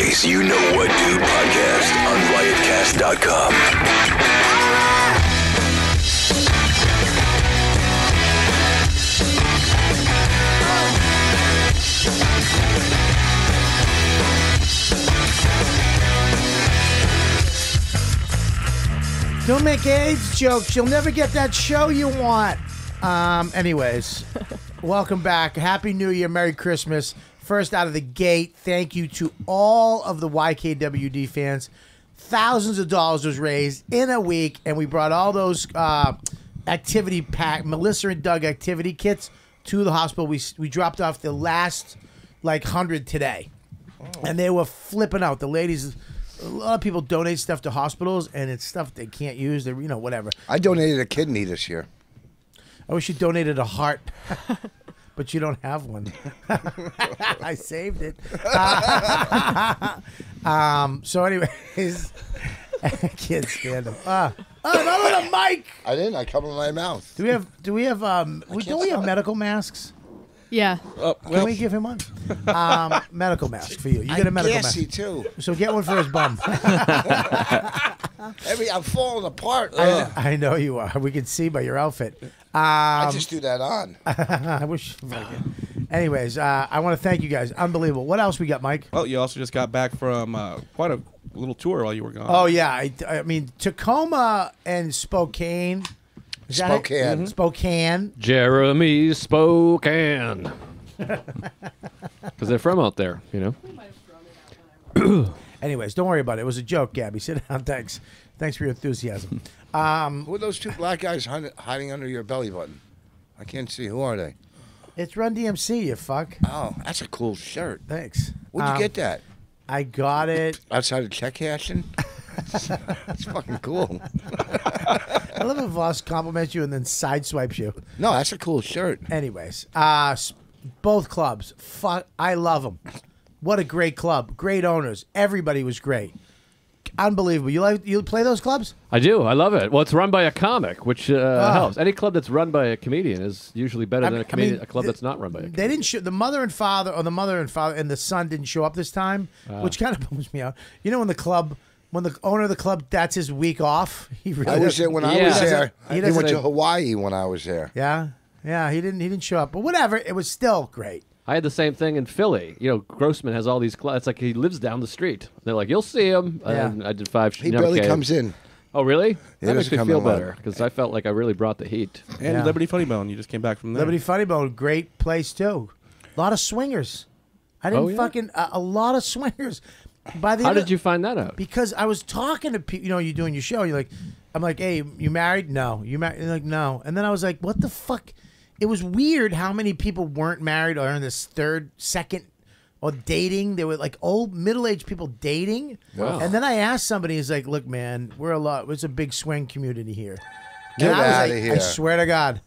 Bobby's You Know What Do podcast on riotcast.com. Don't make AIDS jokes. You'll never get that show you want. Anyways, welcome back. Happy New Year. Merry Christmas. First out of the gate, thank you to all of the YKWD fans. Thousands of dollars was raised in a week, and we brought all those activity pack, Melissa and Doug activity kits to the hospital. We dropped off the last, 100 today, and they were flipping out. The ladies... A lot of people donate stuff to hospitals, and it's stuff they can't use. They're, whatever. I donated a kidney this year. I wish you donated a heart, but you don't have one. I saved it. So anyways, I can't stand them. Not with a mic. I didn't. I covered my mouth. Do we have don't we have medical masks? Yeah. Can we give him one? Medical mask for you. You get a medical mask. Too. So get one for his bum. I'm falling apart. I know you are. We can see by your outfit. I just do that on. I wish. Anyways, I want to thank you guys. Unbelievable. What else we got, Mike? Oh, you also just got back from quite a little tour while you were gone. Oh, yeah. I mean, Tacoma and Spokane. Spokane. Mm-hmm. Spokane. Jeremy Spokane. Because they're from out there, Anyways, don't worry about it. It was a joke, Gabby. Sit down. Thanks for your enthusiasm. Who are those two black guys hiding under your belly button? I can't see. Who are they? It's Run DMC, you fuck. Oh, that's a cool shirt. Thanks. Where'd you get that? I got it. Outside of check cashing? That's fucking cool. I love if Voss compliments you and then sideswipes you. No, that's a cool shirt. Anyways, both clubs. Fuck, I love them. What a great club. Great owners. Everybody was great. Unbelievable. You play those clubs? I do. I love it. Well, it's run by a comic, which helps. Any club that's run by a comedian is usually better than a club that's not run by a comedian. They didn't show the mother and father and the son didn't show up this time, which kind of bums me out. You know, when the owner of the club, that's his week off. He really I was there when I was there. He went to Hawaii when I was there. Yeah. He didn't show up, but whatever. It was still great. I had the same thing in Philly. Grossman has all these clubs. It's like he lives down the street. They're like, you'll see him. And I did 5. He barely comes in. Oh, really? That makes me feel better better because I felt like I really brought the heat. And Liberty Funny Bone. You just came back from there. Liberty Funny Bone, great place too. A lot of swingers. I didn't a lot of swingers. How did you find that out? Because I was talking to people. You're doing your show. I'm like, hey, you married? No. You married? You're like, no. And then I was like, what the fuck? It was weird how many people weren't married or in this second, or dating. They were like old, middle-aged people dating. Wow. And then I asked somebody, he's like, look, man, it's a big swing community here. Get out of here. I swear to God.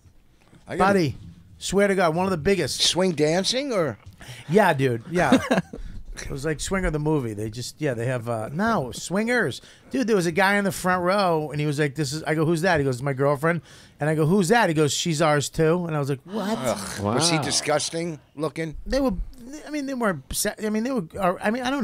Buddy, swear to God, one of the biggest. Swing dancing or? Yeah, dude. Yeah. It was like Swinger the movie. They just, they have, no, swingers. Dude, there was a guy in the front row, and he was like, I go, who's that? He goes, my girlfriend. And I go, who's that? He goes, she's ours too. And I was like, what? Wow. Was he disgusting looking? They were, I don't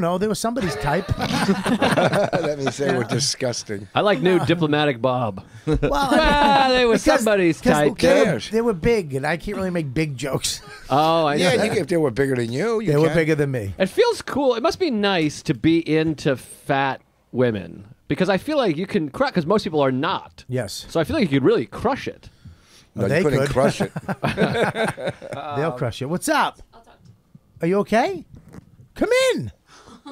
know. They were somebody's type. Let me say we're disgusting. I like new Diplomatic Bob. Well, they were somebody's type. Who cares? They were big, and I can't really make big jokes. Oh, I know. Yeah, if they were bigger than you, they were bigger than me. It feels cool. It must be nice to be into fat women because I feel like you can crush, because most people are not. Yes. So I feel like you could really crush it. No, they couldn't could crush it. They'll crush it. What's up? I'll talk to you. Are you okay? Come in.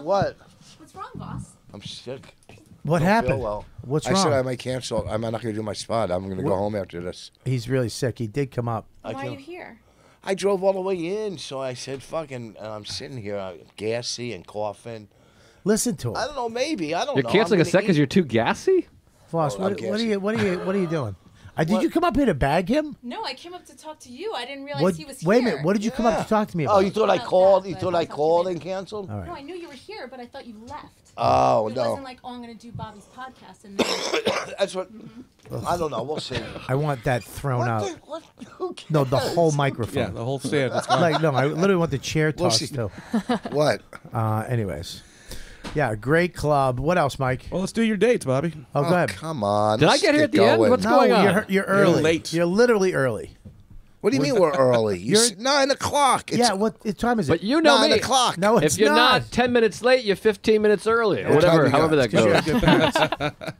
What? What's wrong, boss? I'm sick. What happened? Well. What's I wrong? said I might cancel. I'm not going to do my spot. I'm going to go home after this. He's really sick. He did come up. Why are you here? I drove all the way in, so I said, fucking, and I'm sitting here, gassy and coughing. Listen to him. I don't know, maybe. I don't You're know. canceling a set because you're too gassy? Voss, Oh, what are you doing? Did you come up here to bag him? No, I came up to talk to you. I didn't realize he was here. Wait a minute. What did you come up to talk to me about? Oh, you thought I called? You thought I called and canceled? All right. No, I knew you were here, but I thought you left. Oh, It no. wasn't like, I'm going to do Bobby's podcast. And then... That's what. I don't know. We'll see. I want that thrown out. Who cares? No, the whole microphone. Yeah, the whole stand. It's gone. No, I literally want the chair tossed see. too. What? Anyways. Yeah, great club. What else, Mike? Well, let's do your dates, Bobby. Oh, go ahead. Come on. Did I let's get here at the end? going. What's going on? You're early. You're late. You're literally early. What do you mean we're early? You're- 9 o'clock. It's Yeah, what time is it? But you know 9 me. o'clock. No, it's If you're not 10 minutes late, you're 15 minutes early. Or What time whatever, you got? however that Sure, goes. good parents.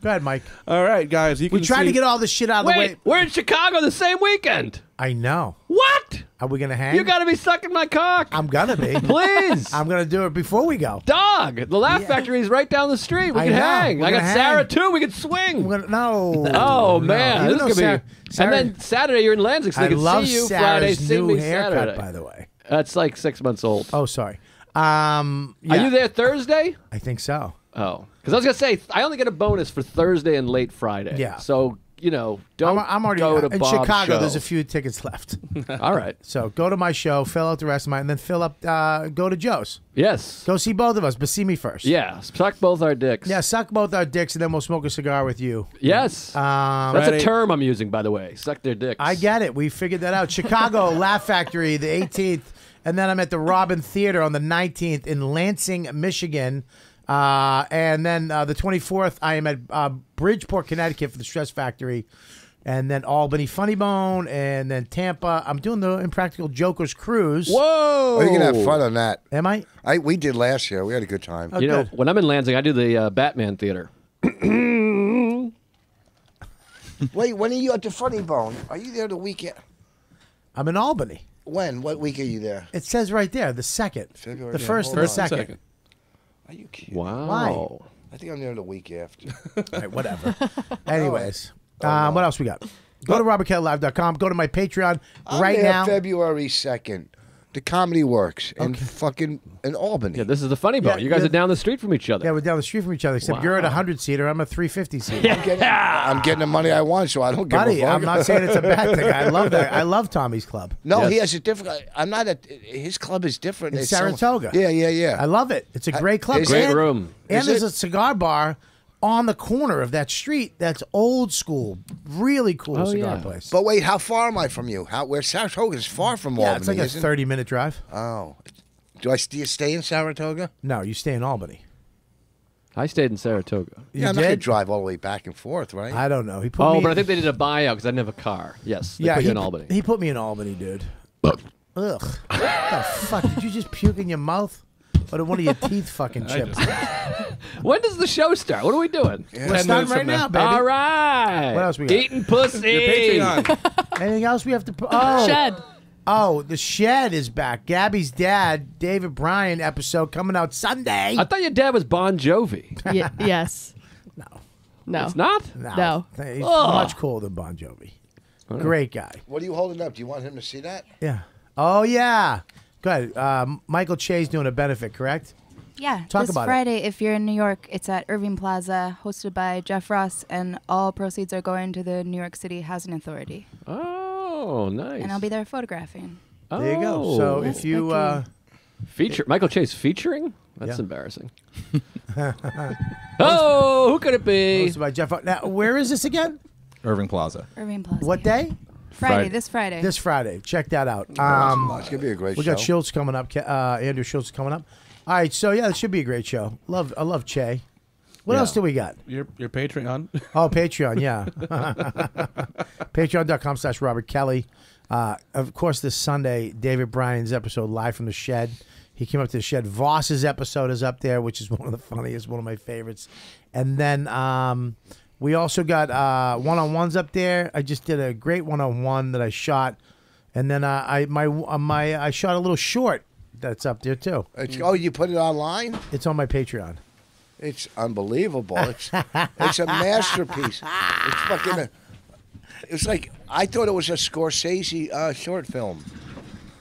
Go ahead, Mike. All right, guys. You We can tried see, to get all this shit out of the way. Wait, we're in Chicago the same weekend. I know. What? Are we gonna hang? You got to be sucking my cock. I'm gonna be. Please. I'm gonna do it before we go. Dog. The Laugh Factory is right down the street. We I can know. hang. We're I got gonna Sarah, hang. too. We can swing. No. Oh, man. You This know is going to be... Sarah- And then Saturday, you're in Lansing, so I they can love see you Sarah's Friday, see new me haircut, Saturday. by the way. It's like 6 months old. Oh, sorry. Are you there Thursday? I think so. Oh. Because I was going to say, I only get a bonus for Thursday and late Friday. Yeah. So, don't I'm already go to in Bob's Chicago. show. There's a few tickets left. All right. So go to my show, fill out the rest of mine, and then fill up. Go to Joe's. Yes. Go see both of us, but see me first. Yeah. Suck both our dicks. Yeah, suck both our dicks, and then we'll smoke a cigar with you. Yes. That's Friday. a term I'm using, by the way. Suck their dicks. I get it. We figured that out. Chicago Laugh Factory, the 18th, and then I'm at the Robin Theater on the 19th in Lansing, Michigan. And then the 24th, I am at Bridgeport, Connecticut for the Stress Factory. And then Albany Funny Bone, and then Tampa. I'm doing the Impractical Jokers Cruise. Whoa. Oh, you're going to have fun on that. Am I? We did last year. We had a good time. Oh, You know, good. when I'm in Lansing, I do the Batman Theater. Wait, when are you at the Funny Bone? Are you there the weekend? I'm in Albany. When? What week are you there? It says right there, the 2nd. February. The Yeah, 1st and the hold on. 2nd. Are you kidding? Wow. I think I'm there the week after. All right, whatever. Anyways, what else we got? Go to robertkellylive.com. Go to my Patreon I'm right there now. February 2nd. The Comedy Works in Albany. Yeah, this is the Funny Bone. Yeah, you guys yeah. are down the street from each other. Yeah, we're down the street from each other, except you're at a 100-seater. I'm a 350-seater. I'm getting the money I want, so I don't give Buddy, a fuck. I'm not saying it's a bad thing. I love that. I love Tommy's club. No, Yes. he has a different. I'm not at his club is different. In It's Saratoga. Yeah. I love it. It's a great club. Is Great it? room. And Is there's it? a cigar bar on the corner of that street that's old school. Really cool cigar yeah. place. But wait, how far am I from you? Where Saratoga is far from yeah, Albany? it's like a isn't it? 30-minute drive. Oh, do I stay in Saratoga? No, you stay in Albany. I stayed in Saratoga. You I'm not gonna did? drive all the way back and forth, right? I don't know. He put Oh, me but I think they did a buyout because I didn't have a car. Yes. They yeah, put you he, in Albany. he put me in Albany, dude. Ugh. What the fuck? Did you just puke in your mouth? Or did one of your teeth fucking chip? When does the show start? What are we doing? We're starting right now, baby. All right. What else we got? Eating pussy. Your Patreon. Anything else we have to put? Oh. Shed. Oh, the Shed is back. Gabby's dad, David Bryan episode coming out Sunday. I thought your dad was Bon Jovi. Yes. No. It's not? No. He's Ugh. much cooler than Bon Jovi. Great guy. What are you holding up? Do you want him to see that? Yeah. Oh, yeah. Go ahead. Michael Che's doing a benefit, correct? Yeah, Talk this about it. Friday, if you're in New York, it's at Irving Plaza, hosted by Jeff Ross, and all proceeds are going to the New York City Housing Authority. Oh, nice. And I'll be there photographing. There you go. So Yes, if you... thank Feature Michael Chase featuring? That's Yeah. embarrassing. Oh, who could it be? hosted by Jeff. Now, where is this again? Irving Plaza. Irving Plaza. What day? Friday, this Friday. This Friday. Check that out. It's gonna be a great We show. got Schulz coming up. Andrew Schulz coming up. All right, so yeah, it should be a great show. I love Che. What Yeah. else do we got? Your Patreon. Oh, Patreon, yeah. Patreon.com/Robert Kelly. Of course, this Sunday, David Bryan's episode live from the Shed. He came up to the Shed. Voss's episode is up there, which is one of the funniest, one of my favorites. And then we also got one-on-ones up there. I just did a great one-on-one that I shot. And then I shot a little short that's up there, too. Oh, you put it online? It's on my Patreon. It's unbelievable. It's a masterpiece. It's fucking. It's like I thought it was a Scorsese short film.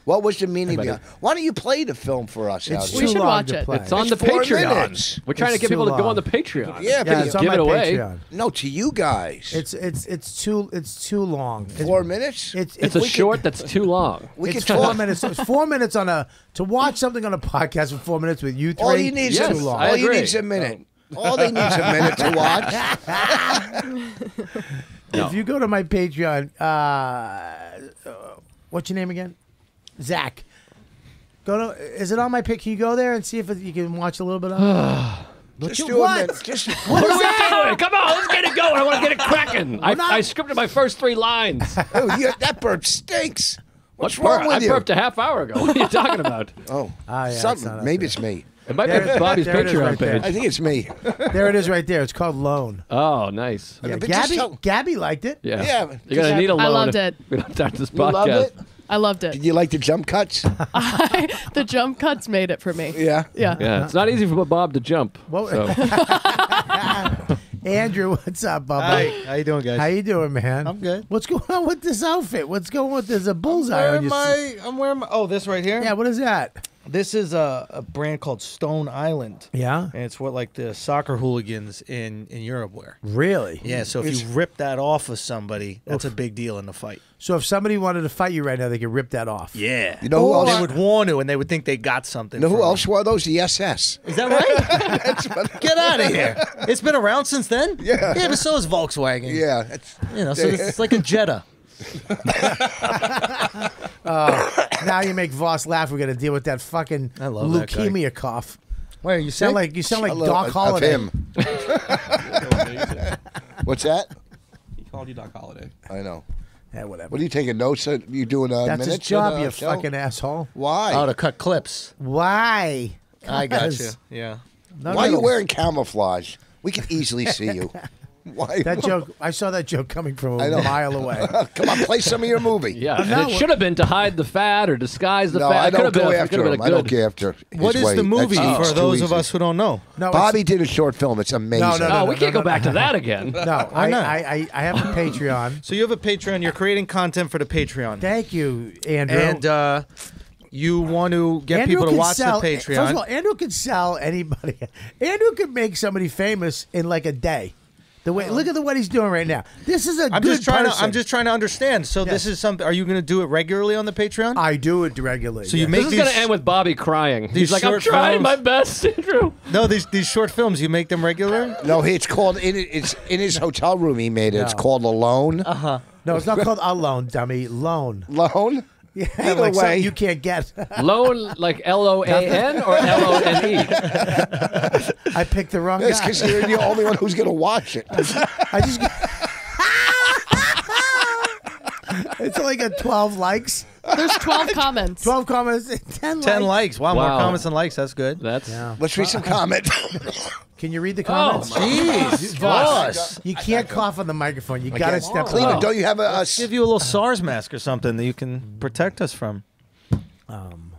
What was the meaning behind? Why don't you play the film for us out It's here? We too should long watch to it. play. It's on It's the 4 Patreon. minutes. We're trying It's to get people too to go long. on the Patreon. Yeah, Yeah, but it's on give my it away. Patreon. no, to you guys. It's too long. 4 minutes. It's a short that's too long. We It's could 4 talk. minutes. It's 4 minutes to watch something on a podcast for 4 minutes with you three. All you need is Yes, too long. I All you agree. need is a minute. All they need is a minute to watch. If you go to my Patreon, what's your name again? Zach. Is it on my pic? Can you go there and see if you can watch a little bit of it? Just do what? a minute. Just What are we doing? Come on, let's get it going. I want to get it cracking. I scripted my first 3 lines. that burp stinks. What's What wrong burp? with I you? burped a half hour ago. What are you talking about? Oh, yeah, something. Maybe it's me. It might be Bobby's there it is Patreon right there. page. I think it's me. There it is right there. It's called Loan. Oh, nice. Yeah, but just tell- Gabby liked it. Yeah. Yeah, You're just going to need a loan. I loved if it. We don't start this You loved podcast. it? I loved it. Did you like the jump cuts? The jump cuts made it for me. Yeah. Yeah. Yeah, it's not easy for Bob to jump. What- So. Andrew, what's up, Bubba? Hi, how you doing, guys? How you doing, man? I'm good. What's going on with this outfit? What's going on with this? A bullseye on your I'm wearing my. Oh, this right here. Yeah, what is that? This is a brand called Stone Island, Yeah? and it's what like the soccer hooligans in Europe wear. Really? Yeah. So if you rip that off of somebody, that's a big deal in the fight. So if somebody wanted to fight you right now, they could rip that off. Yeah. You know who else? They would want to, and they would think they got something. You know who from else it. wore those? The SS. Is that right? Get out of here! It's been around since then. Yeah. Yeah, but so is Volkswagen. Yeah. It's, You know, so it's like a Jetta. Now you make Voss laugh. We're gonna deal with that fucking I love that guy. leukemia cough. Wait, are you You sound like Doc of Holliday. him. What's that? He called you Doc Holliday. I know. Yeah, whatever. What are you taking notes? You doing That's minutes? his job, in, you show? fucking asshole. Why? Oh, to cut clips. Why? I got you. Because Yeah. none Why are of you those- wearing camouflage? We can easily see you. Why? that joke? I saw that joke coming from I a know. mile away. Come on, play some of your movie. Yeah, and no, it should have been to hide the fat or disguise the No, fat. I It could don't have been go a- it after could have him. been I a don't good. go after his What is way. the movie That's for too those of easy. us who don't know? No, Bobby did a short film. It's amazing. No, No, we can't go back to that again. No, Why not? I have a Patreon. So you have a Patreon. You're creating content for the Patreon, Thank you, Andrew. and you want to get Andrew people to could watch sell, the Patreon. First of all, Andrew could sell anybody. Andrew could make somebody famous in like a day. The way, look at what he's doing right now. This is a I'm good just trying person. to. I'm just trying to understand. So this Yes. is something. Are you going to do it regularly on the Patreon? I do it regularly. So you yes. make This is these. going to end with Bobby crying. He's like, I'm short trying films- my best, Andrew. No, these short films. You make them regular. No, it's called. It's in his hotel room. He made it. It's No. called Alone. No, it's not called Alone, dummy. Loan. Alone. Yeah, Either like something way. you can't get. Loan like Loan or Lone? I picked the wrong It's guy. because you're the only one who's going to watch it. I just. It's only got 12 likes, There's 12 comments. 12 comments, 10 likes. 10 likes. Wow, Wow. more comments than likes. That's good. That's Let's read some comments. Can you read the comments? Jeez, boss. You can't cough on the microphone. You got to step Cleveland, up. don't you have a Give you a little SARS mask or something that you can protect us from.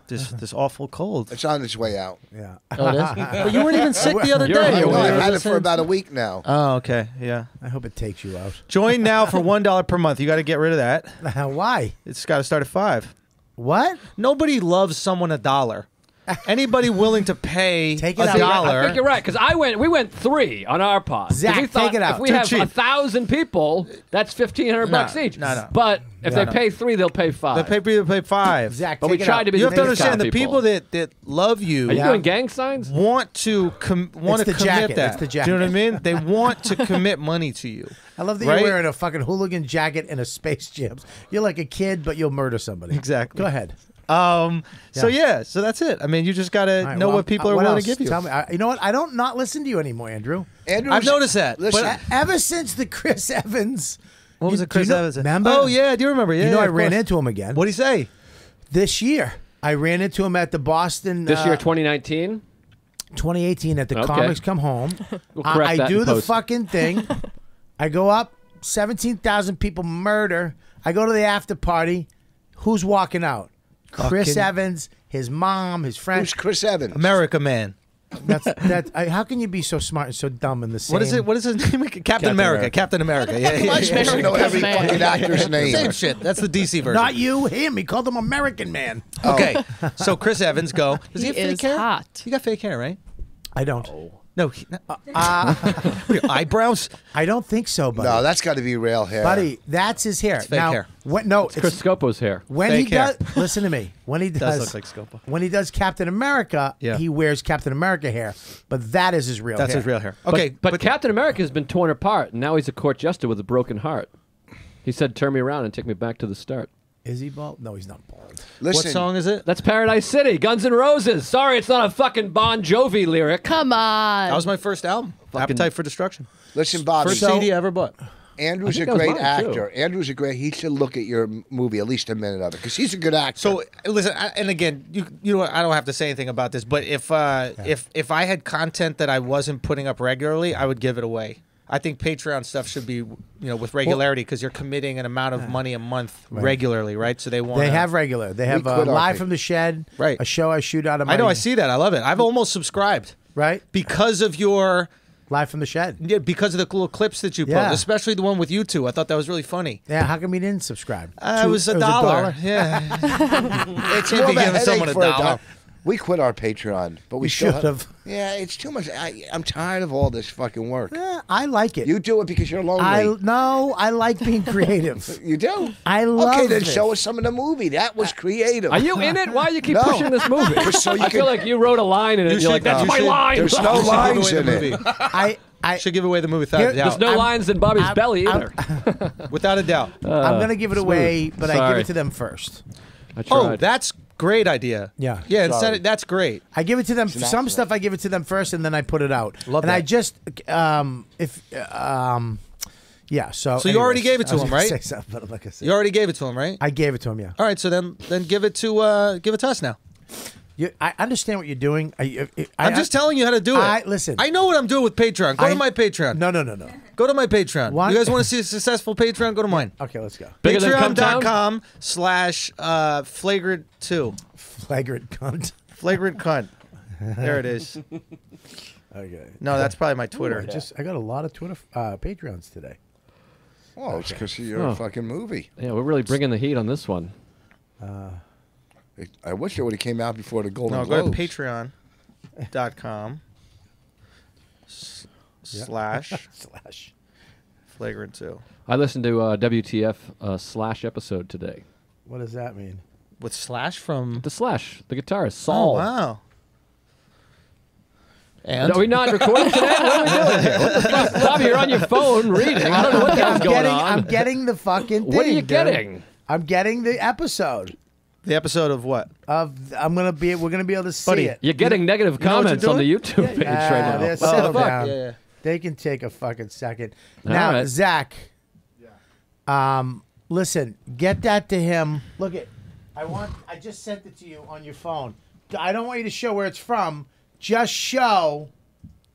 This awful cold. It's on its way out. Yeah. Oh, it is? But you weren't even sick the other You're day. right. You No, were- I've had it for about a week now. Oh, okay. Yeah. I hope it takes you out. Join now for $1 per month. You got to get rid of that. Why? It's got to start at $5. What? Nobody loves someone $1. Anybody willing to pay Take it out. I think you're $1? right because we went 3 on our pod. 'Cause Zach, we thought take it out. If we Too have cheap. 1,000 people, that's $1,500 each. No. But if No, they no. pay 3, they'll pay 5. They pay $5. Zach, But take we it tried out. to be You have to nice understand the people. people that love you Are you Yeah. doing gang signs? want to want It's to the commit jacket. that. It's the Do you know what I jacket. mean? They want to commit money to you. I love that Right? you're wearing a fucking hooligan jacket and a Space Jams. You're like a kid, but you'll murder somebody. Exactly. Go ahead. So that's it. I mean, you just got to All right, know well, what people are what willing else? to give you. Tell me. You know what? I don't not listen to you anymore, Andrew. Andrew's, I've noticed that. Listen, But Ever since the Chris Evans. what was You- it, Chris do you know- Evans? Remember? Oh yeah, I do remember. Yeah, You know, yeah, I of ran course. into him again. What'd he say? This year. I ran into him at the Boston. This year, 2019? 2018 at the Okay. Comics Come Home. We'll correct I that do in the post. fucking thing. I go up, 17,000 people murder. I go to the after party. Who's walking out? Chris Fucking- Evans, his mom, his friend. who's Chris Evans? America Man. How can you be so smart and so dumb in the same? What is it? What is his name? Captain America. America. Captain America. Yeah, Am I supposed to know every Man. fucking actor's name? Same shit. That's the DC version. Not you, him. He called him American Man. Okay. So Chris Evans, go. Does He he have is fake hair? hot. You got fake hair, right? I don't. No. Eyebrows. I don't think so, buddy. No, that's got to be real hair. Buddy, that's his hair. fake now, hair. No, Chris Scopo's hair. when fake he hair. does. Listen to me. When he Does does, look like Scopo. when he does Captain America, Yeah. he wears Captain America hair, but that is his real That's hair. his real hair. But- Okay, but Captain America has been torn apart, and now he's a court jester with a broken heart. He said, turn me around and take me back to the start. Is he bald? No, he's not bald. Listen, What song is it? That's Paradise City, Guns N' Roses. Sorry, it's not a fucking Bon Jovi lyric. Come on. That was my first album. Appetite for Destruction. Listen, Bobby. First CD I ever bought. Andrew's I a think that was great mine, too. actor. Andrew's a great. He should look at your movie, at least a minute of it, because he's a good actor. So listen, and again, you know what? I don't have to say anything about this, but if I had content that I wasn't putting up regularly, I would give it away. I think Patreon stuff should be, with regularity because you're committing an amount of money a month regularly, right? So they want. They have regular. They have quit our Live pay. from the Shed, Right. a show I shoot out of my... I know. I see that. I love it. I've almost subscribed Right? because of your. Live from the Shed. Yeah, because of the little clips that you Yeah. post, especially the one with you two. I thought that was really funny. Yeah, how come you didn't subscribe? It was a dollar. Yeah. it's can't more be of a giving someone headache a for dollar. We quit our Patreon, but we You still should have. Yeah, it's too much. I'm tired of all this fucking work. I like it. You do it because you're lonely. I like being creative. You do? I love Okay, then it. show us some of the movie. That was creative. Are you in it? Why do you keep No. pushing this movie? Just so you I feel can- like you wrote a line in it. And you're like, that's my line. There's no You should give lines away in the it. movie. I Should give away the movie Here- without a There's doubt. no lines in Bobby's belly either. Without a doubt. I'm gonna give it away, but I give Sorry. it to them first. I tried. Oh, that's great idea. Yeah. Yeah, instead Sorry. of, that's great. I give it to them. Some accident. stuff I give it to them first, and then I put it out. Love and that. I just yeah. So So you already anyways, gave it to I was him, gonna right? say something, but I'm not gonna say You already gave it to him, right? I gave it to him. Yeah. All right, so then give it to us now. I understand what you're doing. I'm just telling you how to do it. Listen. I know what I'm doing with Patreon. Go to my Patreon. No. Go to my Patreon. What? You guys want to see a successful Patreon? Go to mine. Okay, let's go. Bigger than Cum Town? Patreon.com/flagrant2. Flagrant cunt. Flagrant cunt. There it is. Okay. No, that's probably my Twitter. I got a lot of Twitter Patreons today. Oh, it's because of your fucking movie. Yeah, we're really bringing the heat on this one. I wish it would have came out before the Golden No, go to Globes. patreon.com /flagrant2. I listened to WTF Slash episode today. What does that mean? With Slash from... The Slash, the guitarist, Oh, Saul. wow. And? Are we not recording today? What are we doing here? What the fuck? Bobby, you're on your phone reading. I don't know what the hell's going on. I'm getting the fucking thing. What are you dude. getting? I'm getting the episode The episode of what? of we're gonna be able to see Buddy, it. You're getting negative you know what comments you're on the doing? YouTube page right now. they're What settle the fuck? down. Yeah. They can take a fucking second. All Now, right. Zach. Listen, get that to him. Look it. I just sent it to you on your phone. I don't want you to show where it's from. Just show.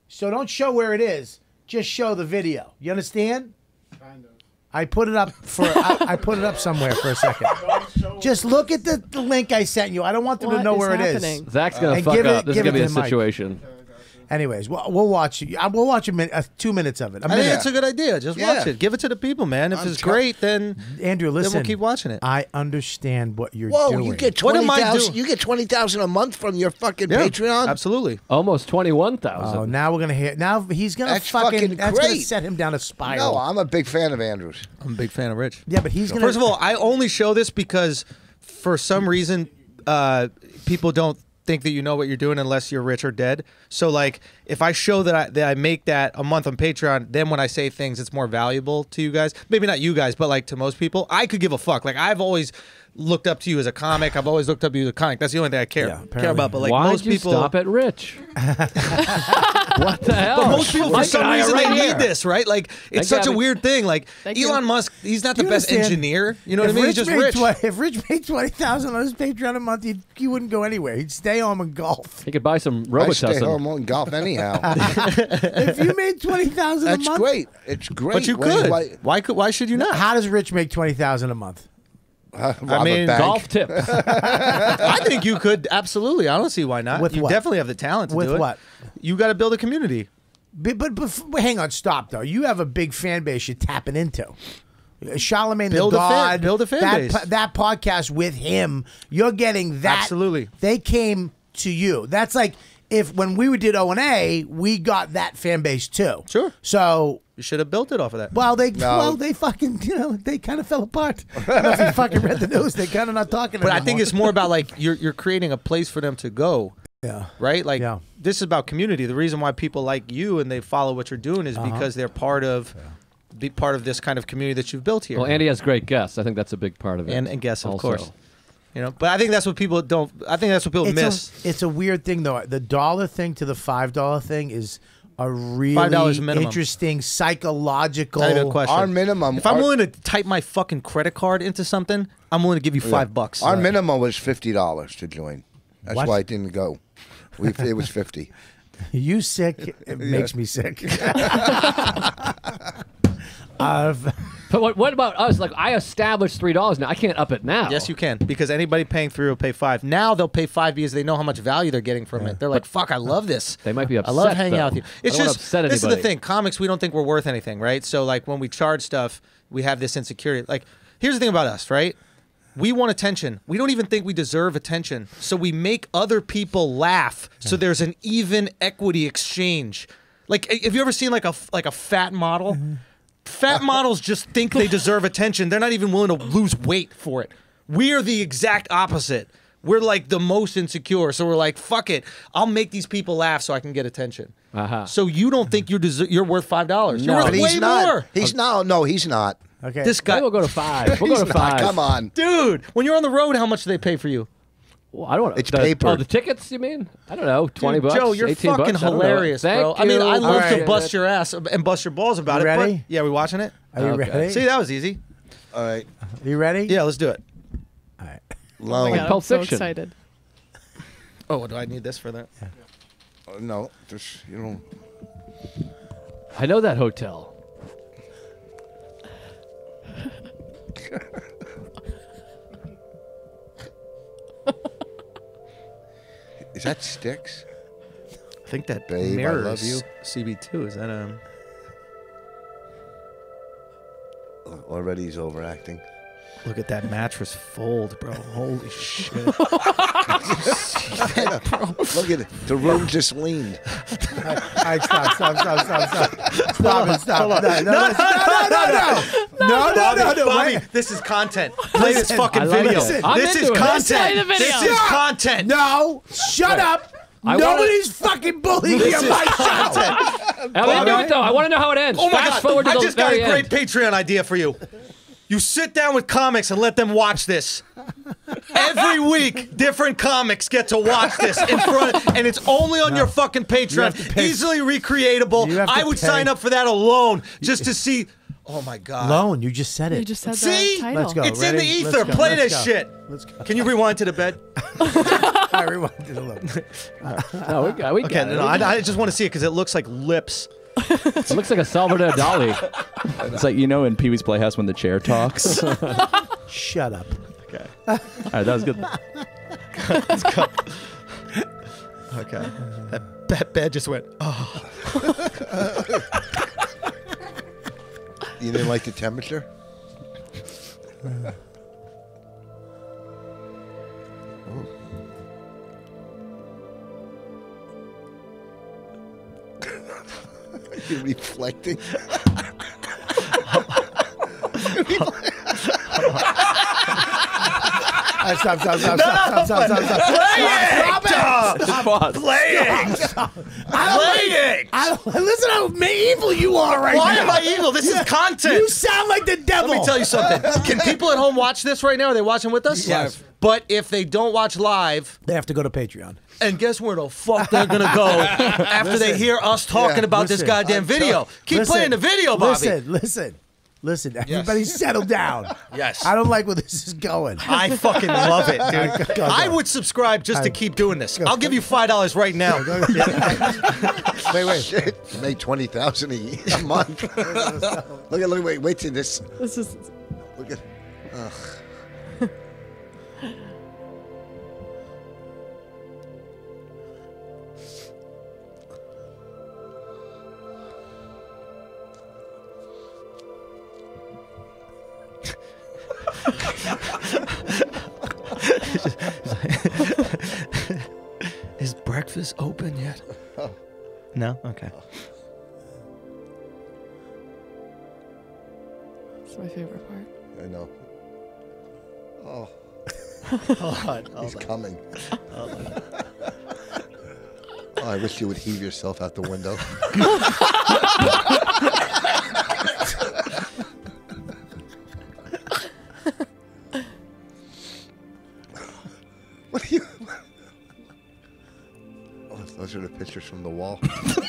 So don't show where it is. Just show the video. You understand? Kind of. I put it up I put it up somewhere for a second. Just look at the link I sent you. I don't want them to What know is where it happening? is. Zach's going to And fuck give up. it- This is give going to it be a to Mike. situation. Anyways, we'll watch it. We'll watch 2 minutes of it. I think it's a good idea. Just watch Yeah. it. Give it to the people, man. If I'm it's tell- great, then Andrew, listen. we'll keep watching it. I understand what you're Whoa, doing. you get What am I 20,000. doing? You get 20,000 a month from your fucking Yeah, Patreon. Absolutely. Almost 21,000. Oh, now we're gonna hear. Now he's gonna That's fucking. fucking That's gonna great. set him down a spiral. No, I'm a big fan of Andrews. I'm a big fan of Rich. Yeah, but he's gonna. First of all, I only show this because for some reason people don't think that you know what you're doing unless you're rich or dead. So like if I show that I make that a month on Patreon, then when I say things it's more valuable to you guys. Maybe not you guys, but like to most people. I could give a fuck. Like I've always looked up to you as a comic. I've always looked up to you as a comic. That's the only thing I care about. But like Why'd most you people stop at Rich? What the hell? But most people, for Mike some and I are reason, right they here. need this, right? Like, it's Thank such a God. weird thing. Like, Thank you. Elon Musk, he's not the You best understand? engineer. You know what I mean? He's just rich. If Rich made 20,000 on his Patreon a month, he wouldn't go anywhere. He'd stay home and golf. He could buy some I stay Robitussin. home on golf anyhow. If you made 20,000 a That's month, great. It's great. But you when could. Why should you not? How does Rich make 20,000 a month? rob I mean, a bank. Golf tips. I think you could absolutely. I don't see why not. With you what? definitely have the talent to With do it. what? You got to build a community. But hang on, stop though. You have a big fan base you're tapping into. Charlemagne Build the a fan- God, build a fan base. That podcast with him, you're getting that. Absolutely. They came to you. That's like if when we did O&A, we got that fan base too. Sure. So You should have built it off of that. well, they fucking they kind of fell apart. I don't know if you fucking read the news. They kind of not talking. But I anymore. think it's more about like you're creating a place for them to go. yeah. Right? Like Yeah. this is about community. The reason why people like you and they follow what you're doing is because they're part of be part of this kind of community that you've built here. Well, Andy has great guests. I think that's a big part of it. And guests, of also. course. But I think that's what people don't. I think that's what people miss. It's a weird thing though. The $1 thing to the $5 thing is a really $5 minimum. interesting psychological. That's a good question. Our minimum. If I'm willing to type my fucking credit card into something, I'm willing to give you $5. Our minimum was $50 to join. That's why I didn't go. It was 50. You sick? It makes me sick. But what about us? Like, I established $3 now. I can't up it now. Yes, you can, because anybody paying $3 will pay $5. Now they'll pay $5 because they know how much value they're getting from it. They're like, "Fuck, I love this." They might be upset. I love hanging out with you. It's just upset this is the anybody. thing. Comics, we don't think we're worth anything, right? So like when we charge stuff, we have this insecurity. Like, here's the thing about us, right? We want attention. We don't even think we deserve attention. So we make other people laugh. So there's an even equity exchange. Like, have you ever seen like a fat model? Fat models just think they deserve attention. They're not even willing to lose weight for it. We are the exact opposite. We're like the most insecure. So we're like, fuck it. I'll make these people laugh so I can get attention. So you don't think you're worth $5. You're worth way more. He's not. No, he's not. Okay. This guy. We'll go to $5. We'll go to $5. Come on. Dude, when you're on the road, how much do they pay for you? Well, I don't know. It's paper. Oh, the tickets, you mean? I don't know. $20. Joe, you're 18 fucking bucks? I don't know. hilarious, Thank bro. I mean, you. I love to right. bust your ass and bust your balls about You it. ready? But, yeah, we watching it? Are you Okay. ready? See, that was easy. All right. You ready? Yeah, let's do it. All right. Oh Loan. my God, Pulp I'm so Fiction. excited. Oh, do I need this for that? No, just you know. I know that hotel. Is that Sticks? I think that Babe, I mirror love you. is CB2. Is that Already he's overacting. Look at that mattress fold, bro. Holy shit. Look at it. The room just leaned. All right, stop. Stop it, stop. No. Bobby, Wait. this is content. Play this Listen, fucking I like video. it. I'm This is into it. Let's play content. the video. This is content. No, shut up. I Nobody's fucking bullying me on my show. How do it, though? I want to know how it ends. Oh my Fast God. forward to I the just got a very great end. Patreon idea for you. You sit down with comics and let them watch this. Every week, different comics get to watch this in front, and it's only on your fucking have to Patreon. pay. Easily recreatable. You have to I would pay. sign up for that alone just to see. Oh my God. Loan, you just said it. You just said See? the title. Let's go. It's Ready? in the Let's ether. go. Play Let's this go. shit. Let's go. Can you rewind to the bed? I rewind to the loan. No, we got Okay, it. no, I just want to see it because it looks like lips. It looks like a Salvador Dali. It's like, in Pee-wee's Playhouse when the chair talks. Shut up. Okay. All right, that was good. Okay. That bed just went, oh. You didn't like the temperature? You're reflecting. Stop. Playing! Listen how evil you are right Why now. am I evil? This is content. You sound like the devil. Let me tell you something. Can people at home watch this right now? Are they watching with us? Yes. But if they don't watch live, They have to go to Patreon. and guess where the fuck they're gonna go after they hear us talking about this listen. goddamn video? Keep playing the video, Bobby. Listen. Everybody settle down. Yes. I don't like where this is going. I fucking love it, dude. Go. I would subscribe just to keep doing this. I'll give you $5 right now. Wait. Shit. You made $20,000 a month. Wait till this. This is Look at. Ugh. Is breakfast open yet? No? Okay. It's my favorite part. I know. Oh, Hold he's on. coming. Oh, I wish you would heave yourself out the window.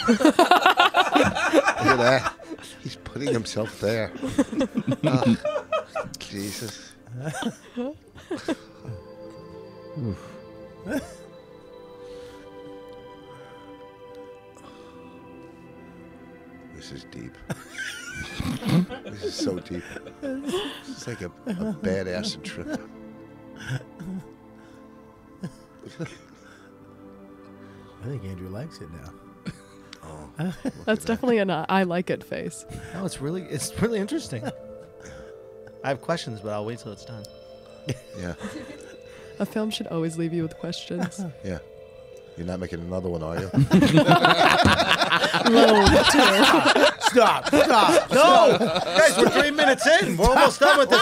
Look at that. He's putting himself there. Oh, Jesus. This is deep. This is so deep. It's like a bad acid trip. I think Andrew likes it now. That's definitely an I like it face. No, it's really interesting. I have questions, but I'll wait till it's done. Yeah. A film should always leave you with questions. Yeah. You're not making another one, are you? Stop. No, guys, we're 3 minutes in. We're almost done with this.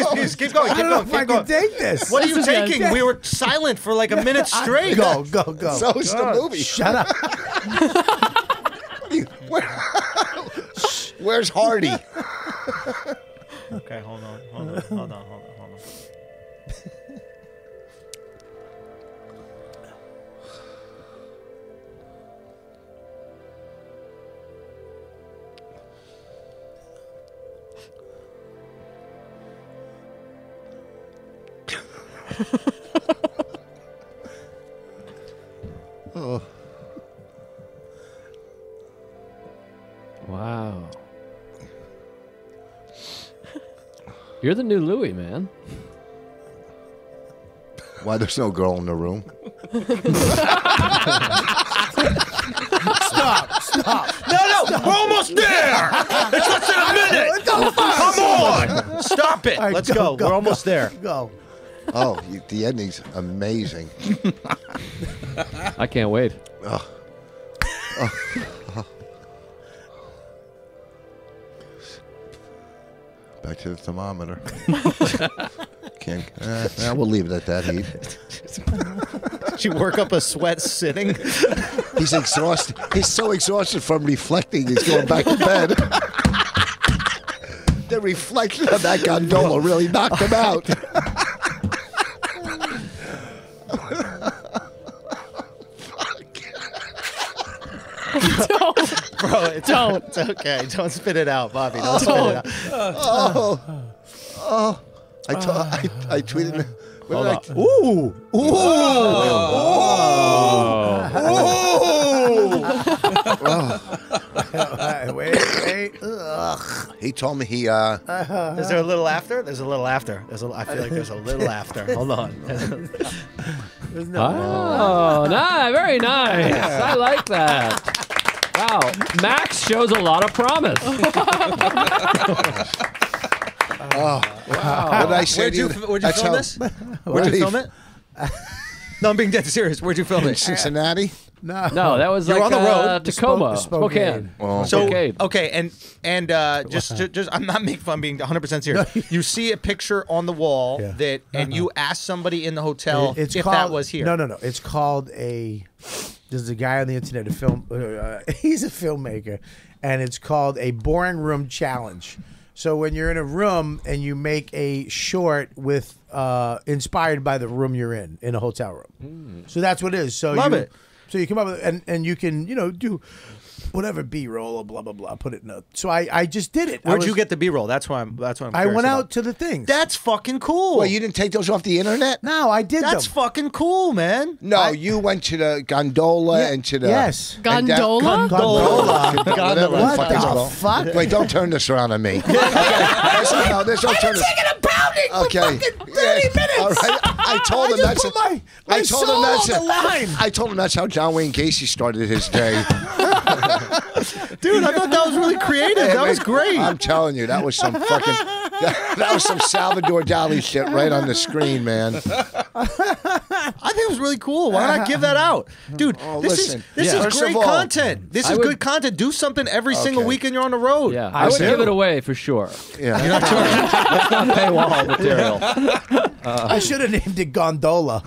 Please, keep going. I don't know if I can take this. What are you taking? We were silent for like a minute straight. Go. So is the movie. Shut up. Where's Hardy? Okay, hold on. Oh. Wow. You're the new Louis, man. Why there's no girl in the room? Stop. No, we're almost there. It's less than a minute. Come on. Stop it. All right, Let's go. We're almost there. Go. Oh, the ending's amazing. I can't wait. Back to the thermometer. Can't. We'll leave it at that heat. Did you work up a sweat sitting? He's exhausted. He's so exhausted from reflecting. He's going back to bed. The reflection of that gondola really knocked him out. Bro, it's okay. Don't spit it out, Bobby. Don't spit it out. I tweeted. Hold on. Ooh! Wait. Ugh. He told me he. Is there a little after? There's a little after. I feel like there's a little after. Hold on. There's no. Oh, very nice. I like that. Wow, Max shows a lot of promise. Wow. What did I say to you? Where'd you film this? Where'd you film it? No, I'm being dead serious. Where'd you film In it? Cincinnati? No, that was You're like on the road. Tacoma, Spokane. Spokane. So Spokane. okay, and just I'm not making fun. I'm being 100% serious. You see a picture on the wall and you ask somebody in the hotel if that was here. No. It's called a. There's a guy on the internet, he's a filmmaker, and it's called a boring room challenge. So when you're in a room and you make a short with inspired by the room you're in a hotel room. So that's what it is. So Love it. So you come up with and you can do whatever B-roll or blah blah blah. Put it in a. So I just did it. Where'd you get the B-roll? That's why I'm. I went out to the things. That's fucking cool. Well, you didn't take those off the internet? No, I did That's them. fucking cool, man. No, you went to the gondola and to the. Yes. Gondola? Gondola. Whatever What fuck it's the called. fuck? Wait, don't turn this around on me. Okay. There's no turn this. a pounding Okay. for fucking 30 minutes. All right. I told him that's. put my told soul him that's. on the line. I told him that's how John Wayne Gacy started his day. Dude, I thought that was really creative. That was great. I'm telling you, that was some fucking. That was some Salvador Dali shit right on the screen, man. I think it was really cool. Why not give that out, dude? This is First great of all, content. This is good content. Do something every single weekend you're on the road. Yeah, I would give it away for sure. Yeah. Let's not paywall material. I should have named it Gondola.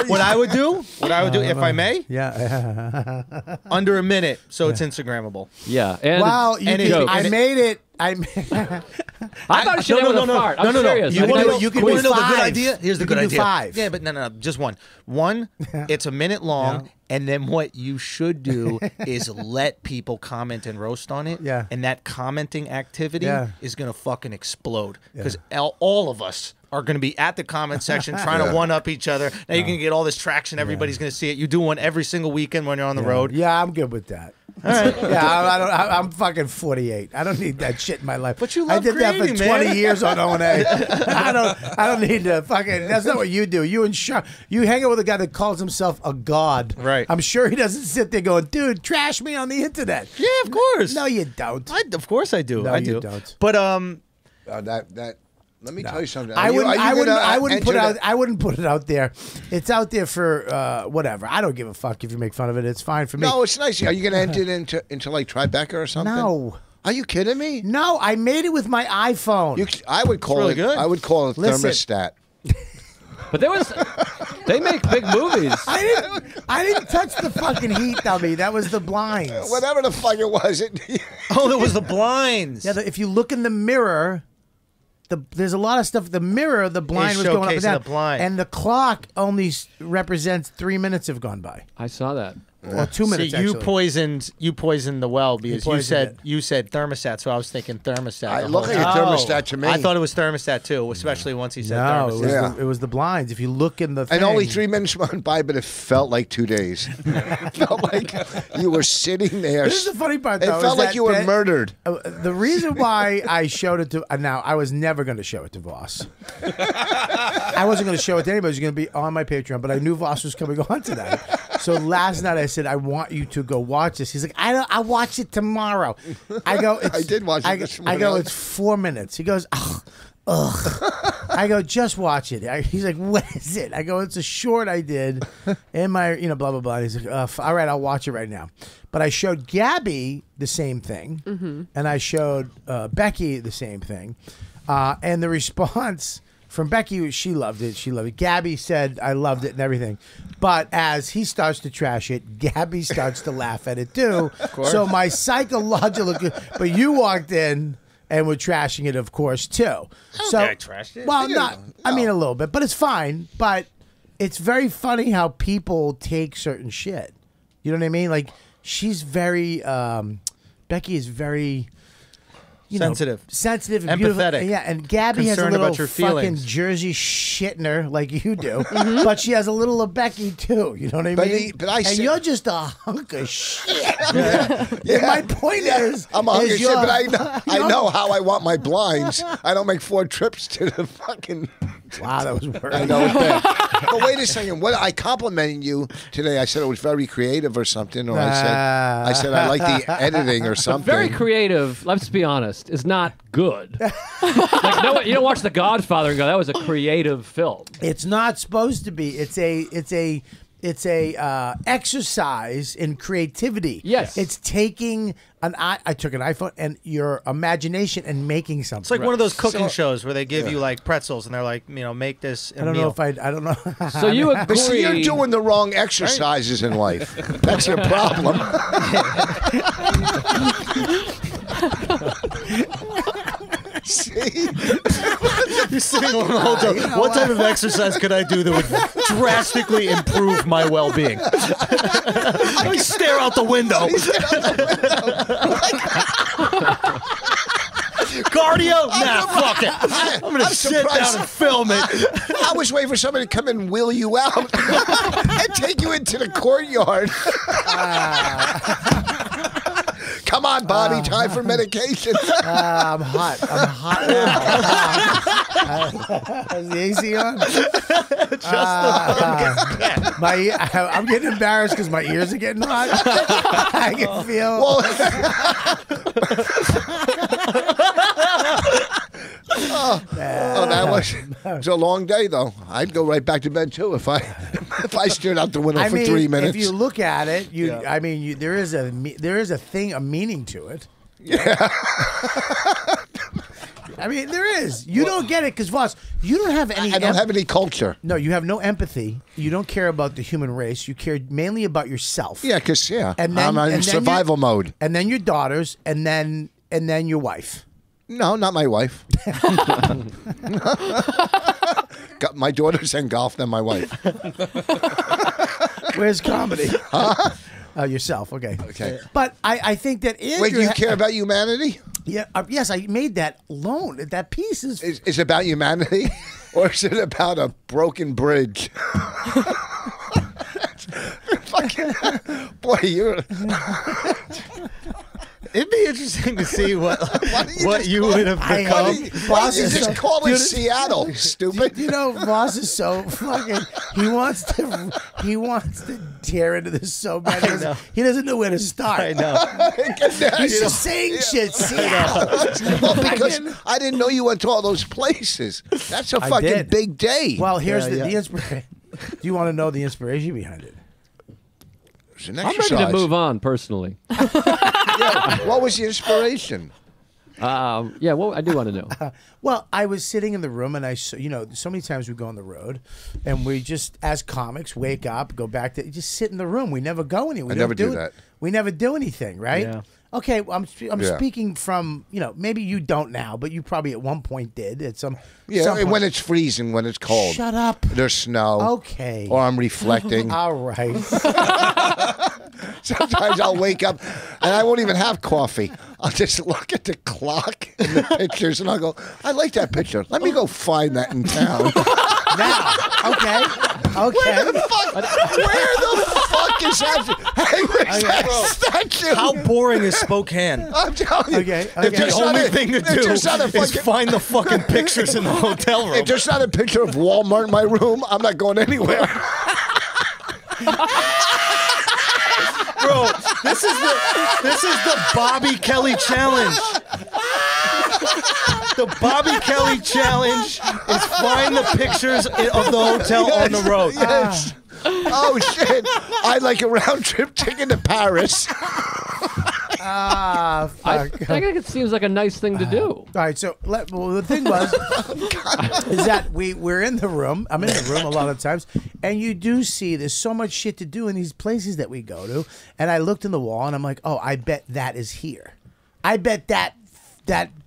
What I would do, if I may, Yeah. under a minute, so it's Instagrammable. Yeah, and Wow, I made it. I thought you should end with a fart. I'm serious. You want to know you can the do good five. idea? Here's the You good can do idea. five. Yeah, but no, just one. One, it's a minute long, And then what you should do is let people comment and roast on it. Yeah. And that commenting activity is going to fucking explode. Because Yeah. all of us are going to be at the comment section trying to one-up each other. Now you can get all this traction. Everybody's going to see it. You do one every single weekend when you're on the road. Yeah, I'm good with that. All right. Yeah, I'm fucking 48. I don't need that shit in my life. But you love I did that for creating, 20 man. years on O&A. I don't need to fucking. That's not what you do. You hang out with a guy that calls himself a god. Right. I'm sure he doesn't sit there going, dude, trash me on the internet. Yeah, of course. No, you don't. Of course I do. No, I you do. don't. But Let me tell you something. I wouldn't put it out there. It's out there for whatever. I don't give a fuck if you make fun of it. It's fine for me. No, it's nice. Are you going to enter it into like Tribeca or something? No. Are you kidding me? No, I made it with my iPhone. I would call really it. good. I would call it Listen. thermostat. But they make big movies. I didn't touch the fucking heat, dummy. That was the blinds. Whatever the fuck it was. oh, there was the blinds. Yeah, if you look in the mirror, there's a lot of stuff. The mirror, the blind was going up and showcasing down, the blind. and the clock only represents 3 minutes have gone by. I saw that. Well, 2 minutes. See, you actually. poisoned the well because poisoned you said thermostat, so I was thinking thermostat. I the look whole at time. your thermostat to me. I thought it was thermostat too, especially once he said No, thermostat. it was the blinds. If you look in the thing, And only 3 minutes went by, but it felt like 2 days. It felt like you were sitting there. This is the funny part, It though. felt is like that you were murdered. The reason why I showed it to now, I was never going to show it to Voss. I wasn't going to show it to anybody. It was going to be on my Patreon, but I knew Voss was coming on tonight. So last night I said, I want you to go watch this. He's like, I'll watch it tomorrow. I go, I did watch it this morning. I go, it's 4 minutes. He goes, ugh. I go, just watch it. He's like, what is it? I go, it's a short I did in my, blah, blah, blah. And he's like, all right, I'll watch it right now. But I showed Gabby the same thing, and I showed Becky the same thing. And the response from Becky, she loved it. She loved it. Gabby said, I loved it and everything. But as he starts to trash it, Gabby starts to laugh at it too. So my psychological, but you walked in and were trashing it, of course, too. So I trashed it. Well, I mean a little bit, but it's fine. But it's very funny how people take certain shit. You know what I mean? Like she's very, Becky is very. Sensitive, and beautiful. Empathetic. Yeah, and Gabby has a Concerned little about your fucking feelings. Jersey shit in her like you do, but she has a little of Becky too. You know what I mean? And you're just a hunk of shit. And my point is, I'm a hunk of shit, you're- but I know how I want my blinds. I don't make 4 trips to the fucking. Wow, that was weird. I know it's bad. But wait a second. What I complimented you today. I said it was very creative or something, or I said I like the editing or something. Very creative. Let's be honest. Is not good. Like you don't watch The Godfather and go, "That was a creative film." It's not supposed to be. It's a exercise in creativity. Yes. It's taking I took an iPhone and your imagination and making something. It's like one of those cooking shows where they give you like pretzels and they're like, make this. I don't know if I don't know. So you agree? But see, you're doing the wrong exercises in life. That's your problem. See? You're sitting on the whole time. What type of exercise could I do that would drastically improve my well-being? I stare out the window. Cardio? Nah, fuck it. I'm gonna sit down and film it. I was waiting for somebody to come and wheel you out and take you into the courtyard. Come on, Bobby, time for medication. I'm hot. I'm hot now. Is the AC on? I'm getting embarrassed because my ears are getting hot. I can feel. That was a long day, though. I'd go right back to bed too if I stared out the window for 3 minutes. If you look at it, there is a meaning to it. Yeah. I mean, there is. You don't get it because, Voss, you don't have any. I don't have any culture. No, you have no empathy. You don't care about the human race. You care mainly about yourself. Yeah, because And then, I'm in survival mode. And then your daughters, and then your wife. No, not my wife. My daughters and golf, then my wife. Where's comedy? Oh, yourself. Okay. Okay. But I think that Andrew. Wait, do you care about humanity? Yeah. Yes, I made that alone. That piece is. Is it about humanity, or is it about a broken bridge? Fucking boy, you're. It'd be interesting to see what you would have become. Why do you just call it Seattle, stupid? You know, Voss is so fucking. He wants to tear into this so bad. He doesn't know where to start. I know. He's just saying shit. Seattle. Well, because I didn't know you went to all those places. That's a fucking did. big day. Well, here's the inspiration. Do you want to know the inspiration behind it? It's an I'm ready exercise. to move on personally. Yeah, what was the inspiration? Yeah, well, I do want to know. Well, I was sitting in the room, and so many times we go on the road, and we just, as comics, wake up, go back to just sit in the room. We never go anywhere. I never do that. We never do anything, right? Yeah. Okay, well, I'm speaking from maybe you don't now, but you probably at one point did at some. Yeah, some point. when it's freezing, when it's cold. Shut up. There's snow. Okay. Or I'm reflecting. All right. Sometimes I'll wake up and I won't even have coffee. I'll just look at the clock and the pictures and I'll go, I like that picture. Let me go find that in town. Now, okay. Where the fuck is that? Hey, where's that statue? How boring is Spokane? I'm telling you. Okay. If The there's not only a- thing to if there's do not a is fucking- find the fucking pictures in the hotel room. If there's not a picture of Walmart in my room, I'm not going anywhere. Bro, this is the Bobby Kelly challenge. The Bobby Kelly challenge is find the pictures of the hotel on the road. Yes. Oh shit! I'd like a round trip ticket to Paris. I think it seems like a nice thing to do. All right, so the thing was is that we're in the room. I'm in the room a lot of times, and you do see there's so much shit to do in these places that we go to. And I looked in the wall, and I'm like, oh, I bet that is here. I bet that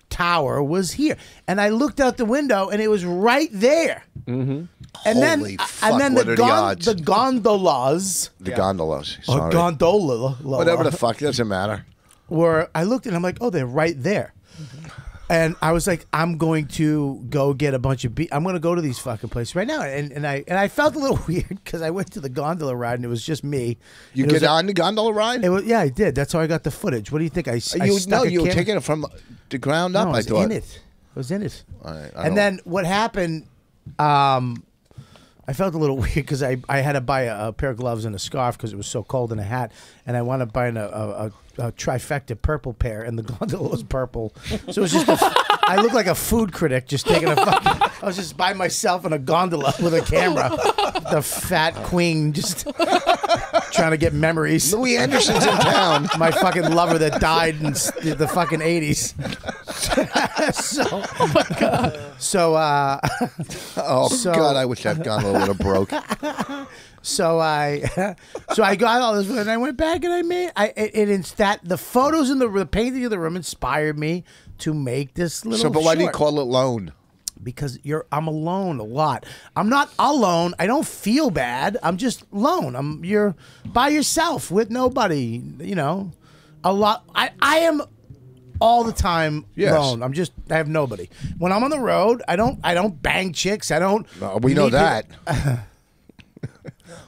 tower was here. And I looked out the window, and it was right there. Mm-hmm. And Holy fuck, and then what are the odds? the gondolas, The gondolas. or Sorry. gondola, Whatever the fuck, doesn't matter. where I looked and I'm like, oh, they're right there. And I was like, I'm going to go get a bunch of I'm going to go to these fucking places right now. And I felt a little weird because I went to the gondola ride and it was just me. You And it get was on the gondola ride? yeah, I did. That's how I got the footage. What do you think? I stuck You a were camera- taking it from the ground up, No, I I was thought. in it. I was in it. All right, And then what happened? I felt a little weird because I had to buy a pair of gloves and a scarf because it was so cold and a hat, and I wound up buying a trifecta purple pair, and the gondola was purple. So it was just I looked like a food critic just taking a fucking. I was just by myself in a gondola with a camera, the fat queen just trying to get memories. Louis Anderson's in town. My fucking lover that died in the fucking 80s. Oh God, I wish that gondola would have broke. So I got all this, and I went back and I made the photos in the painting of the room inspired me to make this little. So, but why do you short. call it lone? Because I'm alone a lot. I'm not alone. I don't feel bad. I'm just alone. You're by yourself with nobody. A lot. I am all the time alone. I have nobody. When I'm on the road, I don't bang chicks. I don't. We know need to- that.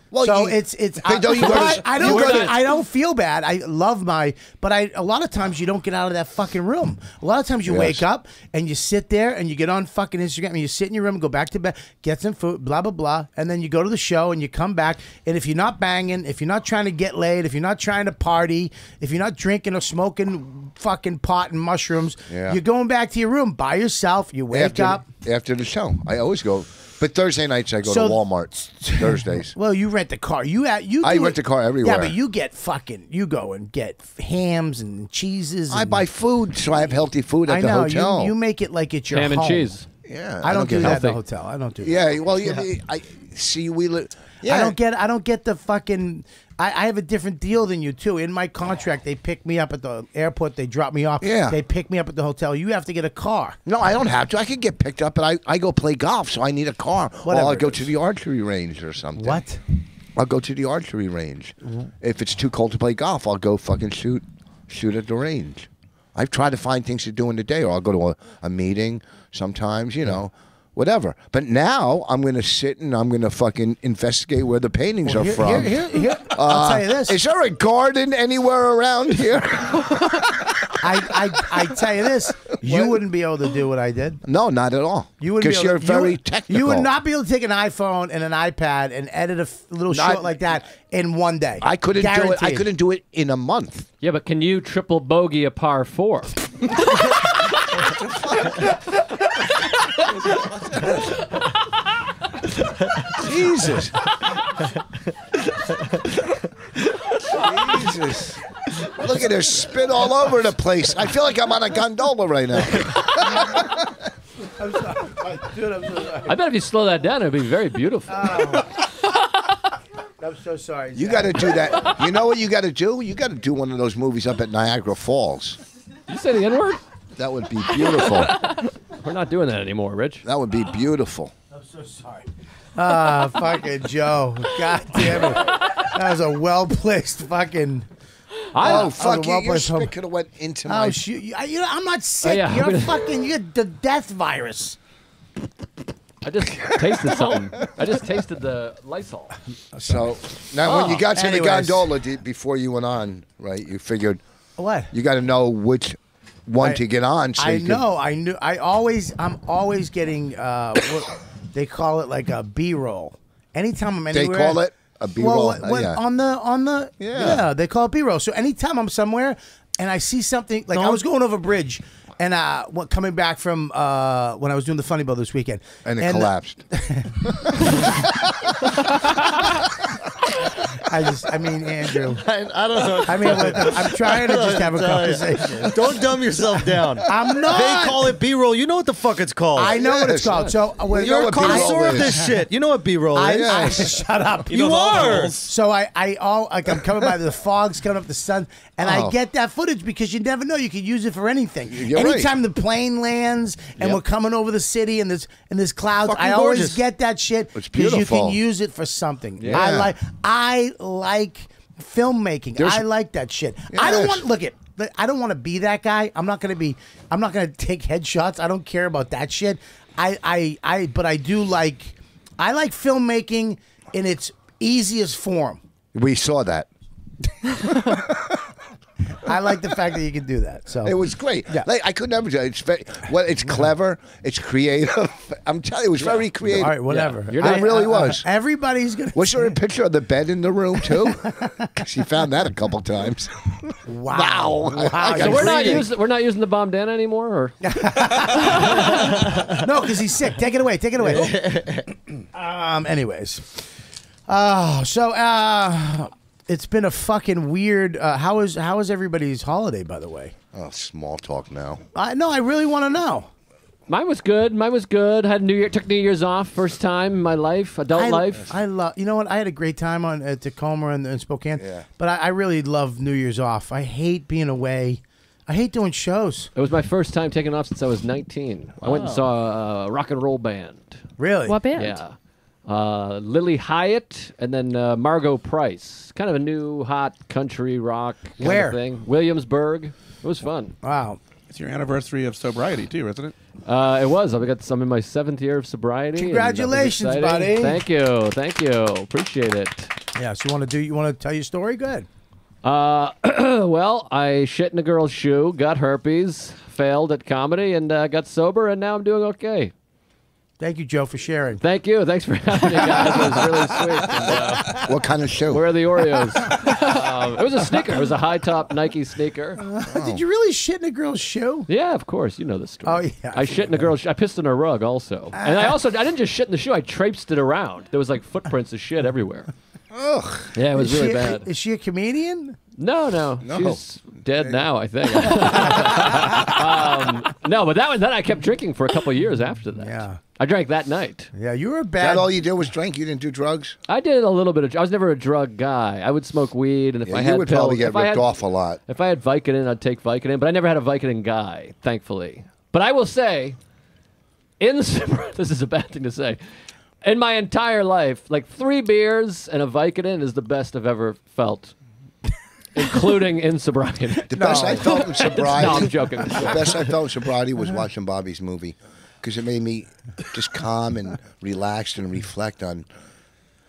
Well, So it's I don't feel bad. I love but a lot of times you don't get out of that fucking room. A lot of times you wake up and you sit there and you get on fucking Instagram and you sit in your room and go back to bed, get some food, blah blah blah, and then you go to the show and you come back, and if you're not banging, if you're not trying to get laid, if you're not trying to party, if you're not drinking or smoking fucking pot and mushrooms, you're going back to your room by yourself. You wake up after the show. I always go. But Thursday nights I go to Walmart. Thursdays. Well, you rent the car. I rent a car everywhere. Yeah, but you go and get hams and cheeses. I buy food, so I have healthy food at the hotel. You make it like it's your Ham home. and cheese. Yeah, I don't do that at the healthy. hotel. I don't do that. Yeah, well, I see. We live. Yeah, I don't get the fucking. I have a different deal than you too. In my contract, they pick me up at the airport. They drop me off. Yeah. They pick me up at the hotel. You have to get a car. No, I don't have to. I can get picked up, but I go play golf, so I need a car. Whatever Or I'll it go is. to the archery range or something. What? I'll go to the archery range. If it's too cold to play golf, I'll go fucking shoot at the range. I've tried to find things to do in the day, or I'll go to a meeting sometimes, you know, whatever. But now I'm going to sit and I'm going to fucking investigate where the paintings are from. I'll tell you this. Is there a garden anywhere around here? I tell you this. You wouldn't be able to do what I did. No, not at all. You wouldn't because be able you're to, very technical. You would not be able to take an iPhone and an iPad and edit a little short like that in one day. I couldn't do it. I Guaranteed. couldn't do it in a month. Yeah, but can you triple bogey a par 4? Jesus. Jesus. Look at her spit all over the place. I feel like I'm on a gondola right now. I'm sorry. Dude, I'm so sorry. I bet if you slow that down, it'd be very beautiful. I'm so sorry. You got to do that. You know what you got to do? You got to do one of those movies up at Niagara Falls. You say the N-word? That would be beautiful. We're not doing that anymore, Rich. That would be beautiful. I'm so sorry. Fucking Joe. God damn it. That was a well-placed fucking... Oh, fuck you. Your well-placed spit could have went into my... Oh, shoot. You know, I'm not sick. yeah, You're fucking... You're the death virus. I just tasted something. I just tasted the Lysol. So, now when you got to Anyways. the gondola before you went on, right, you figured... What? You got to know which one to get on. So I'm always getting, what, they call it like a B-roll. Anytime I'm anywhere. They call it a B-roll? Yeah. On the yeah, they call it B-roll. So anytime I'm somewhere and I see something, like I was going over a bridge and coming back from when I was doing the Funny Bowl this weekend. And it collapsed. Andrew. I don't know. I'm trying to just have a conversation. Don't dumb yourself down. I'm not. They call it B-roll. You know what the fuck it's called. I know what it's called. So You're a connoisseur of this shit. You know what B-roll is. Shut up. You are. So I'm coming by, the fog's coming up, the sun, and I get that footage because you never know. You could use it for anything. Anytime the plane lands and we're coming over the city and there's clouds, Fucking I always gorgeous. get that shit It's because you beautiful. can use it for something. Yeah. I like filmmaking. I like that shit. I don't want I don't want to be that guy. I'm not gonna take headshots. I don't care about that shit. But I do like filmmaking in its easiest form. We saw that. I like the fact that you can do that. So It was great. Yeah. Like, I could never do it. It's clever. It's creative. I'm telling you, it was very creative. all right, whatever. It really was. Everybody's gonna. Was there a picture of the bed in the room too? She found that a couple times. Wow. So we're not using the bandana anymore, or No, because he's sick. Take it away. Take it away. Anyways. It's been a fucking weird. How is everybody's holiday, by the way? Oh, small talk now. No, I really want to know. Mine was good. Had took New Year's off, first time in my life, adult life. I love. You know what? I had a great time at Tacoma and Spokane. Yeah. But I really love New Year's off. I hate being away. I hate doing shows. It was my first time taking off since I was 19. I went and saw a rock and roll band. Really? What band? Yeah. Lily Hyatt and then Margot Price. Kind of a new hot country rock kind Where? of thing. Williamsburg. It was fun. Wow. It's your anniversary of sobriety, too, isn't it? It was. I'm in my 7th year of sobriety. and that was Congratulations, exciting. buddy. Thank you. Appreciate it. Yeah. So you want to tell your story? Go ahead. Well, I shit in a girl's shoe, got herpes, failed at comedy, and got sober, and now I'm doing okay. Thank you, Joe, for sharing. Thank you. Thanks for having me, guys. It was really sweet. And, What kind of show? where are the Oreos? It was a sneaker. It was a high-top Nike sneaker. Did you really shit in a girl's shoe? Yeah, of course. You know the story. Oh, yeah. I shit in a girl's shoe. I pissed in her rug also. And I didn't just shit in the shoe. I traipsed it around. There was like footprints of shit everywhere. Ugh. Yeah, it was really bad. Is she a comedian? No. She's dead now, I think. No, but then I kept drinking for a couple of years after that. Yeah. I drank that night. Yeah, you were a That bad. all you did was drink? You didn't do drugs? I did a little bit of. I was never a drug guy. I would smoke weed, and if I Yeah, had you would pills, probably get if I ripped had, off a lot. If I had Vicodin, I'd take Vicodin, but I never had a Vicodin guy, thankfully. But I will say, this is a bad thing to say. in my entire life, like 3 beers and a Vicodin is the best I've ever felt, including in sobriety. The best I felt in sobriety. No, I'm joking. The best I felt in sobriety was watching Bobby's movie, because it made me just calm and relaxed and reflect on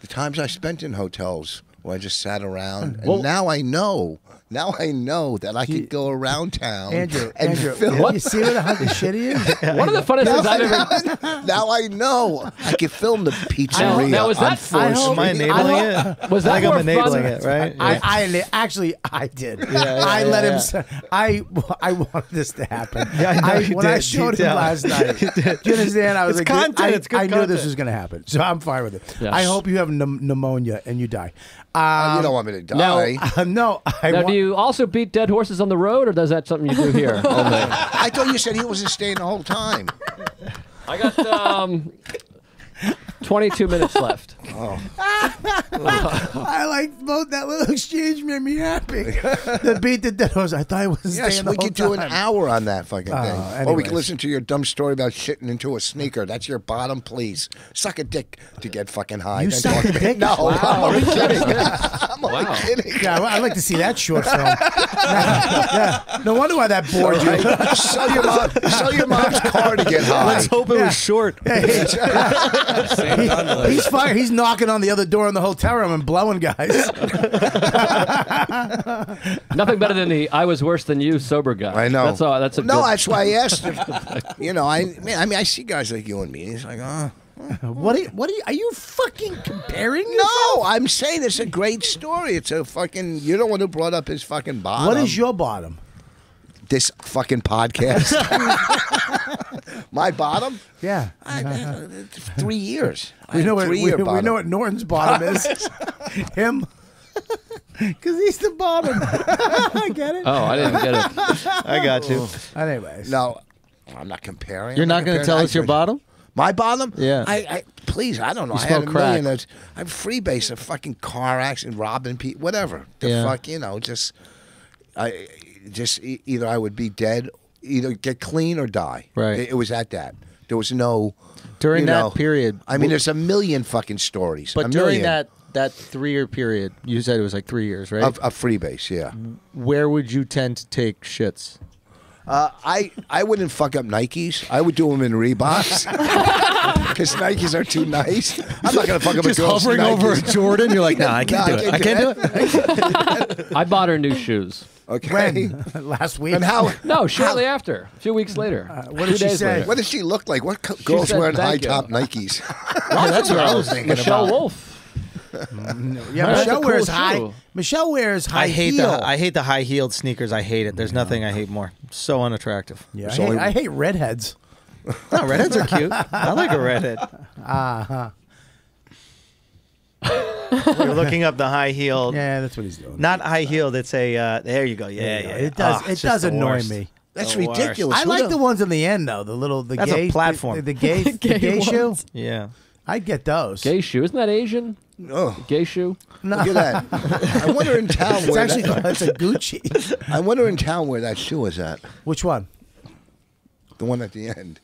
the times I spent in hotels where I just sat around. And now I know. Now I know that I could go around town Andrew, film. you see how the shit he is? One of the funniest things I've ever... Now I know I could film the pizzeria. Now, was that... Am I enabling it? Was that I think I'm more enabling fun? it, right? I did. I let him. I wanted this to happen. Yeah, I know you when did. I showed You him did. last night, do you understand? I was It's like, content. It's good I knew this content. was going to happen, so I'm fine with it. Yes. I hope you have pneumonia and you die. You don't want me to die. No. Now, do you also beat dead horses on the road, or is that something you do here only? I thought you said he wasn't staying the whole time. I got 22 minutes left. I like both. That little exchange made me happy. The beat the dead horse. I thought I was Yes, staying the we whole could do an time. hour on that fucking thing. Or we anyways. could listen to your dumb story about shitting into a sneaker. That's your bottom, please. Suck a dick to get fucking high. You then suck talk a dick? No, Wow. I'm only kidding. I'm only kidding. Yeah, I'd like to see that short film. Yeah. No wonder why that bored you. Sell your mom's car to get high. Let's hope it was short. He's fired. He's knocking on the other door in the hotel room and blowing guys. Nothing better than the "I was worse than you" sober guy. I know. That's all. That's a No, good... that's why I asked him. I see guys like you and me. It's like, What are you fucking comparing no, yourself? I'm saying it's a great story. It's a fucking. You're the one who brought up his fucking bottom. What is your bottom? This fucking podcast? My bottom? Yeah. 3 years. We know, what, we bottom. know what Norton's bottom is. Him. Because he's the bottom. I get it. Oh, I didn't get it. I got you. Anyways. No, I'm not comparing. You're I'm not going to comparing. tell us your bottom? My bottom? Yeah. Please, I don't know. You I had a smoke crack. million. I'm freebase, a fucking car accident, robbing people, whatever. The fuck, either I would be dead, either get clean or die. Right. It was at that. There was no. During that period. I mean, there's a million fucking stories. But a during million that 3-year period, you said it was like 3 years, right? of freebase, yeah. Where would you tend to take shits? I wouldn't fuck up Nikes. I would do them in Reeboks because Nikes are too nice. I'm not gonna fuck up Just a girl's hovering Nikes. over a Jordan, you're like, nah, I can't do it. I can't do it. I bought her new shoes. Okay. When? Last week? And how? No, shortly after. A few weeks later. what did 2 she days say? later. What does she look like? What girls said wearing high thank you. top Nikes? Yeah, that's what I was thinking Michelle about. Wolf. Yeah, That's Michelle a cool wears shoe. high. Michelle wears high I hate heel. I hate the high heeled sneakers. I hate it. There's nothing I hate more. So unattractive. Yeah, It's only- I hate redheads. No, redheads are cute. I like a redhead. You're looking up the high heeled. Yeah, that's what he's doing. Not high heeled. It's a. There you go. Yeah, yeah. It does. Oh, It it's does just the annoy worst. me. That's The worst. ridiculous. I Who like the ones in the end though. The That's a gay platform. The gay Gay shoe. ones. Yeah. I'd get those. Gay shoe. Isn't that Asian? Oh, Gay shoe? look at that. I wonder in town It's where actually that, it's a Gucci. I wonder in town where that shoe is at. Which one? The one at the end.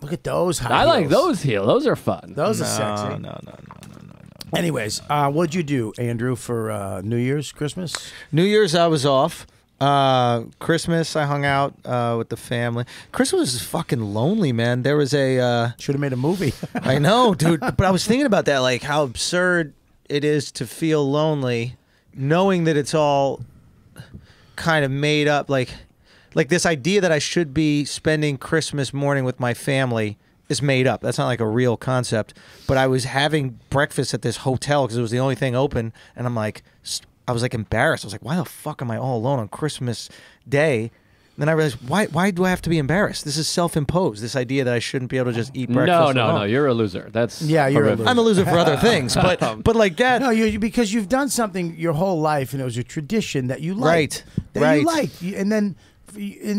Look at those high I like heels. those heels. Those are fun. Those are sexy. No. Anyways, what'd you do, Andrew, for New Year's, Christmas? New Year's I was off. Christmas I hung out with the family. Christmas was fucking lonely, man. There was a. Should have made a movie. I know, dude. But I was thinking about that, like how absurd it is to feel lonely, knowing that it's all kind of made up. Like this idea that I should be spending Christmas morning with my family is made up. That's not like a real concept. But I was having breakfast at this hotel because it was the only thing open, and I'm like, I was like embarrassed. I was like, why the fuck am I all alone on Christmas Day? And then I realized, why do I have to be embarrassed? This is self-imposed. This idea that I shouldn't be able to just eat breakfast. No. alone. You're a loser. That's Yeah, you're a horrific. loser. I'm a loser for other things, but like that. No, because you've done something your whole life, and it was a tradition that you liked. Right, That you right. liked, and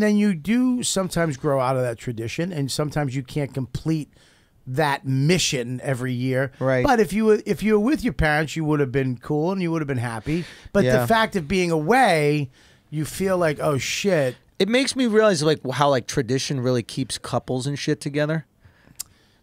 then you do sometimes grow out of that tradition, and sometimes you can't complete that mission every year. Right. But if you were with your parents, you would have been cool and you would have been happy. But Yeah. the fact of being away, you feel like, oh shit. It makes me realize like how like tradition really keeps couples and shit together.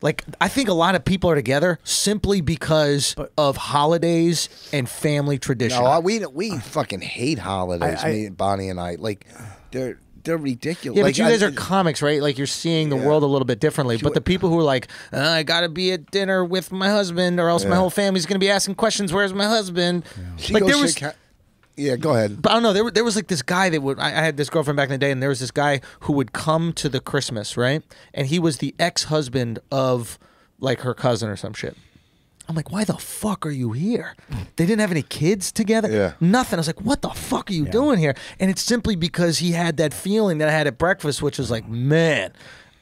Like, I think a lot of people are together simply because of holidays and family tradition. No, we fucking hate holidays. Me, Bonnie, and I. Like, they're ridiculous. Yeah, like, but you guys are comics, right? Like, you're seeing the world a little bit differently. But the people who are like, I gotta be at dinner with my husband, or else my whole family's gonna be asking questions. Where's my husband? She Like, goes there was. Yeah, go ahead. But I don't know. There was like this guy that would. I had this girlfriend back in the day, and there was this guy who would come to the Christmas, right? And he was the ex-husband of like her cousin or some shit. I'm like, why the fuck are you here? They didn't have any kids together. Yeah. Nothing. I was like, what the fuck are you doing here? And it's simply because he had that feeling that I had at breakfast, which was like, man,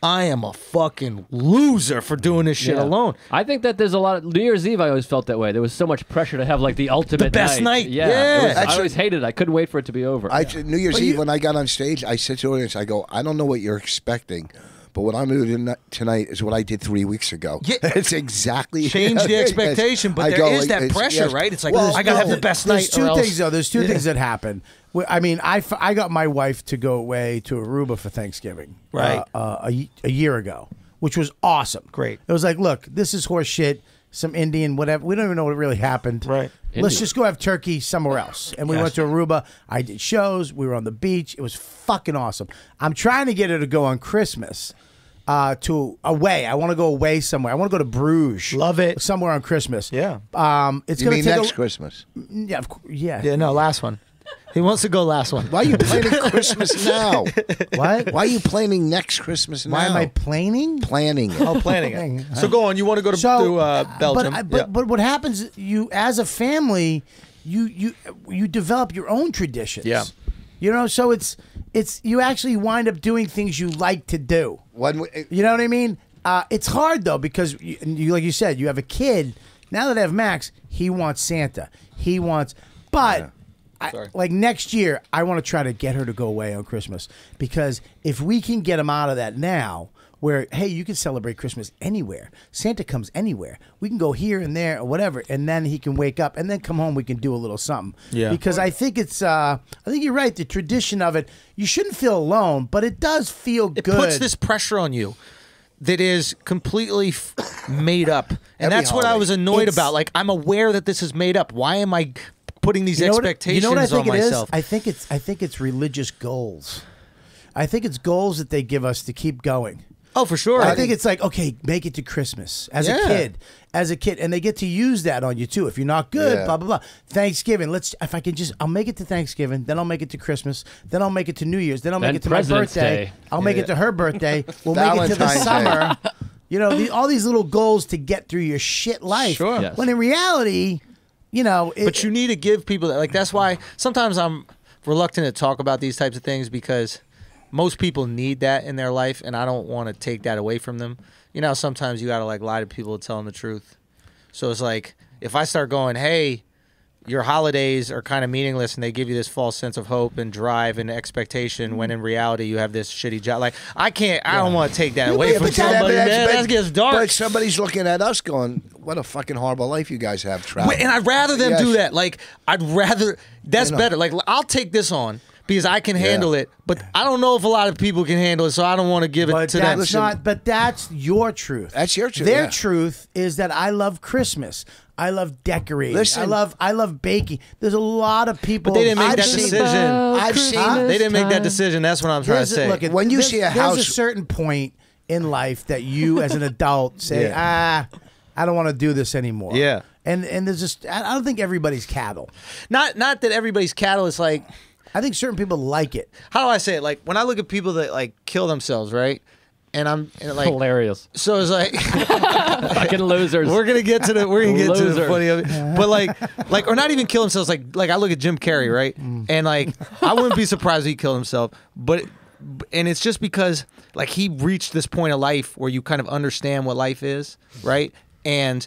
I am a fucking loser for doing this shit alone. I think that there's a lot of New Year's Eve. I always felt that way. There was so much pressure to have like the ultimate best night. Yeah, Yeah. I always hated it. I couldn't wait for it to be over. New Year's Eve, when I got on stage, I said to the audience, I go, I don't know what you're expecting, but what I'm going to do tonight is what I did 3 weeks ago. Yeah. It's exactly change the expectation, but there is that pressure, right? It's like, I got to have the best night. There's two things, though. There's two things that happen. I mean, I got my wife to go away to Aruba for Thanksgiving, right? A year ago, which was awesome. Great. It was like, look, this is horse shit. Some Indian, whatever. We don't even know what really happened. Right. Let's just go have turkey somewhere else. And we went to Aruba. I did shows. We were on the beach. It was fucking awesome. I'm trying to get her to go on Christmas. To away. I want to go away somewhere. I want to go to Bruges. Love it. Somewhere on Christmas. Yeah. It's You going mean to take next Christmas? Yeah. Yeah. Yeah. No, last one. He wants to go last one. Why are you planning Christmas now? What? Why are you planning next Christmas now? Why am I planning? Planning it. Oh, planning it. So go on. You want to go to Belgium? But what happens? You as a family, you develop your own traditions. Yeah. You know, so it's you actually wind up doing things you like to do. You know what I mean? It's hard though because you like you said, you have a kid. Now that I have Max, he wants Santa. He wants, but. Like next year, I want to try to get her to go away on Christmas because if we can get him out of that now, where hey, you can celebrate Christmas anywhere, Santa comes anywhere, we can go here and there or whatever, and then he can wake up and then come home. We can do a little something. Yeah. Because I think it's, I think you're right. The tradition of it, you shouldn't feel alone, but it does feel good. It puts this pressure on you that is completely made up, and that's what I was annoyed about. Like I'm aware that this is made up. Why am I putting these expectations what I think on it myself? Is? I think it's religious goals. I think it's goals that they give us to keep going. Oh, for sure. I think it's like, okay, make it to Christmas as a kid, and they get to use that on you too. If you're not good, blah blah blah. Thanksgiving, I'll make it to Thanksgiving, then I'll make it to Christmas, then I'll make it to New Year's, then I'll make it to President's my birthday. Day. I'll make it to her birthday. We'll make it to the Valentine's summer. You know, all these little goals to get through your shit life. Sure. Yes. When in reality, you know, but you need to give people that. Like that's why sometimes I'm reluctant to talk about these types of things because most people need that in their life, and I don't want to take that away from them. You know, sometimes you gotta like lie to people to tell them the truth. So it's like if I start going, hey, your holidays are kind of meaningless, and they give you this false sense of hope and drive and expectation, when in reality you have this shitty job. Like I don't want to take that away from somebody. That gets dark. But somebody's looking at us going, what a fucking horrible life you guys have, traveling. And I'd rather them do that. Like I'd rather that's better. Like I'll take this on because I can handle it, but I don't know if a lot of people can handle it, so I don't want to give it to them. But that's your truth. That's your truth. Their truth is that I love Christmas. I love decorating. Listen, I love baking. There's a lot of people. But they didn't make that decision. I've seen. They didn't make that decision. That's what I'm trying to say. Look, when you see a house, there's a certain point in life that you, as an adult, say, I don't want to do this anymore. Yeah. And there's just I don't think everybody's cattle. Not that everybody's cattle is like. I think certain people like it. How do I say it? Like when I look at people that like kill themselves, right? And I'm like hilarious. So it's like fucking losers. We're gonna get to the funny of it. But like or not even kill themselves. Like I look at Jim Carrey, right? And like I wouldn't be surprised if he killed himself. And it's just because like he reached this point of life where you kind of understand what life is, right? And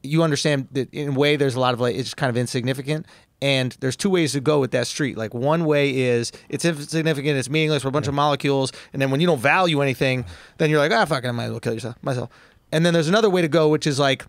you understand that in a way there's a lot of like it's kind of insignificant. And there's two ways to go with that street. Like one way is it's insignificant, it's meaningless, we're a bunch of molecules. And then when you don't value anything, then you're like, fuck it, I might as well kill myself. And then there's another way to go, which is like,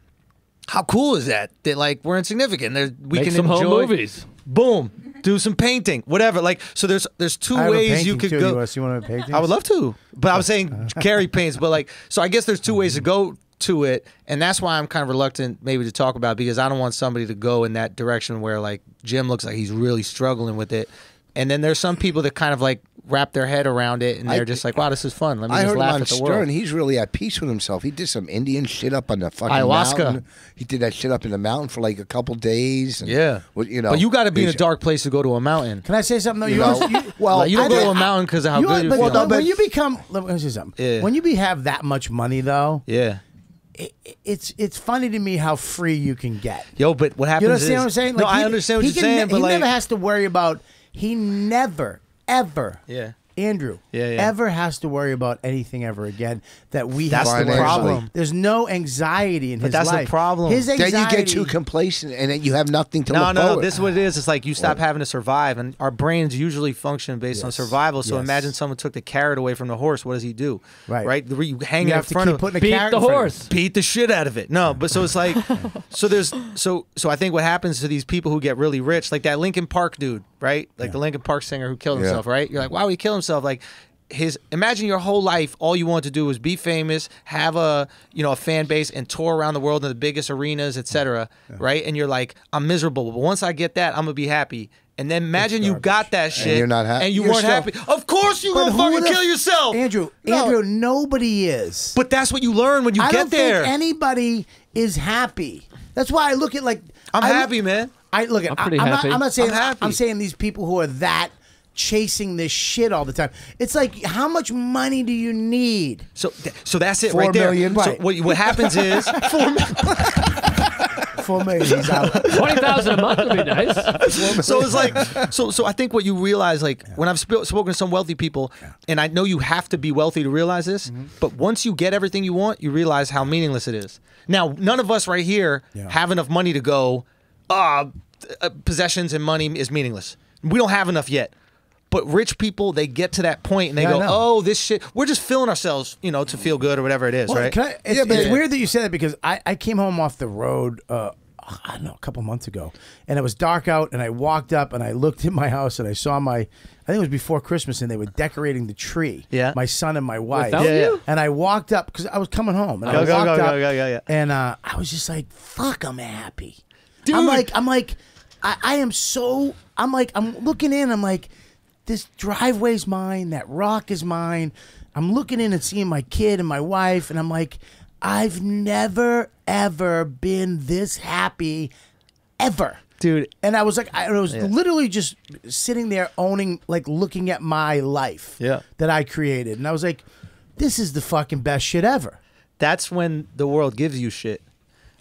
how cool is that? That like we're insignificant. We Make can some enjoy home movies. Boom. Do some painting, whatever. Like so, there's two ways you could go. You want to paint? I would love to, but I was saying Carrie paints. But like, so I guess there's two ways to go to it, and that's why I'm kind of reluctant maybe to talk about it, because I don't want somebody to go in that direction where like Jim looks like he's really struggling with it. And then there's some people that kind of like wrap their head around it, and they're just like, "Wow, this is fun. Let me just laugh at the world." I heard him on Stern. He's really at peace with himself. He did some Indian shit up on the fucking ayahuasca. mountain. He did that shit up in the mountain for like a couple days. And, Yeah, you know. But you got to be in a dark place to go to a mountain. Can I say something? Though? You know, Well, you don't go to a mountain because of how good you feel. But when you become, let me say something. Yeah. When you have that much money, though, Yeah. It's funny to me how free you can get. Yo, but what happens You understand is, what I'm saying? No, I understand what you're saying, but he like, never has to worry about. He never, ever. Yeah. Andrew, ever has to worry about anything ever again that we That's have the to worry problem. about. There's no anxiety in his that's life. the problem. His anxiety. Then you get too complacent, and then you have nothing to look No, forward. this is what it is. It's like you stop having to survive, and our brains usually function based on survival. So imagine someone took the carrot away from the horse. What does he do? Right? You hang it in front of him. Beat the horse. Beat the shit out of it. No, but so it's like, so I think what happens to these people who get really rich, like that Linkin Park dude, right? Like the Linkin Park singer who killed himself, right? You're like, why would he kill himself? Like, imagine your whole life, all you want to do is be famous, have a fan base, and tour around the world in the biggest arenas, etc. Right? And you're like, I'm miserable, but once I get that, I'm gonna be happy. And then imagine you got that shit, and you're not happy, and you weren't happy. Of course, you're gonna fucking kill yourself, Andrew. Nobody is. But that's what you learn when you get there. I don't think anybody is happy. That's why I look at like I'm happy, man. I'm pretty happy. I'm not saying I'm happy. I'm saying these people who are that chasing this shit all the time. It's like, how much money do you need? So that's it 4 right there. million. So what happens is 4 million. He's out. 20,000 a month would be nice. So it's like, so I think what you realize, like when I've spoken to some wealthy people, and I know you have to be wealthy to realize this, but once you get everything you want, you realize how meaningless it is. Now, none of us right here have enough money to go, possessions and money is meaningless. We don't have enough yet. But rich people, they get to that point and they go, "Oh, this shit." We're just filling ourselves, to feel good or whatever it is, right? It's weird that you said that, because I came home off the road, I don't know, a couple months ago, and it was dark out, and I walked up and I looked at my house and I saw I think it was before Christmas, and they were decorating the tree. Yeah, my son and my wife. Without you? And I walked up because I was coming home, and I walked up, and I was just like, "Fuck, I'm happy." Dude. I'm like, I am so. I'm looking in. I'm like, this driveway's mine. That rock is mine. I'm looking in and seeing my kid and my wife, and I'm like, I've never, ever been this happy, ever. Dude. And I was like, I was literally just sitting there looking at my life that I created. And I was like, this is the fucking best shit ever. That's when the world gives you shit.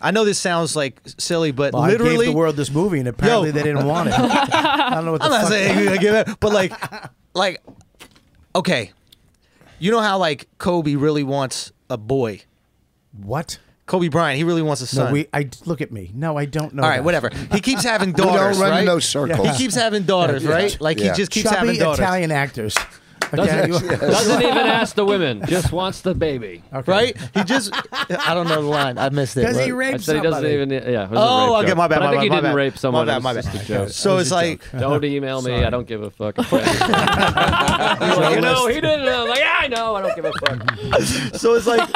I know this sounds like silly, but well, literally, I gave the world this movie, and apparently they didn't want it. I don't know what the fuck. I'm not saying you're gonna give it, but like, okay, you know how like Kobe really wants a boy. What? Kobe Bryant, he really wants a son. No, look at me. No, I don't know. All right, whatever. He keeps having daughters, we don't run right? in those circles. He keeps having daughters, right? Like he just keeps having daughters. Italian actors. Doesn't even ask the women, just wants the baby. Okay. Right? He just, I don't know the line. I missed it. Because he I raped said he somebody. doesn't even, yeah. It was Oh, a rape okay, joke. my bad, But I think he my didn't bad. rape someone. My It was bad. just a joke. So it's like, Don't email me. Sorry. I don't give a fuck. He didn't. I'm like, yeah, I know. I don't give a fuck. so it's like,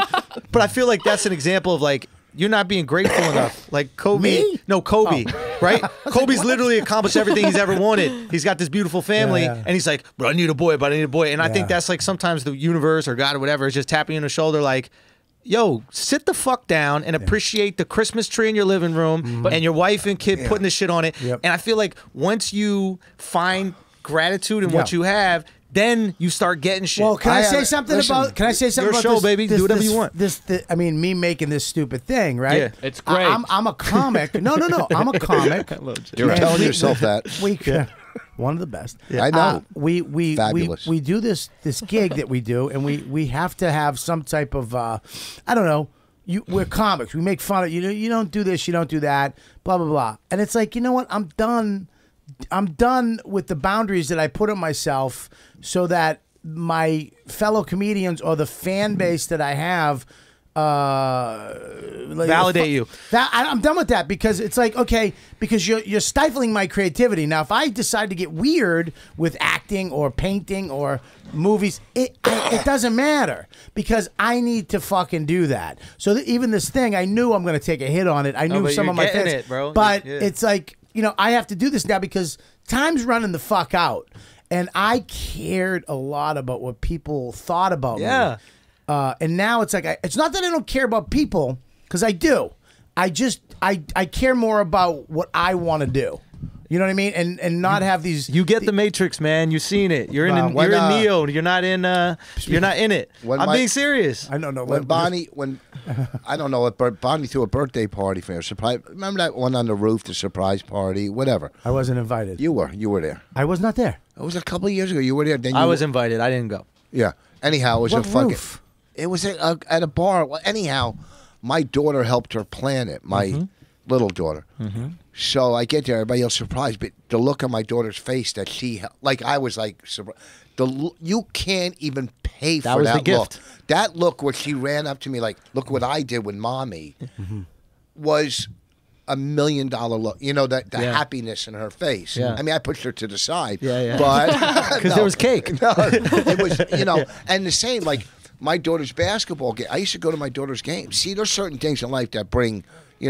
but I feel like that's an example of like, you're not being grateful enough. Like Kobe. Me? No, Kobe. Right? Kobe's literally accomplished everything he's ever wanted. He's got this beautiful family, Yeah. and he's like, but I need a boy, And I think that's like sometimes the universe or God or whatever is just tapping you on the shoulder like, yo, sit the fuck down and appreciate the Christmas tree in your living room and your wife and kid putting the shit on it. Yep. And I feel like once you find gratitude in what you have, then you start getting shit. Well, can I say something about your about show, this, baby? This, Do whatever this, you want. I mean, me making this stupid thing, right? Yeah. It's great. I'm a comic. No. I'm a comic. You're telling yourself that. One of the best. Yeah. I know. We do this gig that we do, and we have to have some type of I don't know. We're comics. We make fun of you. You don't do this. You don't do that. Blah blah blah. And it's like, you know what? I'm done with the boundaries that I put on myself, so that my fellow comedians or the fan base that I have validate you. I'm done with that because it's like, okay, because you're stifling my creativity. Now, if I decide to get weird with acting or painting or movies, it doesn't matter because I need to fucking do that. So even this thing, I knew I'm going to take a hit on it. I knew some of my fans, it, bro. but Yeah. it's like, I have to do this now because time's running the fuck out. And I cared a lot about what people thought about me. And now it's like, it's not that I don't care about people, because I do. I care more about what I want to do. You know what I mean? And not have these. You get the Matrix, man. You've seen it. You're in Neo. You're not in. You're not in it. I'm being serious. I don't know when Bonnie threw a birthday party for her surprise. Remember that one on the roof, the surprise party, whatever. I wasn't invited. You were there. I was not there. It was a couple of years ago. You were there. Then I was invited. I didn't go. Yeah. Anyhow, it was What a fucking. roof? It was at a bar. Well, anyhow, my daughter helped her plan it. My little daughter. So I get there, everybody else surprised, but the look on my daughter's face that I was like, surprised. You can't even pay for that. That was the look. gift. That look where she ran up to me like, look what I did with mommy, was $1 million look. The happiness in her face. Yeah. I mean, I pushed her to the side. Yeah. But Because there was cake. no, it was, and the same, like my daughter's basketball game. I used to go to my daughter's games. See, there's certain things in life that bring, I'm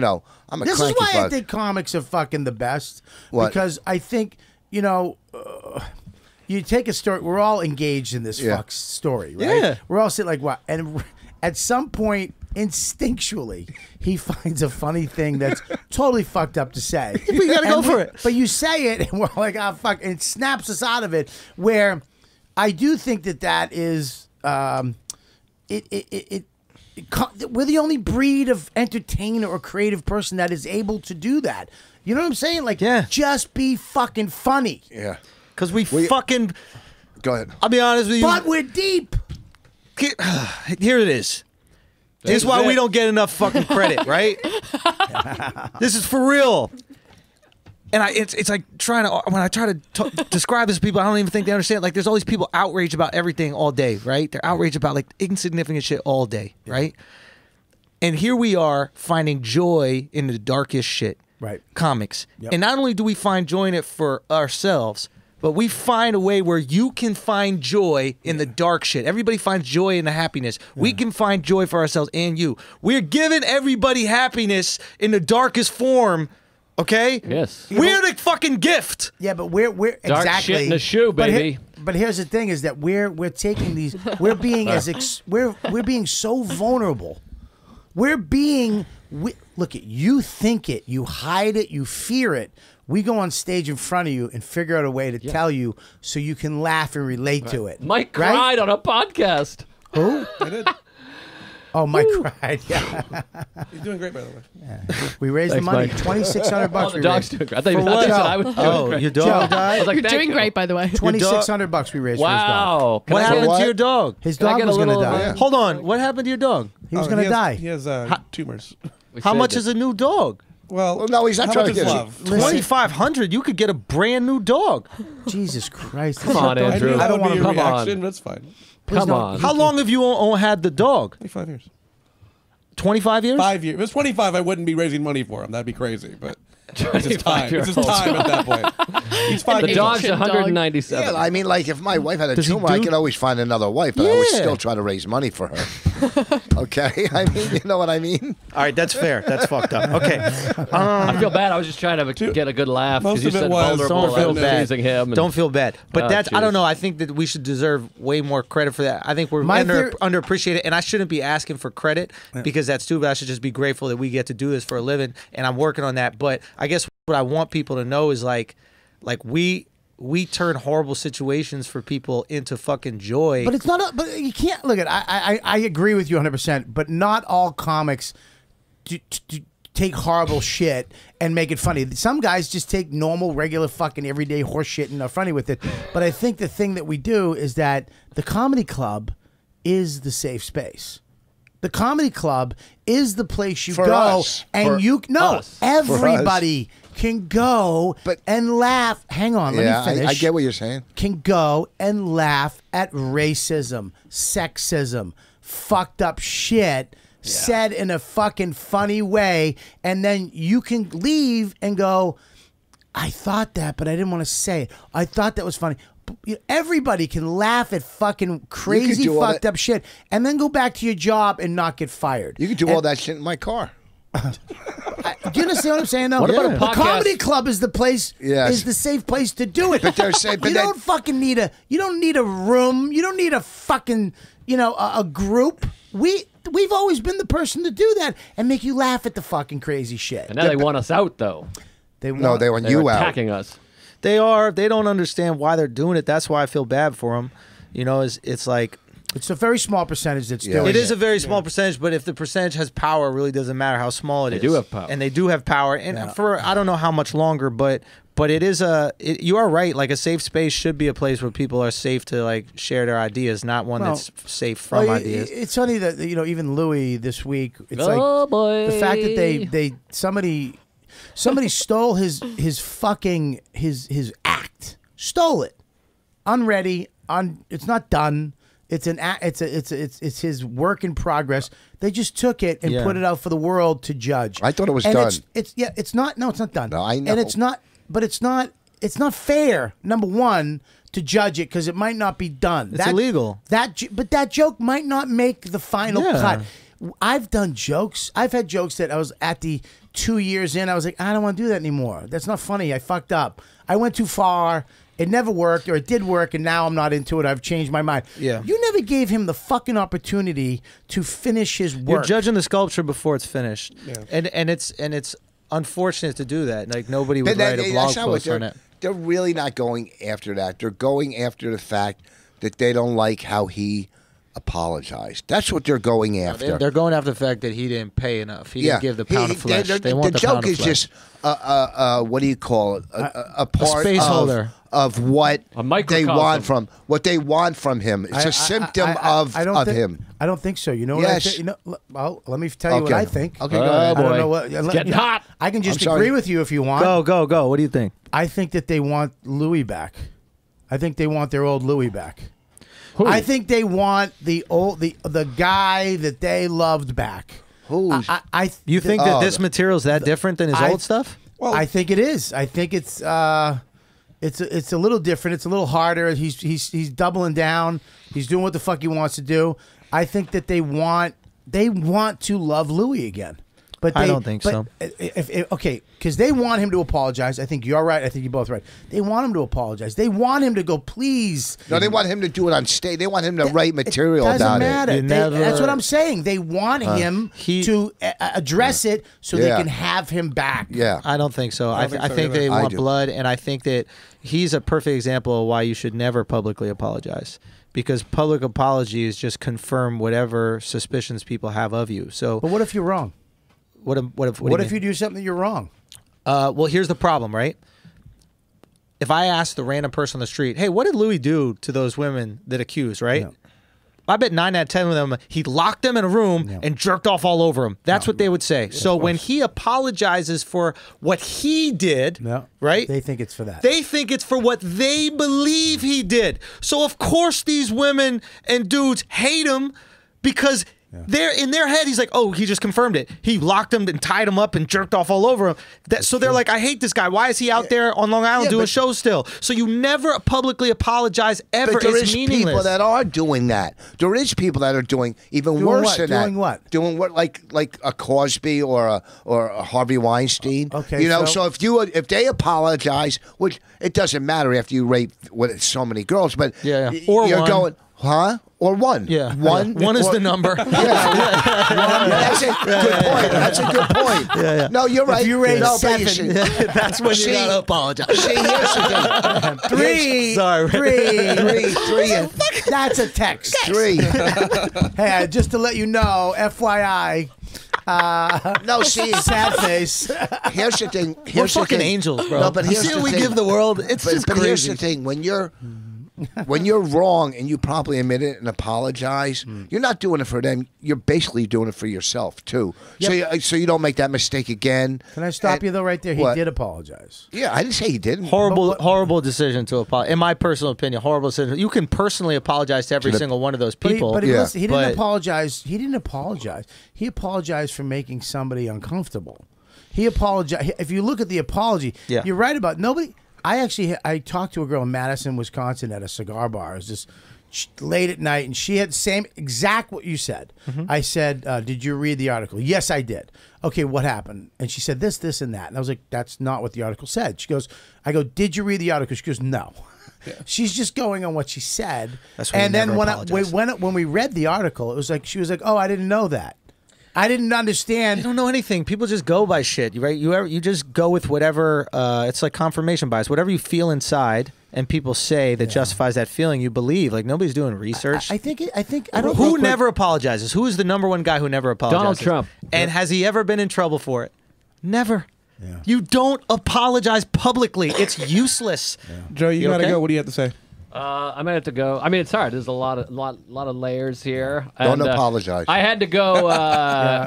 a This is cranky why I bug. think comics are fucking the best. What? Because I think, you take a story, we're all engaged in this fuck story, right? Yeah. We're all sitting like, what? And at some point, instinctually, he finds a funny thing that's totally fucked up to say. We gotta go for it. But you say it, and we're like, oh, fuck. And it snaps us out of it, where I do think that is, we're the only breed of entertainer or creative person that is able to do that. You know what I'm saying? Like, just be fucking funny. Yeah. Because we fucking. Go ahead. I'll be honest with you. But we're deep. Here it is. This is why we don't get enough fucking credit, right? This is for real. And it's like when I try to describe this to people, I don't even think they understand. Like, there's all these people outraged about everything all day, right? They're outraged about like insignificant shit all day, right? And here we are finding joy in the darkest shit, right? Comics. Yep. And not only do we find joy in it for ourselves, but we find a way where you can find joy in the dark shit. Everybody finds joy in the happiness. We can find joy for ourselves and you. We're giving everybody happiness in the darkest form. Okay? Yes. We're the fucking gift. Yeah, but we're Dark exactly shit in the shoe, baby. But here's the thing: is that we're taking these. We're being we're being so vulnerable. We're being. Look at you. Think it. You hide it. You fear it. We go on stage in front of you and figure out a way to tell you so you can laugh and relate to it. Mike cried on a podcast. Who? I did. Oh, Mike cried. Yeah. He's doing great, by the way. We raised Thanks, the money. Mike. $2,600 Oh, the we dog's raised. doing great. I thought you what? said I was doing Oh, great. your dog died? I was like, You're thank doing you. great, by the way. $2,600 we raised for his dog. Wow. Can What I happened get- what? to your dog? His Can I dog get a was going to little- die. Hold on. What happened to your dog? He was going to die. He has tumors. We How saved much it. is a new dog? Well, no, he's not how trying much to is get love? Listen. 2,500. You could get a brand new dog. Jesus Christ. Come on, I Andrew. knew that I don't would want be to your come on. reaction. That's fine. Come don't- on. How long have you had the dog? 25 years. 25 years? 5 years. If it was 25, I wouldn't be raising money for him. That'd be crazy. But it's his time. It's his 25-year-old. time at that point. He's 5 The years dog's Shit, dog. 197. Yeah, I mean, like if my wife had a Does he tumor, I do- could always find another wife, but I would Yeah. still try to raise money for her. Okay, I mean, you know what I mean? All right, that's fair. That's fucked up. Okay. I feel bad. I was just trying to get a good laugh Most because you of it said was vulnerable. Don't feel and bad. teasing him. and- Don't feel bad. But Oh, that's, I don't jeez. know. I think that we should deserve way more credit for that. I think we're My theory- underappreciated, and I shouldn't be asking for credit because that's stupid. I should just be grateful that we get to do this for a living, and I'm working on that. But I guess what I want people to know is like we turn horrible situations for people into fucking joy. But it's not. But you can't look at. I agree with you 100%. But not all comics take horrible shit and make it funny. Some guys just take normal, regular, fucking everyday horse shit and are funny with it. But I think the thing that we do is that the comedy club is the safe space. The comedy club is the place you For go us. and For us. everybody can go and laugh. Hang on, let Yeah, me finish. I get what you're saying. Can go and laugh at racism, sexism, fucked up shit, said in a fucking funny way, and then you can leave and go, I thought that, but I didn't want to say it. I thought that was funny. Everybody can laugh at fucking crazy fucked up shit and then go back to your job and not get fired. You can do all that shit in my car. Do you understand what I'm saying, though? What about a The podcast? comedy club is the place. Yes. Is the safe place to do it. But they're saying, you don't fucking need a. You don't need a room. You don't need a fucking. A group. We've always been the person to do that and make you laugh at the fucking crazy shit. And now they want us out, though. They want They're you out. attacking us. They don't understand why they're doing it. That's why I feel bad for them. It's like it's a very small percentage that's doing it. It is a very small percentage, but if the percentage has power, it really doesn't matter how small it is. They do have power. And they do have power. And for I don't know how much longer, but it is you are right. Like a safe space should be a place where people are safe to like share their ideas, not one that's safe from ideas. It's funny that even Louis this week. It's boy. The fact that somebody stole his fucking his act, stole it, unready. It's not done. It's it's his work in progress. They just took it and put it out for the world to judge. I thought it was done. It's not. No, it's not done. No, I know. And it's not. But it's not fair. Number one, to judge it because it might not be done. It's illegal. But that joke might not make the final cut. I've done jokes. I've had jokes that I was at the 2 years in. I was like, I don't want to do that anymore. That's not funny. I fucked up. I went too far. It never worked, or it did work, and now I'm not into it. I've changed my mind. Yeah. You never gave him the fucking opportunity to finish his work. You're judging the sculpture before it's finished. Yeah. And it's unfortunate to do that. Like nobody would write a blog post on it. They're really not going after that. They're going after the fact that they don't like how he apologized. That's what they're going after. They're going after the fact that he didn't pay enough. He didn't give the pound of flesh. They want the joke pound of is flesh. just what do you call it? A part space holder of what A they microcosm. want from him. It's a symptom of him. I don't think so. You know Yes. what I think? Well, let me tell you what I think. Okay, go ahead. I don't know what. It's getting hot. I can just I'm sorry. agree with you if you want. Go. What do you think? I think that they want Louis back. I think they want their old Louis back. Who? I think they want the guy that they loved back. Who's? You think that this material is that different than his old stuff? Well, I think it is. I think it's a little different. It's a little harder. He's doubling down. He's doing what the fuck he wants to do. I think that they want to love Louis again. But I don't think so. Okay, because they want him to apologize. I think you're right. I think you're both right. They want him to apologize. They want him to go, please. No, they want him to do it on stage. They want him to write material It doesn't about matter. it. That's what I'm saying. They want him to address it so they can have him back. Yeah. I don't think so. I think they want blood, and I think that he's a perfect example of why you should never publicly apologize. Because public apologies just confirm whatever suspicions people have of you. So, but what if you're wrong? What if you do something you're wrong? Well, here's the problem, right? If I ask the random person on the street, hey, what did Louis do to those women that accused, right? No. I bet 9 out of 10 of them, he locked them in a room and jerked off all over them. That's what they would say. So when he apologizes for what he did, right? They think it's for that. They think it's for what they believe he did. So of course these women and dudes hate him because they're in their head. He's like, oh, he just confirmed it. He locked him and tied him up and jerked off all over him. So they're like, I hate this guy. Why is he out there on Long Island doing shows still? So you never publicly apologize ever. But there it's is meaningless. people that are doing that. There is people that are doing even worse than that. Doing what? Doing what? Like a Cosby or a Harvey Weinstein. Okay, you know. So if they apologize, which it doesn't matter after you rape so many girls, but or you're one. going. Huh? Or one? Yeah, one is the number. That's a good point. That's a good point. No, you're right. If you raise 7, that's when you gotta apologize. See, here's the thing. 3. Sorry. 3. That's a text. 3. Hey, just to let you know, FYI. No, see, sad face. Here's the thing. We're fucking angels, bro. No, but here's see the what we thing. give the world. It's just but crazy. Here's the thing: when you're when you're wrong and you promptly admit it and apologize, you're not doing it for them. You're basically doing it for yourself too. Yep. So you don't make that mistake again. Can I stop you though? Right there, he What? did apologize. Yeah, I didn't say he didn't. Horrible decision to apologize. In my personal opinion, horrible decision. You can personally apologize to every single one of those people. But listen, he didn't apologize. He didn't apologize. He apologized for making somebody uncomfortable. He apologized. If you look at the apology, you're right about nobody. I talked to a girl in Madison, Wisconsin at a cigar bar. It was just late at night, and she had the same exact what you said. I said, did you read the article? Yes, I did. Okay, what happened? And she said this, and that. And I was like, that's not what the article said. She goes, I go, did you read the article? She goes, no. Yeah. She's just going on what she said. That's why and then when we read the article, it was like she was like, oh, I didn't know that. I didn't understand. You don't know anything. People just go by shit, right? You just go with whatever. It's like confirmation bias. Whatever you feel inside, and people say that justifies that feeling, you believe. Like nobody's doing research. I don't. Who never apologizes? Who is the number one guy who never apologizes? Donald Trump. And has he ever been in trouble for it? Never. Yeah. You don't apologize publicly. It's useless. Joe, you gotta okay? go. What do you have to say? I might have to go. I mean, it's hard. There's a lot of layers here. Don't And, apologize. I had to go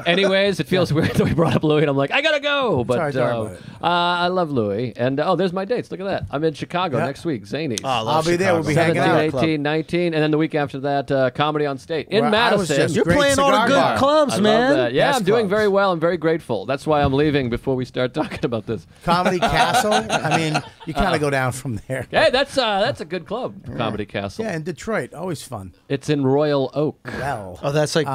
anyways. It feels weird that we brought up Louis, and I'm like, I gotta go. But Sorry about it. I love Louis. And there's my dates. Look at that. I'm in Chicago next week. Zanies. I'll be there. We'll be hanging 17, out. 18, 19, and then the week after that, Comedy on State in Madison. You're Great playing all the cigar good bar. clubs, I man. love that. Yeah, Best I'm doing clubs. very well. I'm very grateful. That's why I'm leaving before we start talking about this. Comedy Castle. I mean, you kind of go down from there. Hey, that's a good club, Comedy Castle. Yeah, in Detroit, always fun. It's in Royal Oak. Well, Oh, that's like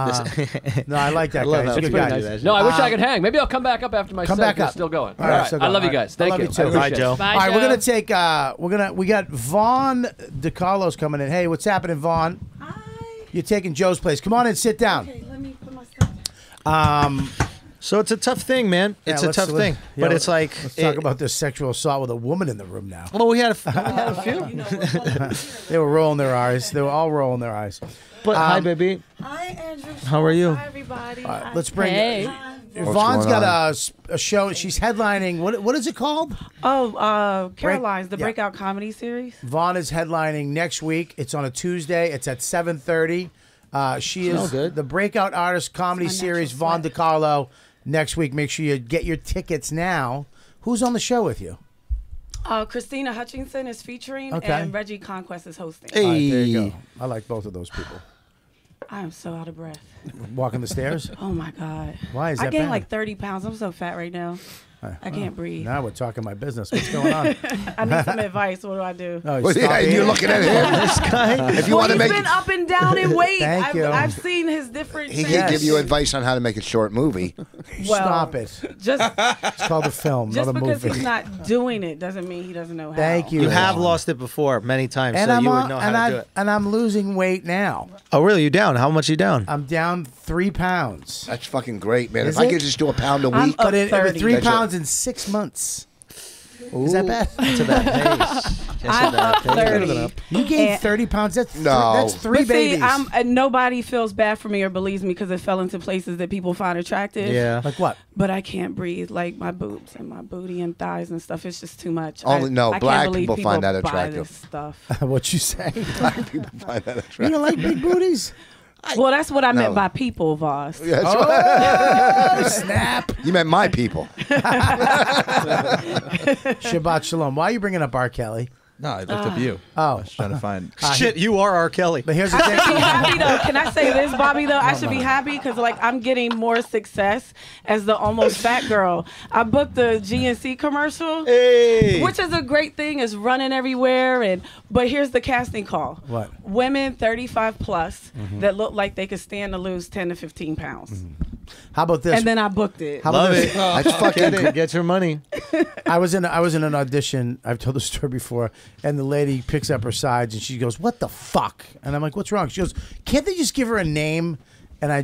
no, I like that I guy. love He's how a good people guy. do that. No, I wish I could hang. Maybe I'll come back up after my Come set. back You're up. still going. All right, still I love going. you guys. I Thank love you. you too. I appreciate Bye, it. Joe. Bye, All right, Joe. we're gonna take. We got Von DeCarlo's coming in. Hey, what's happening, Von? Hi. You're taking Joe's place. Come on in, sit down. Okay, let me put my stuff. So it's a tough thing, man. It's a tough thing. But it's like let's talk about this sexual assault with a woman in the room now. Well, we had a few. You know what? They were rolling their eyes. They were all rolling their eyes. But hi, baby. Hi, Andrew. How are you? Hi, everybody. Let's bring. Hey. Hi. Vaughn's going got a show. She's headlining. What is it called? Caroline's, the yeah. Breakout Comedy Series. Vaughn is headlining next week. It's on a Tuesday. It's at 7:30. She is good. the Breakout Artist Comedy It's my Series. natural Von sweat. DeCarlo next week. Make sure you get your tickets now. Who's on the show with you? Christina Hutchinson is featuring, Okay. and Reggie Conquest is hosting. Hey. All right, there you go. I like both of those people. I am so out of breath. Walking the stairs. Oh my God. Why is I that gained bad? like 30 pounds. I'm so fat right now. I can't breathe. Now we're talking my business. What's going on? I need some advice. What do I do? Oh, Well, stop yeah, and you're eating. looking at him. This guy. If you Well, want to he's make, been up and down in weight. Thank you. I've seen his different. he changes. can give you advice on how to make a short movie. Stop it. Just It's called a film, just not a because movie. he's not doing it doesn't mean he doesn't know how. Thank you. You have lost it before many times, And so I'm you would on- know and how to do I- it. And I'm losing weight now. Oh, really? You down? How much you down? I'm down 3 pounds. That's fucking great, man. Is If I it? could just do a pound a I'm week, up But it 30. 3 That's pounds in 6 months. Is that bad? That's a bad pace. I'm up 30. You gained And- 30 pounds. That's No. That's 3 But see, babies. nobody feels bad for me or believes me because it fell into places that people find attractive. Yeah. Like what? But I can't breathe, like my boobs and my booty and thighs and stuff. It's just too much. Only- no, I black can't believe people find that buy attractive. this stuff. What you say? black people find that You attractive. don't like big booties? Well, that's what I meant No. by people, Voss. Yeah, that's what- Oh, snap. you meant my people. Shabbat shalom. Why are you bringing up R. Kelly? No, I looked up you. Oh. I was trying to find. Shit, you are R. Kelly. But here's the I thing. should be happy though. Can I say this, Bobby? Though I should be happy because like I'm getting more success as the almost fat girl. I booked the GNC commercial, Hey. which is a great thing. It's running everywhere, but here's the casting call: What? women 35 plus that look like they could stand to lose 10 to 15 pounds. How about this? And then I booked it. How about Love this? it. That's fucking. Get it. Get your money. I was in an audition. I've told the story before, and the lady picks up her sides and she goes, "What the fuck?" And I'm like, "What's wrong?" She goes, "Can't they just give her a name?" And I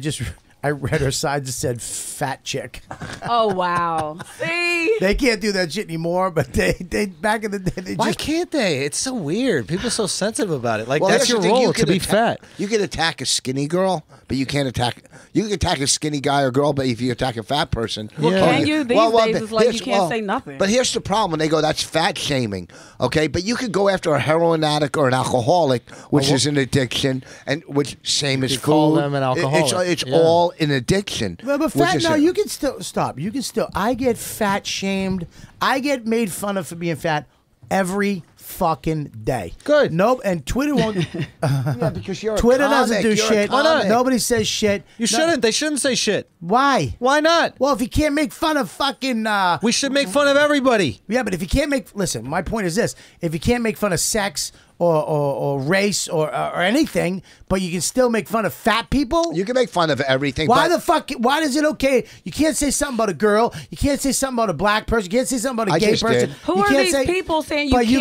I read her signs that said "fat chick." Oh wow! See, They can't do that shit anymore, but they back in the day they Why just can't they? It's so weird. People are so sensitive about it. Like Well, that's here's your the thing, you role can to be attack- fat. You can attack a skinny girl, but you can't attack. You can attack a skinny guy or girl, but if you attack a fat person, Well, can you? These days it's like you here's- can't say nothing. But here's the problem: when they go, that's fat shaming. Okay, but you could go after a heroin addict or an alcoholic, which is an addiction, and which same as could food. call them an alcoholic. It's Yeah. all an addiction. Well, but which fat. is No, a- you can still stop. You can still. I get fat shamed. I get made fun of for being fat every fucking day. Good. Nope. And Twitter won't. Yeah, because you're a Twitter comic, doesn't do you're a shit. comic. Nobody says shit. You shouldn't. They shouldn't say shit. Why? Why not? Well, if you can't make fun of fucking. We should make fun of everybody. Yeah, but if you can't make. Listen, my point is this: if you can't make fun of sex or race or anything, but you can still make fun of fat people. You can make fun of everything. Why but the fuck? Why is it okay? You can't say something about a girl. You can't say something about a black person. You can't say something about a I gay just person. did. Who You are can't these say- people saying but you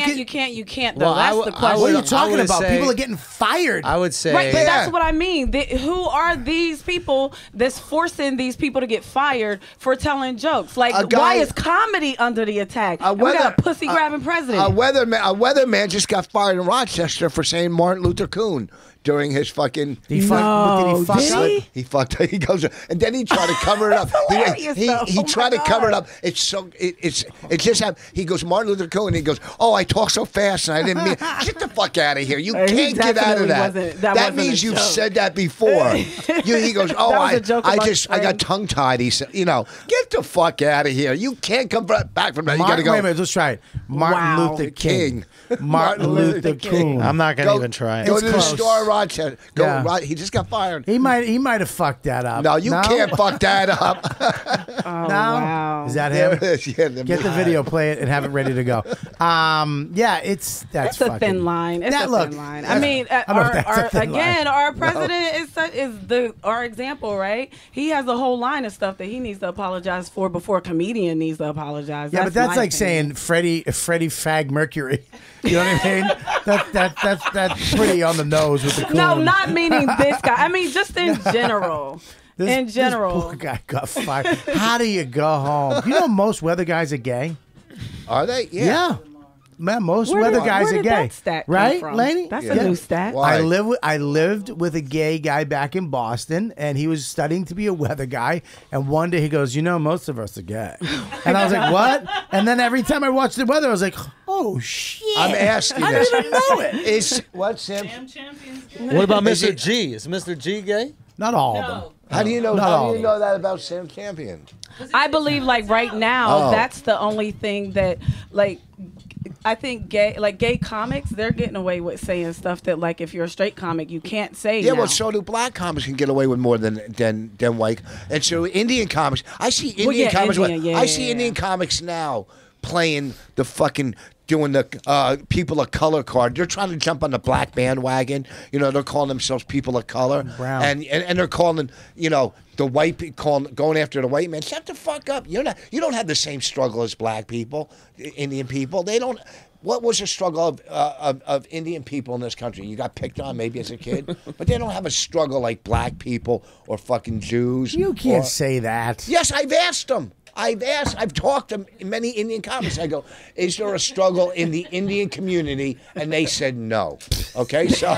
can't? Though Well, that's I the would- question. What are you I talking would about? say- People are getting fired. I would say. Right, but Yeah. that's what I mean. Who are these people that's forcing these people to get fired for telling jokes? Like, A guy- why is comedy under the attack? And we got a pussy grabbing president. A weatherman just got fired in Rochester for saying Martin Luther King during his fucking. He fucked- what did he fuck did up? he? He fucked. He goes, and then he tried to cover it up. hilarious, he though. he Oh, tried my to cover it God. up. It's just he goes Martin Luther King, and he goes, oh, I talk so fast, and I didn't mean. Get the fuck out of here! You He can't get out of definitely that. wasn't- That wasn't means a you've joke. said that before. He goes, oh, That was a joke I amongst got friends. tongue tied. He said, get the fuck out of here! You can't come back from that. You got to Wait go. a minute, let's try it. Martin Wow. Luther King. King. Martin Luther King. I'm not gonna even try. Go It's to the close. store in Rochester. Go. Yeah. He just got fired. He might have fucked that up. No, you can't fuck that up. Oh, No? wow. Is that Yeah, him? it is. Yeah, Get the video, play it, and have it ready to go. Yeah, that's It's a fucking, thin line. It's That- a look, thin line. I that's- mean, I don't know if that's a thin line. our president is our example, right? He has a whole line of stuff that he needs to apologize for before a comedian needs to apologize. Yeah, but that's my like opinion. saying Freddie Fag Mercury. You know what I mean? That's pretty on the nose with the coon. No, not meaning this guy. I mean, just in general. This poor guy got fired. How do you go home? You know most weather guys are gay. Are they? Yeah. Man, most Where weather did- guys where are did gay. that stat come right, from? Laney? That's a new stat. Why? I lived with a gay guy back in Boston, and he was studying to be a weather guy. And one day he goes, most of us are gay. And I was like, what? And then every time I watched the weather, I was like, oh shit! I'm asking I this. didn't even know it. Is what Sam? What about Is Mr. it- G? Is Mr. G gay? Not all of them. How do you know? Not How all do of you know that about Sam Champion? I believe like right now, Oh. that's the only thing that like I think gay comics, they're getting away with saying stuff that like if you're a straight comic you can't say. Yeah, now. well, so do black comics can get away with more than white. And so Indian comics, I see Indian yeah, comics. Indian, I see yeah. Indian comics now playing the fucking. Doing the people of color card. They're trying to jump on the black bandwagon. They're calling themselves people of color. Brown. And they're calling, the white people going after the white man. Shut the fuck up. You don't have the same struggle as black people, Indian people. They don't. What was the struggle of Indian people in this country? You got picked on maybe as a kid, but they don't have a struggle like black people or fucking Jews. You can't say that. Yes, I've asked them. I've talked to many Indian comics. I go, is there a struggle in the Indian community? And they said no. Okay, so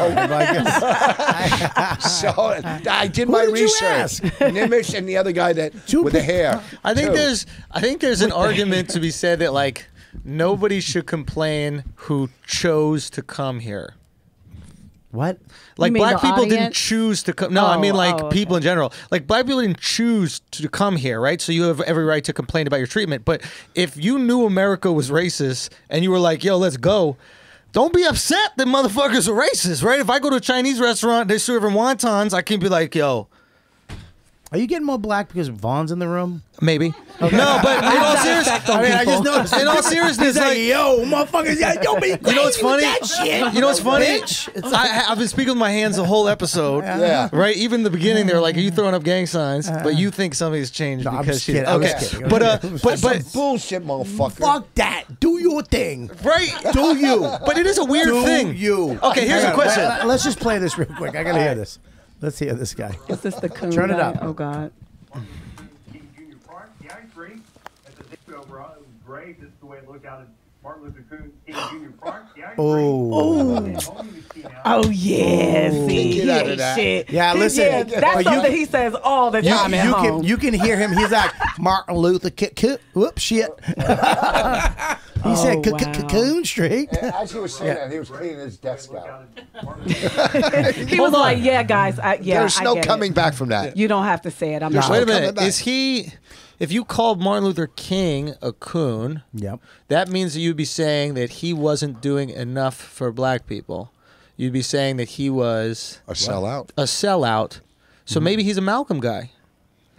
I did my did you research. ask? Nimish and the other guy with the hair. I think too. there's an argument to be said that like nobody should complain who chose to come here. What? Like mean black the people didn't audience? choose to come. No, I mean like okay. people in general. Like black people didn't choose to come here, right? So you have every right to complain about your treatment. But if you knew America was racist and you were like, "Yo, let's go," don't be upset that motherfuckers are racist, right? If I go to a Chinese restaurant, they're serving wontons, I can be like, "Yo." Are you getting more black because Vaughn's in the room? Maybe. No, but in all seriousness, I just noticed. in all seriousness, like, yo, motherfuckers, yo, be you know what's funny? That shit. You know what's funny? Bitch. I've been speaking with my hands the whole episode. Yeah. Right? Even in the beginning, they're like, "Are you throwing up gang signs?" But you think something's changed No, I'm because just she's kidding. I'm okay. just kidding. But Some bullshit, motherfucker. Fuck that. Do your thing. right? Do you? But it is a weird Do thing. you? Okay, here's Hang a on, question. Let's just play this real quick. I gotta hear this. Let's hear this guy. Is this the coon Turn it guy? up. Oh God. Yeah, I agree. At the day overall, it was great. This is the way it looked out at Martin Luther King Jr. Park. Yeah, I agree. Oh yeah, see, Get out of that. shit. Yeah, listen. Yeah, that's something he says all the time at home. You can hear him. He's like Martin Luther King. Whoops, shit. He said Cocoon Street. As he was saying that, he was cleaning his desk out. He was like, "Yeah, guys, There's no get coming it. back from that. You don't have to say it. I'm not." Wait a coming minute. back. Is he? If you called Martin Luther King a coon, Yep. that means that you'd be saying that he wasn't doing enough for black people. You'd be saying that he was A sellout. a sellout. So maybe he's a Malcolm guy.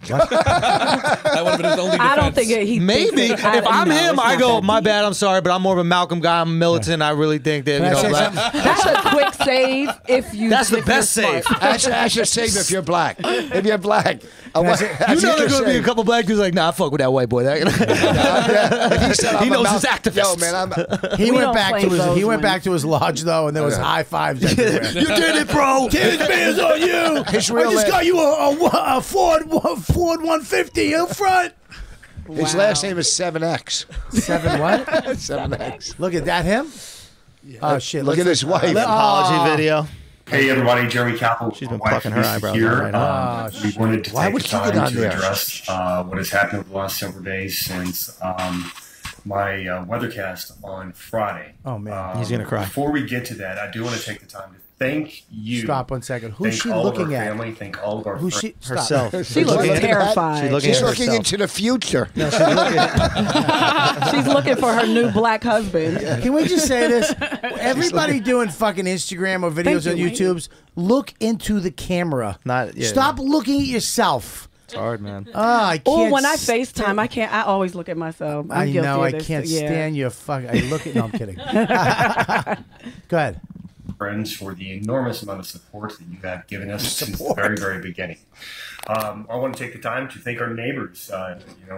That would have been his only defense. I don't think he. Maybe thinks if it. I'm No, him, it's I not go, that my deep. bad, I'm sorry, but I'm more of a Malcolm guy. I'm militant. I really think that Can I say black- something? That's a quick save if you. That's the if you're best save. smart. That's your save if you're black. If you're black. You know there's going to be a couple black dudes like, nah, I fuck with that white boy. If he said, He I'm a knows his Mal- activists. Yo, man, He We went don't back play to his. those He went ones. back to his lodge though, and there was high fives everywhere. You did it, bro. Tennis bands on you. His I real just name- got you a Ford 150 in front. His last name is 7X. 7 what? 7X. Look at that him. Oh shit! Look at his wife. Apology video. Hey everybody, Jeremy Capel. She's been my wife, plucking her Lisa eyebrows here. out right now. We wanted to Why take would the she get time on to there? address what has happened over the last several days since my weathercast on Friday. Oh man, He's gonna cry. Before we get to that, I do want to take the time to thank you. Stop 1 second. Who's Thank she all looking of our at? family. Thank all of our Who's friends. she? Stop. Herself. She looks Look at that. terrified. She's looking She's at looking herself. into the future. She's looking for her new black husband. Can we just say this? Everybody doing fucking Instagram or videos Thank on you, YouTube's, look into the camera. Not- yeah. Stop looking at yourself. It's hard, man. I can't. Oh, when I stand- FaceTime, I can't. I always look at myself. I'm I guilty know. of I this. can't Yeah. stand your fucking. I look at. No, I'm kidding. Go ahead. Friends for the enormous amount of support that you have given us since the very, very beginning. I want to take the time to thank our neighbors.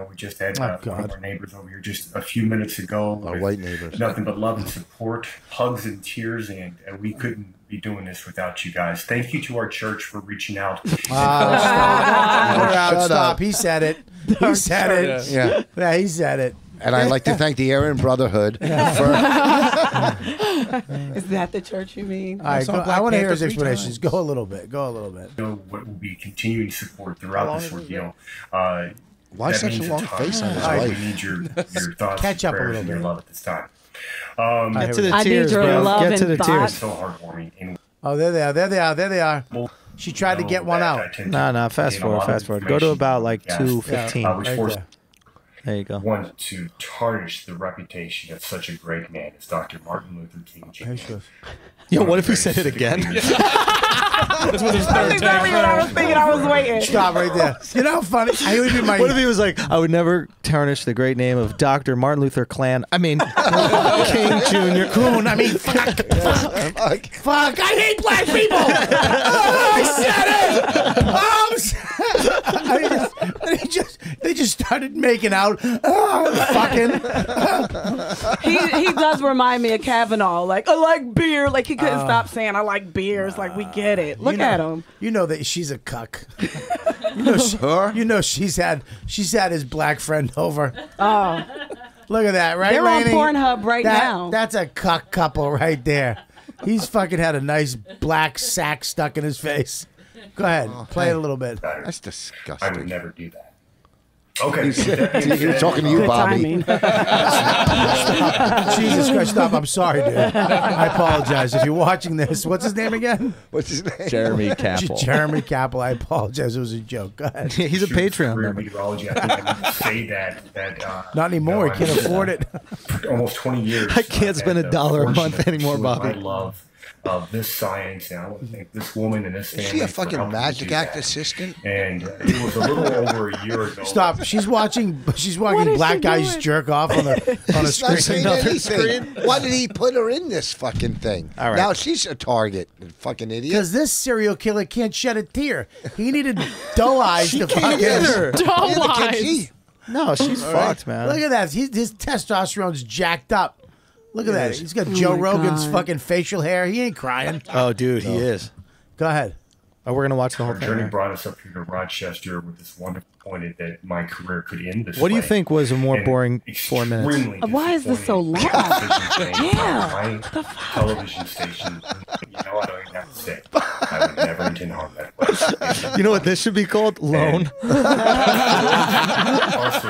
We just had one God. of our neighbors over here just a few minutes ago. Our with white neighbors. Nothing but love and support, hugs and tears, and we couldn't be doing this without you guys. Thank you to our church for reaching out. Stop. Shut Stop. up. He said it. He said it. Yeah. Yeah, he said it. And I'd like to thank the Aryan Brotherhood for. Is that the church you mean? All right, saw go, Black I want to hear Panther his 3 explanations. Go a little bit. Go a little bit. Know what will be continuing support throughout this ordeal. Why That such a means long ton. face on his We wife? need your thoughts, Catch up a prayers, little and your bit. love at this time. Get to the I need tears, your bro. love Get to and the thoughts. tears. So heartwarming. And Oh, there they are. There they are. There they are. She tried to get one out. Nah, fast forward, fast forward. Go to about like 2:15. Yeah. which Right forced there. There you go. one to tarnish the reputation of such a great man as Dr. Martin Luther King Jr. There she goes. Yo, what if he said it again? This was his third Exactly what I was thinking. I was waiting. Stop right there. You know how funny? I would be my. What if he was like, I would never tarnish the great name of Dr. Martin Luther King Jr. Coon? I mean, fuck. Fuck. I hate black people. Oh, I said it. They just started making out. Fucking. He does remind me of Kavanaugh. Like, I like beer. Like, he couldn't stop saying, I like beers. Like, we get it. Look at him. You know that she's a cuck. Her? You know she's had his black friend over. Oh, Look at that, right? they're on Lainey? Pornhub right now. That's a cuck couple right there. He's fucking had a nice black sack stuck in his face. Go ahead, play it a little bit. That's I would disgusting. never do that. Okay. He's talking to you, Good Bobby. timing. Jesus Christ, stop. I'm sorry, dude. I apologize. If you're watching this, what's his name again? What's his name? Jeremy Capel. Jeremy Capel. I apologize. It was a joke. Go ahead. He's a Patreon Career member. meteorology. I think I need to say that. Not anymore. you know, He can't I'm- afford it. For almost 20 years. I can't spend I've had $1 a month fortunate anymore, to Bobby. I love this science, and I want to thank this woman and this family. Is she a for fucking helping me magic do act that. assistant? And it was a little over a year ago. Stop. She's watching is black she guys doing? jerk off on a He's not screen. saying anything. Why did he put her in this fucking thing? All right. Now she's a target, fucking idiot. Because this serial killer can't shed a tear. He needed doe eyes to fucking. Either. Neither can she. No, she's fucked, man. Look at that. His testosterone's jacked up. Look at that. He's got Joe my Rogan's God. fucking facial hair. He ain't crying. Oh, dude, he is. Go ahead. Oh, we're gonna watch the whole Our thing. journey right? brought us up here to Rochester with this wonderful point that my career could end this What do you way. think was a more And boring 4 minutes? extremely Why is this so long? Yeah. My television station, you know, I don't even have to say. I would never intend to harm that place. You know what this should be called? Loan. Also,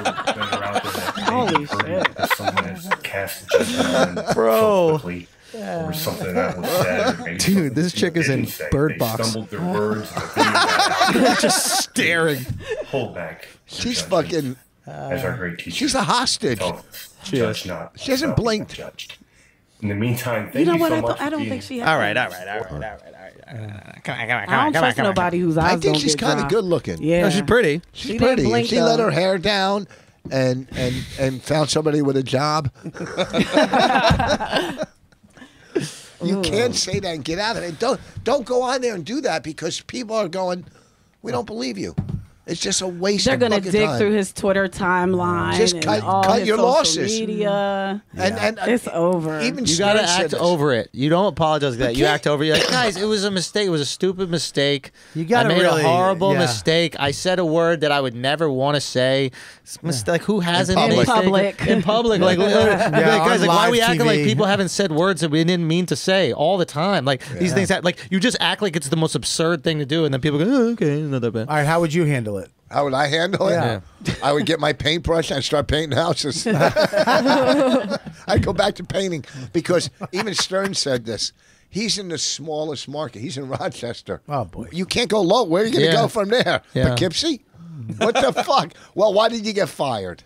that are out there that Holy shit. That someone has cast judgment on Bro. so quickly over something that was said. Or maybe Dude, something this chick they is in didn't say. Bird They Box. stumbled their words. And Just staring. hold back. your She's judgment. fucking. As our great teacher. She's a hostage. told us, She judge is. not. She hasn't shall be blinked. Judged. In the meantime, thank You know what? so much I for don't being think she has. All right. Come I don't trust nobody whose eyes I think don't she's get kind of dry. good looking. Yeah. No, she's pretty. She's She didn't pretty. blink, She let though. her hair down and found somebody with a job. You can't say that and get out of it. Don't go on there and do that because people are going, we don't believe you. It's just a waste They're of gonna fucking dig time. through his Twitter timeline. Just and cut- all cut his your social losses. Media. And It's over. Even You gotta Stern said act this. over it. You don't apologize for that. You can't- act over it. You're like, guys, it was a mistake. It was a stupid mistake. You gotta I made really- a horrible yeah. mistake. I said a word that I would never want to say. It's like, who hasn't? In public. In public. Like, guys, on like, why are we live acting like TV. people haven't said words that we didn't mean to say all the time? Like, these things, like, you just act like it's the most absurd thing to do, and then people go, oh, okay, not that bad. All right, how would you handle it? How would I handle it? Yeah. I would get my paintbrush and start painting houses. I'd go back to painting because even Stern said this. He's in the smallest market. He's in Rochester. Oh, boy. You can't go low. Where are you going to Yeah. go from there? Yeah. Poughkeepsie? What the fuck? Well, why did you get fired?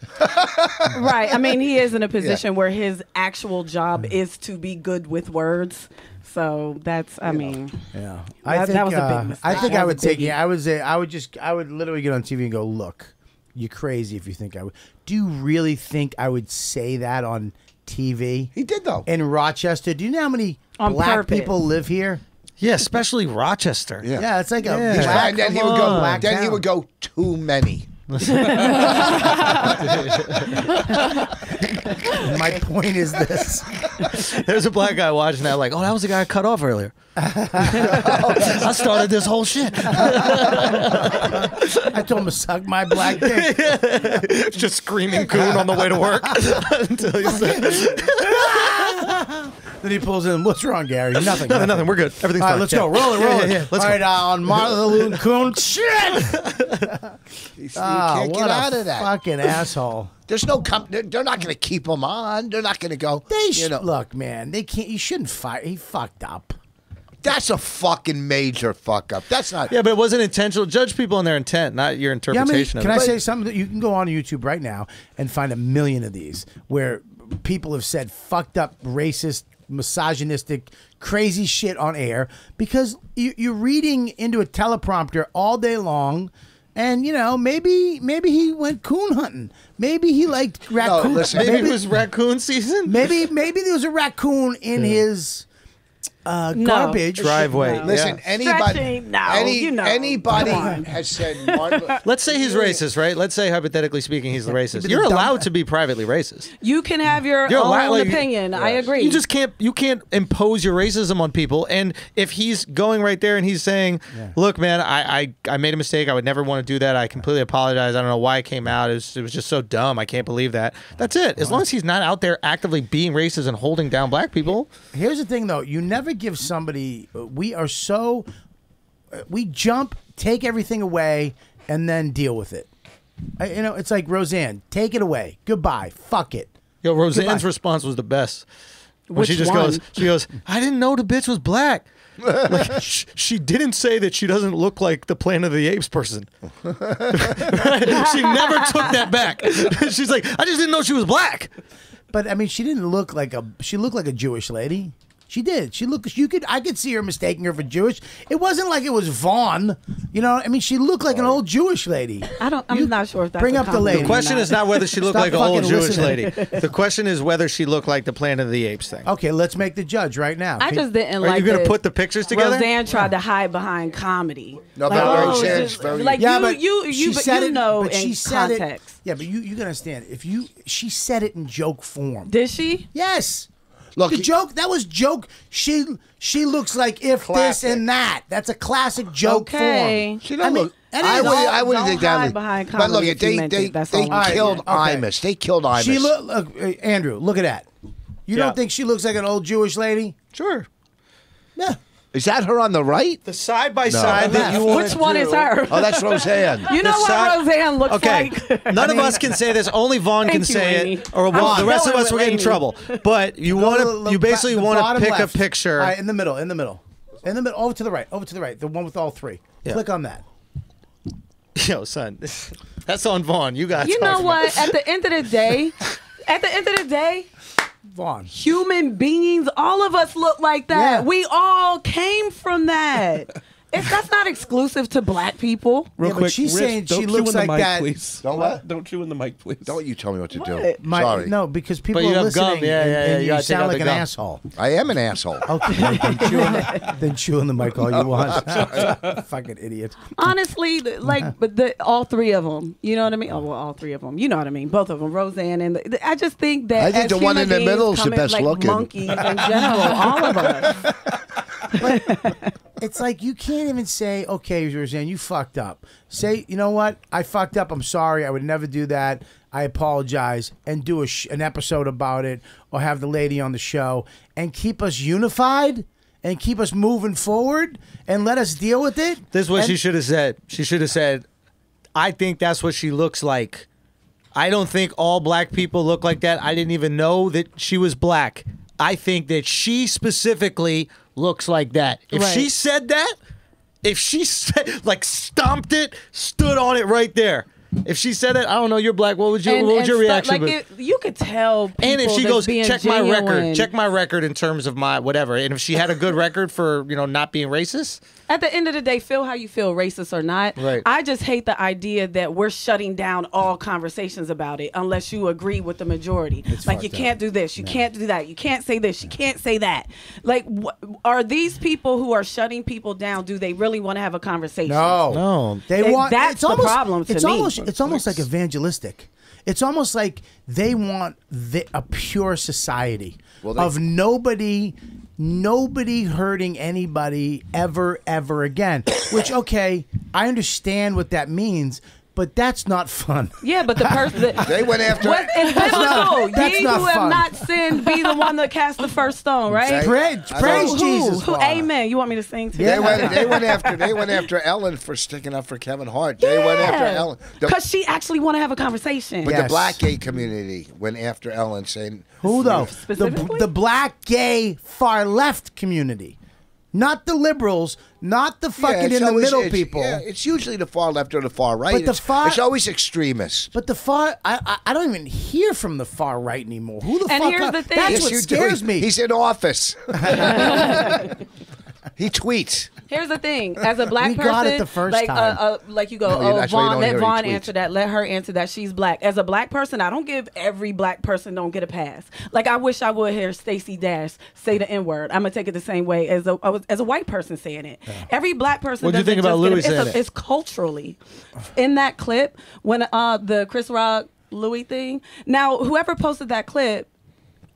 Right. I mean, he is in a position where his actual job is to be good with words. So that's, I mean, Yeah, That was a big mistake. I think That I was would a take biggie. it. I would literally get on TV and go, "Look, you're crazy if you think I would." Do you really think I would say that on TV? He did, though. In Rochester, do you know how many On black purpose. people live here? Yeah, especially Rochester. Yeah. Yeah, it's like a Yeah. black. And then he would come go. on, black Then he town. would go. Too many. My point is this: There's a black guy watching that, like, oh, that was the guy I cut off earlier. I started this whole shit. I told him to suck my black dick. Just screaming coon on the way to work. Until he said, Then he pulls in. What's wrong, Gary? Nothing. nothing. We're good. Everything's All right, fine. let's Yeah. go. Roll it. Roll it. Yeah, let's All go. right, on Martin Luther Coon. Shit! You Ah, can't what get a out of that. fucking asshole. There's no. They're not going to keep him on. They're not going to go. They you know. look, man. They can't. You shouldn't fire. He fucked up. That's a fucking major fuck up. That's not. Yeah, but it wasn't intentional. Judge people on their intent, not your Yeah, I mean, interpretation can I of it. say something that you can go on YouTube right now and find a million of these where people have said fucked up, racist, misogynistic, crazy shit on air because you're reading into a teleprompter all day long. And you know, maybe he went coon hunting. Maybe he liked raccoon. listen, Maybe it was raccoon season. maybe there was a raccoon in his garbage Driveway. No. Listen, Yeah. anybody, Stretching? No, anybody Come on. has said Martin. Let's say he's racist, right? Let's say, hypothetically speaking, he's the racist. But You're the dumb- allowed to be privately racist. you can have your You're own allowed, like, opinion. I agree. You just can't. You can't impose your racism on people. And if he's going right there and he's saying, "Look, man, I made a mistake. I would never want to do that. I completely apologize. I don't know why it came out. It was just so dumb. I can't believe that." That's it. As long as he's not out there actively being racist and holding down black people. Here's the thing, though. You never give somebody. We are so. We jump, take everything away, and then deal with it. You know, it's like Roseanne. Take it away. Goodbye. Fuck it. Yo, Roseanne's Goodbye. response was the best. When Which she just one? goes, I didn't know the bitch was black. Like, she didn't say that she doesn't look like the Planet of the Apes person. Right? She never took that back. She's like, I just didn't know she was black. But I mean, she didn't look like a. She looked like a Jewish lady. She did. She looked. I could see her mistaking her for Jewish. It wasn't like it was Vaughn. You know. I mean, she looked like an old Jewish lady. I'm not sure if that's bring a up the compliment lady. The question is not whether she looked Stop like an old fucking Jewish listening. lady. The question is whether she looked like the Planet of the Apes thing. Okay, let's make the judge right now. I just didn't Are like. you going to that put the pictures together? Roseanne tried to hide behind comedy. No, like, but oh, Roseanne's just- very- like Yeah, you, but you, she but said you it, know but in she said context. It, yeah, but you can understand. She said it in joke form. Did she? Yes. Look, the joke that was joke. She looks like if Classic. this and that. That's a classic joke Okay. form. She don't look. I wouldn't think that. hide behind But look, comedy if you meant they it. That's all I'm killed saying. Imus. They killed Imus. She look, Andrew. Look at that. You Yeah. don't think she looks like an old Jewish lady? Sure. Yeah. Is that her on the right? The side by side that you want Which one is her? Oh, that's Roseanne. You know what side- Roseanne looks Okay, like? none of us can say this. Only Vaughn can Thank you, say Amy. it, or I'm the rest of going us will with get in Amy. trouble. But you want to, you basically The want to bottom pick left. a picture. All right, in the middle. Over to the right. The one with all three. Yeah. Click on that. Yo, son, that's on Vaughn. You got. You know what? At the end of the day, Vaughn. human beings, all of us look like that. Yeah. We all came from that. That's not exclusive to black people. Real Yeah, but quick, she's Rich, saying don't she chew looks in the like mic, that. Please. Don't what? Don't chew in the mic, please. Don't you tell me what to do. What? Sorry. No, because people But you are have gum. listening. Yeah, yeah, and you you gotta take sound out like the an gum. asshole. I am an asshole. Okay, then chew in the mic all you want. Fucking idiot. Honestly, but all three of them. You know what I mean? Oh, well, all three of them. You know what I mean? Both of them, Roseanne and I just think that I think as the one human in the beings middle is the coming, best like looking. monkeys in general, all of us. It's like you can't even say, okay, Roseanne, you fucked up. Say, you know what? I fucked up. I'm sorry. I would never do that. I apologize. And do an episode about it or have the lady on the show and keep us unified and keep us moving forward and let us deal with it. This is what And- she should have said. She should have said, "I think that's what she looks like. I don't think all black people look like that. I didn't even know that she was black. I think that she specifically looks like that." If she said that, if she said, like, stomped it, stood on it right there. If she said it, I don't know, you're black. What would your reaction be? You could tell people And if she that's goes, being check my record, genuine. check my record in terms of my whatever. And if she had a good record for, not being racist. At the end of the day, feel how you feel, racist or not. Right. I just hate the idea that we're shutting down all conversations about it unless you agree with the majority. Like, you can't do this, you can't do that, you can't say this, you can't say that. Like, are these people who are shutting people down, do they really want to have a conversation? No. They And want. that's it's the almost, problem to it's me. It's almost like evangelistic. It's almost like they want a pure society of nobody hurting anybody ever again. Which, okay, I understand what that means, but that's not fun. Yeah, but the person They went after. it's biblical. that's Ye not who have fun. not sinned, be the one that cast the first stone, right? Praise Jesus. Who? Father. Amen. You want me to sing too? They went after Ellen for sticking up for Kevin Hart. They went after Ellen because she actually want to have a conversation. But the black gay community went after Ellen, saying, Who though? Specifically? The black gay far left community. Not the liberals, not the fucking it's in the always- middle it's- people. Yeah, it's usually the far left or the far right. But the far- it's always extremists. But the far, I don't even hear from the far right anymore. Who the And fuck? here's the thing. That's Yes, what you do. scares me. He's in office. He tweets. Here's the thing: as a black We person, got it the first like time. like you go, No, that's why you Vaughn, don't let hear he Vaughn tweets. answer that. Let her answer that. She's black. As a black person, I don't give every black person don't get a pass. Like, I wish I would hear Stacey Dash say the N word. I'm gonna take it the same way as a white person saying it. Every black person. What'd you think doesn't about just get Louis a- saying it? It's culturally in that clip when the Chris Rock Louis thing. Now, whoever posted that clip,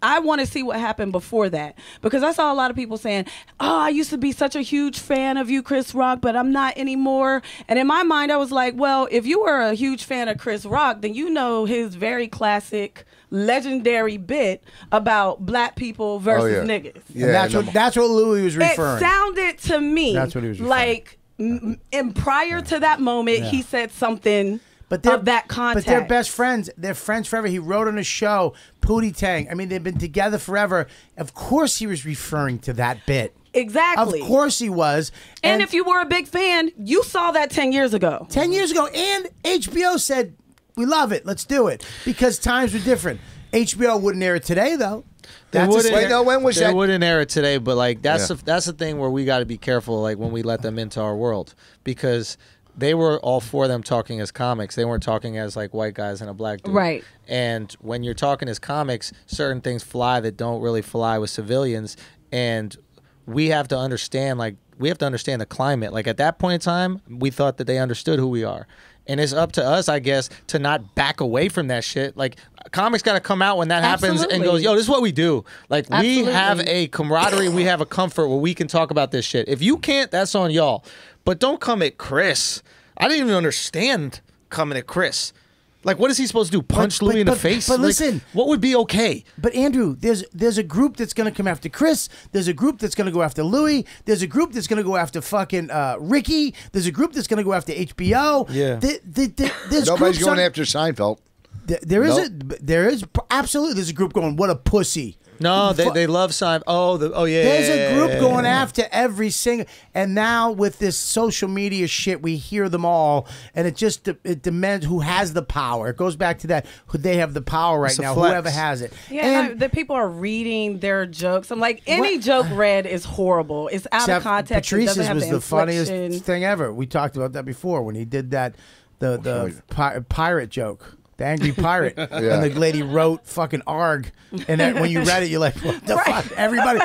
I want to see what happened before that, because I saw a lot of people saying, "Oh, I used to be such a huge fan of you, Chris Rock, but I'm not anymore." And in my mind, I was like, well, if you were a huge fan of Chris Rock, then you know his very classic, legendary bit about black people versus niggas. Yeah, And that's what Louis was referring. It sounded to me That's what he was referring. like, and prior to that moment, he said something of that context. But they're best friends. They're friends forever. He wrote on a show, Pootie Tang. I mean, they've been together forever. Of course he was referring to that bit. Exactly. Of course he was. And if you were a big fan, you saw that 10 years ago. 10 years ago. And HBO said, we love it. Let's do it. Because times were different. HBO wouldn't air it today, though. They wouldn't, Wait, no, when was they that? wouldn't air it today, but like that's Yeah. that's the thing where we got to be careful, like when we let them into our world, because they were all four of them talking as comics. They weren't talking as like white guys and a black dude. Right. And when you're talking as comics, certain things fly that don't really fly with civilians, and we have to understand, like, we have to understand the climate. Like at that point in time, we thought that they understood who we are. And it's up to us, I guess, to not back away from that shit. Like, comics got to come out when that happens and goes, yo, this is what we do. Like, we have a camaraderie, we have a comfort where we can talk about this shit. If you can't, that's on y'all. But don't come at Chris. I didn't even understand coming at Chris. Like, what is he supposed to do? Punch Louis in the face? But like, listen, what would be okay? But Andrew, there's a group that's going to come after Chris. There's a group that's going to go after Louis. There's a group that's going to go after fucking Ricky. There's a group that's going to go after HBO. Yeah. There's Nobody's going after Seinfeld. There is absolutely. There's a group going, what a pussy. No, they love Seinfeld. Oh yeah. There's a group going after every single, and now with this social media shit, we hear them all, and it demands who has the power. It goes back to that. They have the power right now. Whoever has it. Yeah, the people are reading their jokes. I'm like, any joke read is horrible. It's out of context. Patrice's was the funniest thing ever. We talked about that before when he did that the pirate joke. The angry pirate, and the lady wrote fucking "arg," and then when you read it, you're like, "What the fuck?" Everybody,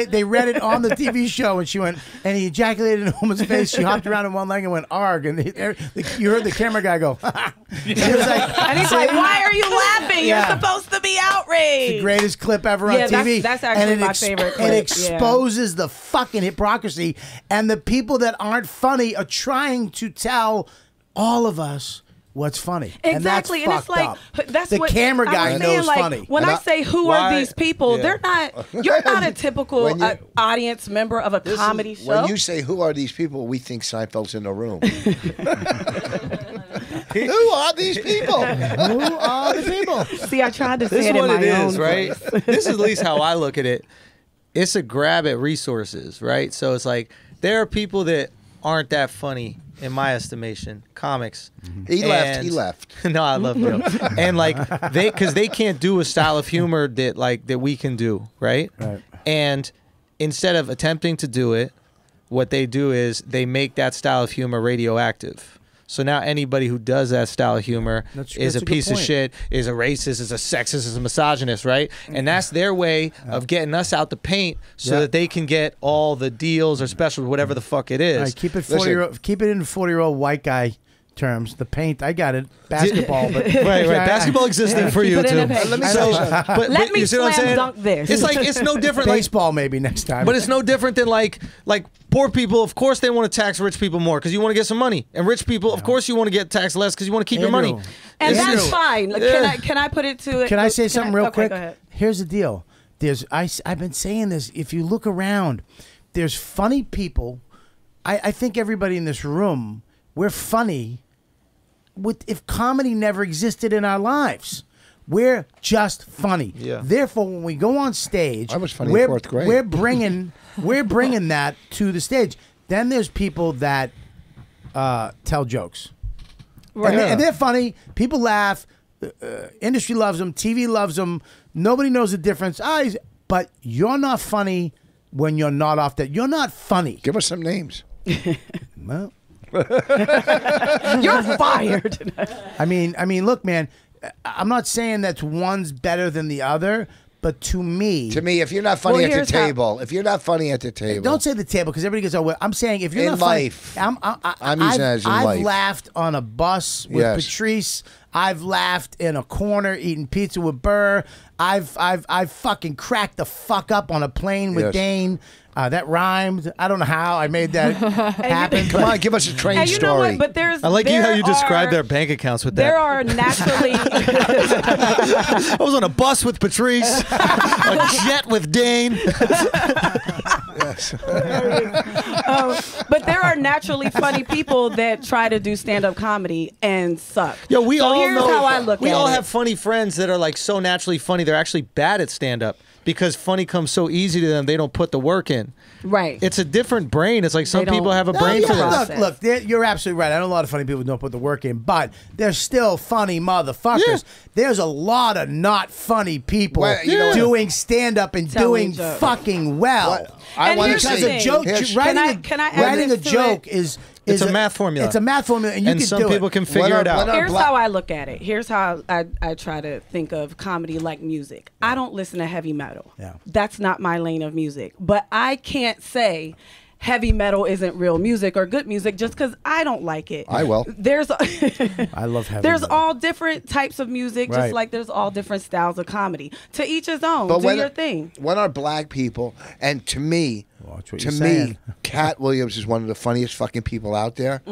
they read it on the TV show, and she went, and he ejaculated in a woman's face. She hopped around on one leg and went "arg," and you heard the camera guy go, he was like, and he's like, "Why are you laughing? You're supposed to be outraged." It's the greatest clip ever on TV. That's actually my favorite clip. It exposes the fucking hypocrisy, and the people that aren't funny are trying to tell all of us what's funny. Exactly. And it's like, that's the what camera guy knows like, funny. When I say who are these people, they're not, you're not a typical audience member of a comedy show. When you say who are these people, we think Seinfeld's in the room. Who are these people? Who are the people? See, I tried to say This it is in what my it own is, right? voice. This is at least how I look at it. It's a grab at resources, right? So it's like there are people that aren't that funny in my estimation. Comics. He left. No, I love him. And like because they can't do a style of humor that we can do, right? Right. And instead of attempting to do it, what they do is they make that style of humor radioactive. So now anybody who does that style of humor is a piece of shit, is a racist, is a sexist, is a misogynist, right? And that's their way of getting us out the paint so that they can get all the deals or specials, whatever the fuck it is. All right, keep it in 40-year-old white guy terms. The paint, I got it. Basketball, but right. Basketball existed for you too. Let me say something. But Let me you see what I'm slam saying? dunk this. It's like it's no different. Baseball maybe next time. But it's no different than like poor people. Of course, they want to tax rich people more because you want to get some money, and rich people, of course, you want to get taxed less because you want to keep your money. And that's fine. Can I put it to? Can I say something real quick? Go ahead. Here's the deal. I've been saying this. If you look around, there's funny people. I think everybody in this room, we're funny. If comedy never existed in our lives, we're just funny. Yeah. Therefore, when we go on stage, I was funny in fourth grade. We're bringing that to the stage. Then there's people that tell jokes, right? And they're funny. People laugh. Industry loves them. TV loves them. Nobody knows the difference. But you're not funny when you're not off that. You're not funny. Give us some names. Well. You're fired. I mean, look, man. I'm not saying that one's better than the other, but to me, if you're not funny at the table, don't say the table because everybody goes, "Oh, well," I'm saying if you're in not life, funny, I'm using that as in I've life. laughed on a bus with Patrice. I've laughed in a corner eating pizza with Burr. I've fucking cracked the fuck up on a plane with Dane. That rhymed. I don't know how I made that happen. Come on, give us a train You know story. what? But there's. I like how you describe their bank accounts with that. There are naturally. I was on a bus with Patrice, a jet with Dane. But there are naturally funny people that try to do stand-up comedy and suck. Yo, we all here's know. How I look we at all it. have funny friends that are like so naturally funny. They're actually bad at stand-up because funny comes so easy to them. They don't put the work in. Right. It's a different brain. It's like some people have a brain for this. Look, you're absolutely right. I know a lot of funny people who don't put the work in, but they're still funny motherfuckers. Yeah. There's a lot of not funny people doing stand-up and doing fucking well. I want to say a joke. Writing a joke is it's a math formula. It's a math formula, and you can some do people it. can figure it out. Here's how I look at it. Here's how I try to think of comedy like music. I don't listen to heavy metal. Yeah. That's not my lane of music. But I can't say heavy metal isn't real music or good music just because I don't like it. I will. There's I love heavy there's metal. all different types of music, Right. just like there's all different styles of comedy. To each his own. But Do when your thing. When are black people, and to me, Watch what to you're me, saying. Cat Williams is one of the funniest fucking people out there.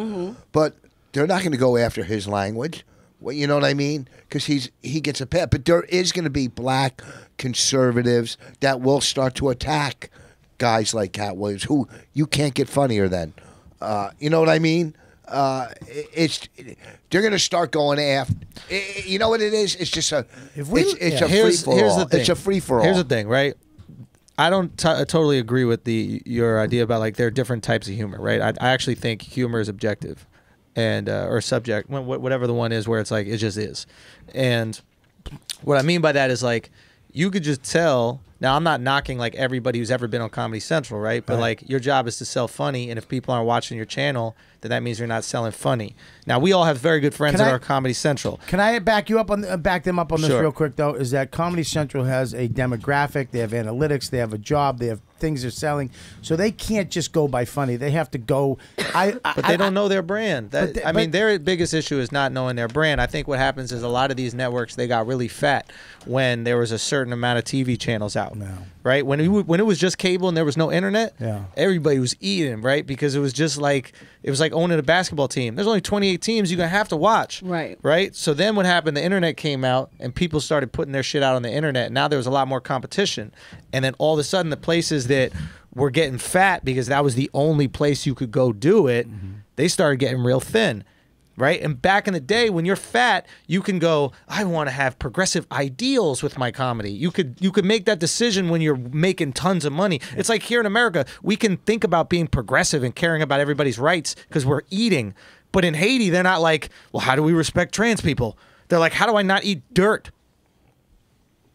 But they're not going to go after his language. Well, you know what I mean? Because he gets a pet. But there is going to be black conservatives that will start to attack guys like Cat Williams, who you can't get funnier than. You know what I mean? They're going to start going after. You know what it is? It's just a. It's a free for all. It's a free for all. Here's the thing, right? I don't totally agree with your idea about like there are different types of humor, right? I actually think humor is objective, and or subject, whatever the one is, where it's like it just is. And what I mean by that is like you could just tell. Now I'm not knocking like everybody who's ever been on Comedy Central, right? But like your job is to sell funny, and if people aren't watching your channel, then that means you're not selling funny. Now we all have very good friends at our Comedy Central. Can I back them up on this Sure. real quick though? Is that Comedy Central has a demographic, they have analytics, they have a job, they have things they're selling, so they can't just go by funny. They have to go. But they don't know their brand. I mean, their biggest issue is not knowing their brand. I think what happens is a lot of these networks, they got really fat when there was a certain amount of TV channels out, right? When it was just cable and there was no internet, everybody was eating, right? Because it was just like owning a basketball team. There's only 28 teams you're gonna have to watch, right? So then what happened? The internet came out and people started putting their shit out on the internet. Now there was a lot more competition, and then all of a sudden the places that were getting fat because that was the only place you could go do it, they started getting real thin. Right? And back in the day when you're fat, you can go, I want to have progressive ideals with my comedy. You could make that decision when you're making tons of money. It's like here in America, we can think about being progressive and caring about everybody's rights because we're eating. But in Haiti, they're not like, well, how do we respect trans people? They're like, how do I not eat dirt?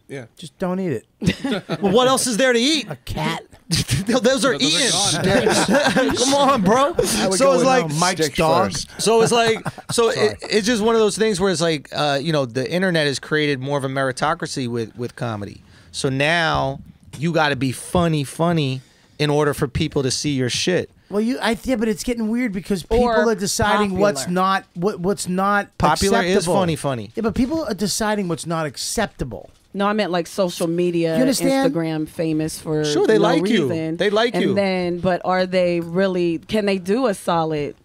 Yeah. Just don't eat it. Well, what else is there to eat? A cat. Those are eaten. Come on, bro. So it's like Mike's dog. So it's like, it's just one of those things where it's like, the internet has created more of a meritocracy with comedy. So now you got to be funny in order for people to see your shit. Well, but it's getting weird because people are deciding what's not Popular acceptable. is funny. Yeah, but people are deciding what's not acceptable. No, I meant like social media, You understand? Instagram famous for Sure, they no like you. reason. They like you. And then, but are they really, can they do a solid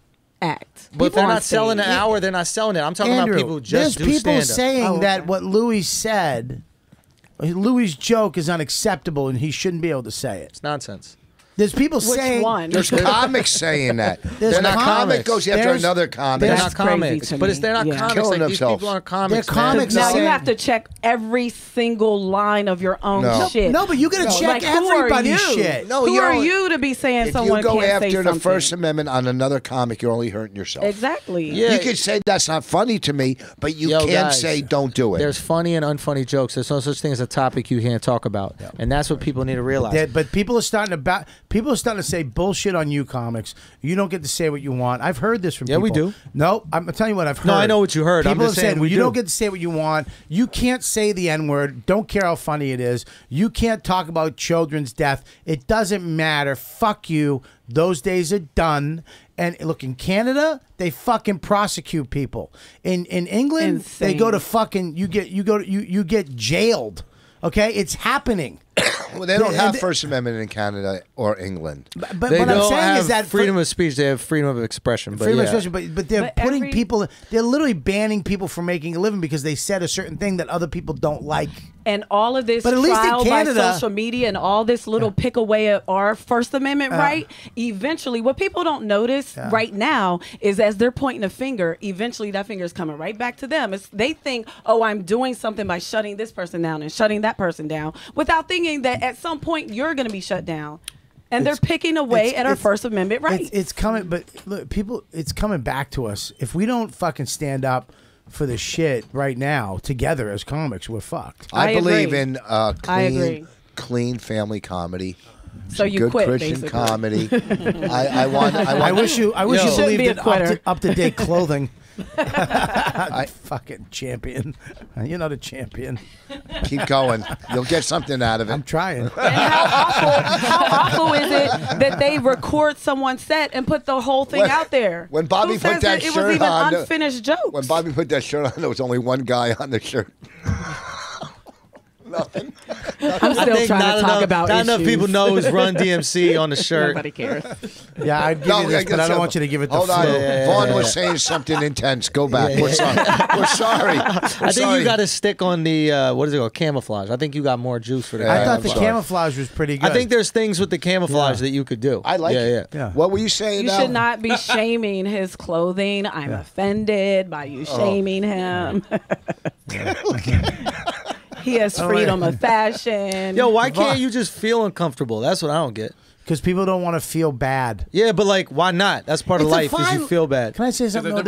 act? But if they're on not selling an stage. hour, they're not selling it. I'm talking Andrew, about people who just there's do people stand-up. saying that what Louis said, Louis' joke is unacceptable and he shouldn't be able to say it. It's nonsense. There's people Which saying one? There's comics saying that. There's Then a comic comics. goes after There's- another comic. They're That's not comics, crazy to but me. they're not Yeah. comics. Killing Like these themselves. people aren't comics. They're man. comics. Now saying- you have to check every single line of your own No. shit. No, but you got to check Like, who are everybody's you? shit. No, Who you're are only- you to be saying If someone you go can't say after the something? First Amendment on another comic, you're only hurting yourself. Exactly. Yeah. You could say that's not funny to me, but you Yo, can't guys, say don't do it. There's funny and unfunny jokes. There's no such thing as a topic you can't talk about, and that's what people need to realize. But people are starting to say bullshit on you comics. You don't get to say what you want. I've heard this from Yeah, people. we do. No, I'm telling you what I've heard. No, I know what you heard. I'm People just have saying said, we you do. don't get to say what you want. You can't say the N-word. Don't care how funny it is. You can't talk about children's death. It doesn't matter. Fuck you. Those days are done. And look, in Canada, they fucking prosecute people. In England, they Insane. go to fucking you get jailed. Okay, it's happening. Well, they don't have And- First Amendment in Canada or England. But they what I'm don't saying have is that freedom of speech. They have freedom of expression. But freedom of yeah. expression, but they're But putting every- people. They're literally banning people from making a living because they said a certain thing that other people don't like. And all of this But at least in trial Canada- by social media and all this little pick away at our First Amendment right, eventually, what people don't notice right now is as they're pointing a finger, eventually that finger is coming right back to them. They think, oh, I'm doing something by shutting this person down and shutting that person down without thinking that at some point you're going to be shut down. And they're picking away at our First Amendment rights. It's coming, but look, people, it's coming back to us. If we don't fucking stand up for the shit right now together as comics, we're fucked. I believe agree. in I agree. clean family comedy. So you good quit, Christian basically. comedy. I want. I wish you shouldn't believed be a in quitter. up to date clothing. Fucking champion. You're not a champion. Keep going. You'll get something out of it. I'm trying. And how awful is it that they record someone's set and put the whole thing out there? When Bobby Who put says that it shirt was even on, unfinished jokes? When Bobby put that shirt on, there was only one guy on the shirt. Nothing. I'm still trying to talk about Not enough issues. people know it's Run DMC on the shirt. Nobody cares. Yeah, I'd give you this, but I don't want you to give it the Hold on. flow. Vaughn was saying something intense. Go back. We're sorry. We're sorry. I think you got to stick on the what is it called? Camouflage. I think you got more juice for that. I thought the camouflage was pretty good. I think there's things with the camouflage that you could do. I like it. Yeah. What were you saying? You should not be shaming his clothing. I'm offended by you shaming him. He has freedom of fashion. Yo, why can't you just feel uncomfortable? That's what I don't get. Because people don't want to feel bad. Yeah, but like, why not? That's part of life. Is you feel bad. Can I say something? No,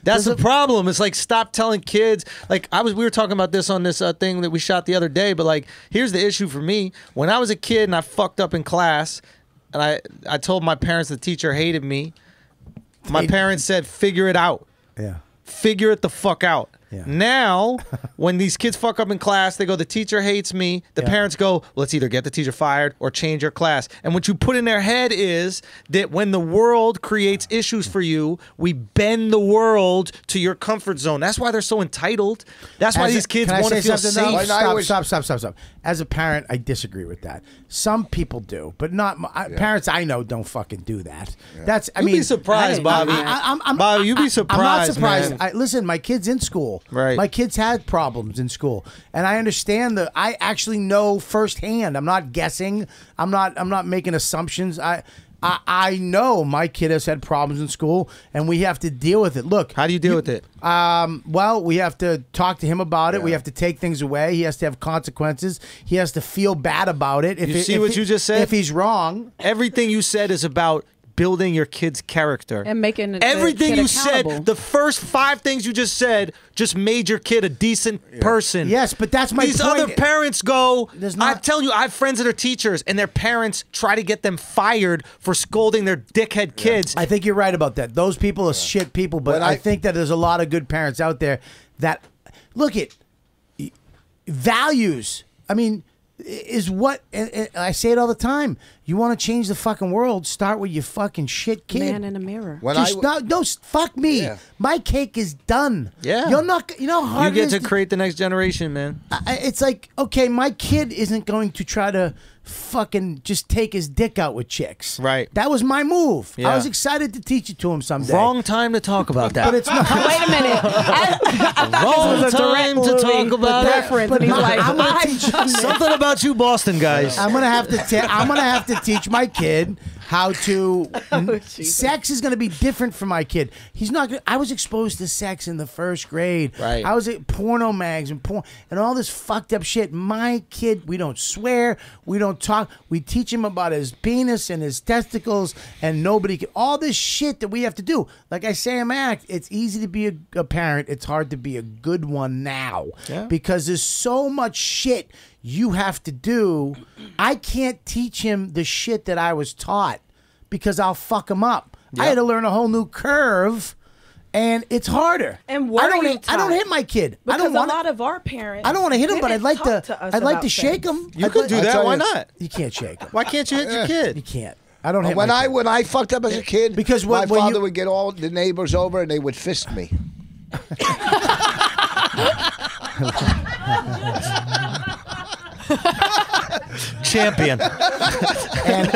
That's the problem. It's like, stop telling kids. Like we were talking about this on this thing that we shot the other day. But like, here's the issue for me. When I was a kid and I fucked up in class, and I told my parents the teacher hated me. My parents said, "Figure it out." Yeah. Figure it the fuck out. Yeah. Now, when these kids fuck up in class, they go, the teacher hates me. The parents go, let's either get the teacher fired or change your class. And what you put in their head is that when the world creates issues for you, we bend the world to your comfort zone. That's why they're so entitled. That's why these kids want to feel safe. Stop. As a parent, I disagree with that. Some people do, but not parents I know don't fucking do that. That's I You'd mean, be surprised, Bobby. Bobby, you'd be surprised. I'm not surprised. Man. Listen, my kid's in school. Right. My kids had problems in school, and I understand that. I actually know firsthand. I'm not guessing. I'm not making assumptions. I know my kid has had problems in school, and we have to deal with it. Look, how do you deal with it? Well, we have to talk to him about it. We have to take things away. He has to have consequences. He has to feel bad about it. You see what you just said? If he's wrong, everything you said is about building your kid's character and making everything you accountable. said. The first 5 things you just said just made your kid a decent person. Yes, but that's my These point. other parents go. I tell you, I have friends that are teachers, and their parents try to get them fired for scolding their dickhead kids. I think you're right about that. Those people are shit people, but I think that there's a lot of good parents out there that look at values. I mean, is what and I say it all the time. You want to change the fucking world? Start with your fucking shit kid. Man in the mirror. No, fuck me. Yeah. My cake is done. Yeah, you're not. You know how hard you it get is to create the next generation, man. It's like, okay, my kid isn't going to try to fucking just take his dick out with chicks. Right. That was my move. Yeah. I was excited to teach it to him someday. Wrong time to talk about that. But it's not. Wait a minute. I thought Wrong this was a time to talk about reference. But And he's no, like, I'm gonna I've teach done this. Something about you, Boston guys. I'm gonna have to teach my kid how to. Sex is gonna be different for my kid. He's not. I was exposed to sex in the first grade. Right. I was at porno mags and porn and all this fucked up shit. My kid, we don't swear. We don't talk. We teach him about his penis and his testicles, and nobody can. All this shit that we have to do. Like I say in my act, it's easy to be a parent. It's hard to be a good one now because there's so much shit you have to do. I can't teach him the shit that I was taught because I'll fuck him up. I had to learn a whole new curve, and it's harder. And were you I don't taught? hit my kid. Because I don't want a lot of our parents. I don't want to hit him, but I'd didn't like talk to. us I'd like about to shake sex. him. You could do that. Why not? You can't shake him. Why can't you hit your kid? You can't. I don't hit when my kid. when I fucked up as a kid, Because my when father you- would get all the neighbors over and they would fist me. Champion. and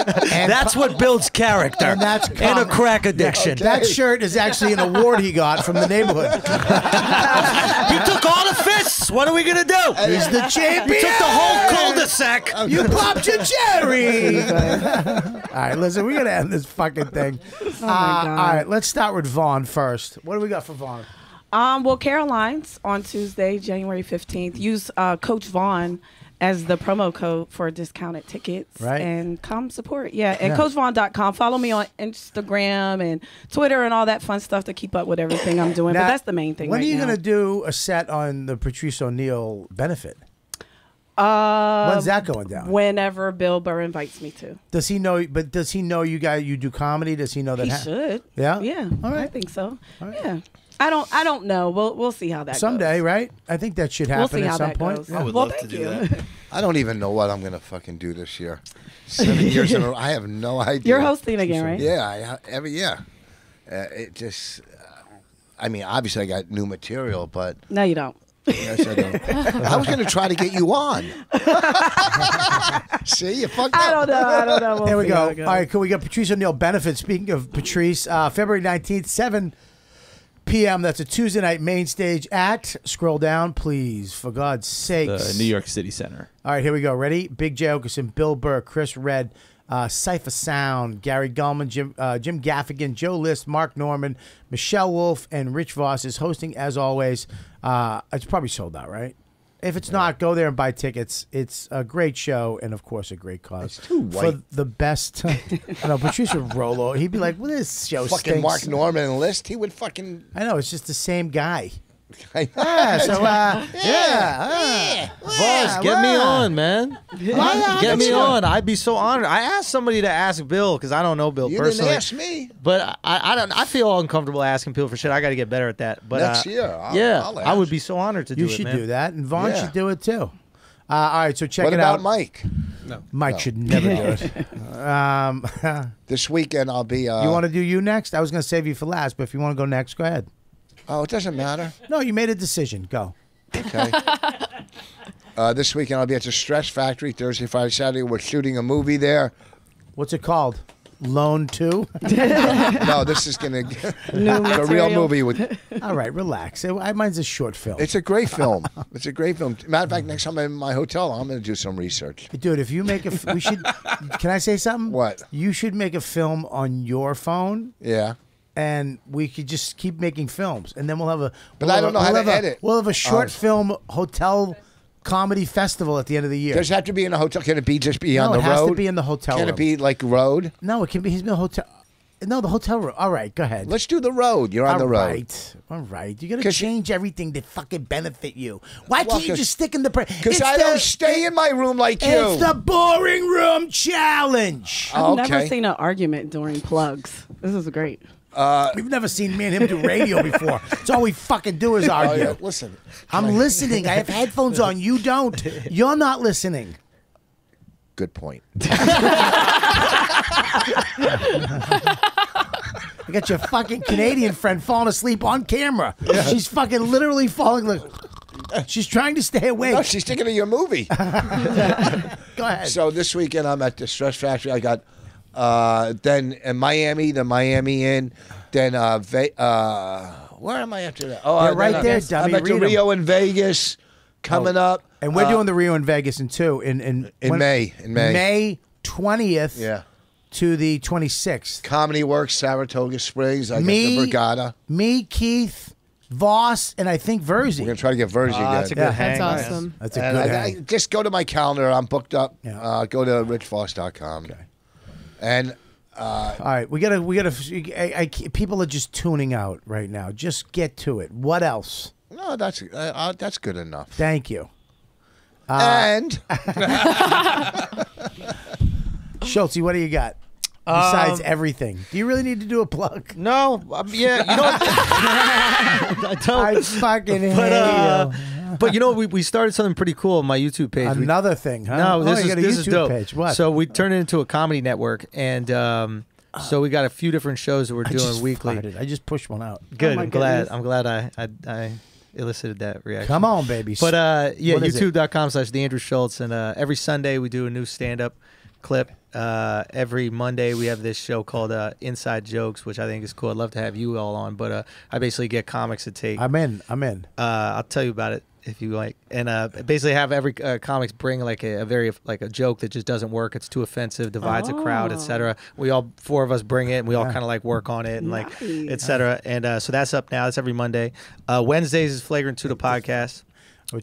That's what builds character. And that's a crack addiction. That shirt is actually an award he got from the neighborhood. He took all the fists. What are we gonna do? He's the champion. He took the whole cul-de-sac. You popped your cherry. All right, listen, we gotta end this fucking thing. Oh my God. All right, let's start with Vaughn first. What do we got for Vaughn? Well, Caroline's on Tuesday, January 15th. Use Coach Vaughn as the promo code for discounted tickets. Right. And come support. Yeah. And CoachVaughn.com. Follow me on Instagram and Twitter and all that fun stuff to keep up with everything I'm doing. Now, but that's the main thing. When right are you now. gonna do a set on the Patrice O'Neal benefit? When's that going down? Whenever Bill Burr invites me to. Does he know? But does he know you do comedy? Does he know that? He should. Yeah. Yeah. All right. I think so. Yeah. I don't know. We'll see how that someday, goes. right? I think that should We'll happen see at how some that point. goes. Yeah. I would Well, love to thank do you. that. I don't even know what I'm gonna fucking do this year. 7 years in a row. I have no idea. You're hosting again, right? Yeah, every year. It just. I mean, obviously, I got new material, but No, you don't. yes, I don't. I was gonna try to get you on. See, you fucked up. I don't know. We'll There we see how go. it goes. All right, cool. We got Patrice O'Neill benefits. Speaking of Patrice, February 19th, 7 p.m. That's a Tuesday night main stage at, scroll down, please, for God's sakes. The New York City Center. All right, here we go. Ready? Big J. Okerson, Bill Burr, Chris Redd, Cypher Sound, Gary Gulman, Jim Gaffigan, Joe List, Mark Norman, Michelle Wolf, and Rich Voss is hosting as always. It's probably sold out, right? If it's not, go there and buy tickets. It's a great show and, of course, a great cause. It's too white. For the best. I know, Patrice would roll over. He'd be like, well, this show Fucking stinks. Mark Norman and List. He would fucking. I know, it's just the same guy. Yeah, so, Voss, get me on, man. Get me on. I'd be so honored. I asked somebody to ask Bill because I don't know Bill You personally. didn't ask me. But I don't. I feel uncomfortable asking people for shit. I got to get better at that. But Next year, I'll I would ask. be so honored to do You it. should man. do that, and Vaughn Yeah. should do it too. All right, so check What it about out. Mike? Mike should never do it. This weekend I'll be. You want to do you next? I was going to save you for last, but if you want to go next, go ahead. Oh, it doesn't matter. No, you made a decision. Go. Okay. This weekend I'll be at the Stress Factory. Thursday, Friday, Saturday. We're shooting a movie there. What's it called? Loan 2? No, this is gonna a real movie with. All right, relax. Mine's a short film. It's a great film. It's a great film. Matter of fact, next time I'm in my hotel, I'm going to do some research. Dude, if you make we should. Can I say something? What? You should make a film on your phone. Yeah. And we could just keep making films, and then we'll have a. But I don't know how to edit. We'll have a short film hotel comedy festival at the end of the year. Does it have to be in a hotel? Can it be just be on the road? No, it has to be in the hotel Can room. it be like road? No, it can be. He's in the hotel. No, the hotel room. All right, go ahead. Let's do the road. You're on the road. All right. You got to change everything to fucking benefit you. Why can't you just stick in the... Because I don't stay in my room like you. It's the boring room challenge. I've never seen an argument during plugs. This is great. We've never seen me and him do radio before. It's all we fucking do is argue. yeah, listen. I'm listening. I have headphones on. You don't. You're not listening. Good point. I got your fucking Canadian friend falling asleep on camera. She's fucking literally falling. She's trying to stay awake. No, she's thinking of your movie. Go ahead. So this weekend I'm at the Stress Factory. I got then in Miami, the Miami Inn. Then where am I after that? Oh, They're right there, I'm dummy. at the Read 'em. Rio in Vegas coming up. And we're doing the Rio in Vegas in May. In May. May 20th Yeah. to the 26th. Comedy Works, Saratoga Springs. I got Me- the Brigada. Me, Keith, Voss, and I think Verzi. We're gonna try to get Verzi again. That's a good hang. That's awesome. That's a And good I hang. just go to my calendar. I'm booked up. Yeah. Go to richvoss.com. Okay. And All right, we gotta. People are just tuning out right now. Just get to it. What else? no, that's good enough. Thank you, And Schultz. What do you got besides everything? Do you really need to do a plug? No, yeah, you know, I don't. I fucking hate But, you. But you know, we started something pretty cool on my YouTube page. Another thing, huh? No, this you got a is YouTube dope. page. What? So we turned it into a comedy network, and so we got a few different shows that we're I doing just weekly. farted. I just pushed one out. Good. my I'm glad. goodness. I'm glad I elicited that reaction. Come on, baby. But yeah, What is it? youtube.com/TheAndrew Schultz, and every Sunday we do a new stand-up clip. Every Monday we have this show called Inside Jokes, which I think is cool. I'd love to have you all on, but I basically get comics to take. I'm in. I'll tell you about it if you like, and basically have every comics bring like a very like a joke that just doesn't work. It's too offensive, divides a crowd, etc. We all four of us bring it, and we all kind of like work on it and like etc. And so that's up now. That's every Monday. Wednesdays is Flagrant 2 the podcast.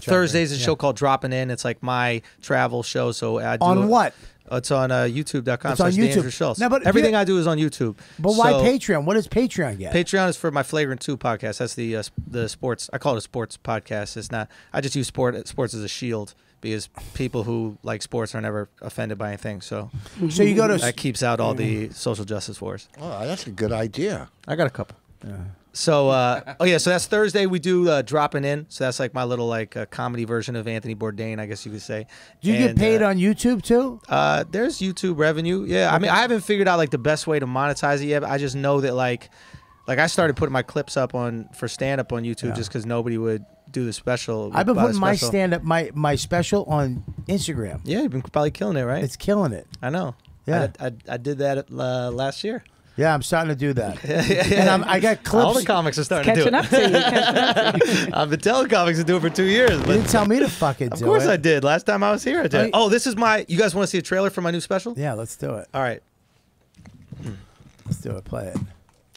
Thursdays is a show called Dropping In. It's like my travel show. So I do On what? It's on youtube.com. It's on YouTube. Schultz. No, but everything I do is on YouTube. But why So- Patreon? What does Patreon get? Patreon is for my Flagrant 2 podcast. That's the sports. I call it a sports podcast. It's not. I just use sports as a shield because people who like sports are never offended by anything. So you go to that keeps out all the social justice wars. Oh, that's a good idea. I got a couple. So so that's Thursday. We do dropping in. So that's like my little like comedy version of Anthony Bourdain, I guess you could say. Do you get paid on YouTube too? There's YouTube revenue. Yeah, I mean, I haven't figured out like the best way to monetize it yet. But I just know that like I started putting my clips up for stand up on YouTube just because nobody would do the special. I've been putting my stand up my special on Instagram. Yeah, you've been probably killing it, right? It's killing it. I know. Yeah, I did that last year. Yeah, I'm starting to do that. And I got clips. All the comics are starting to do it. Catching up to you. I've been telling comics to do it for 2 years. But You didn't tell me to fucking do it. of course I did. Last time I was here, I did. Oh, this is my. You guys want to see a trailer for my new special? Yeah, let's do it. All right. Let's do it. Play it.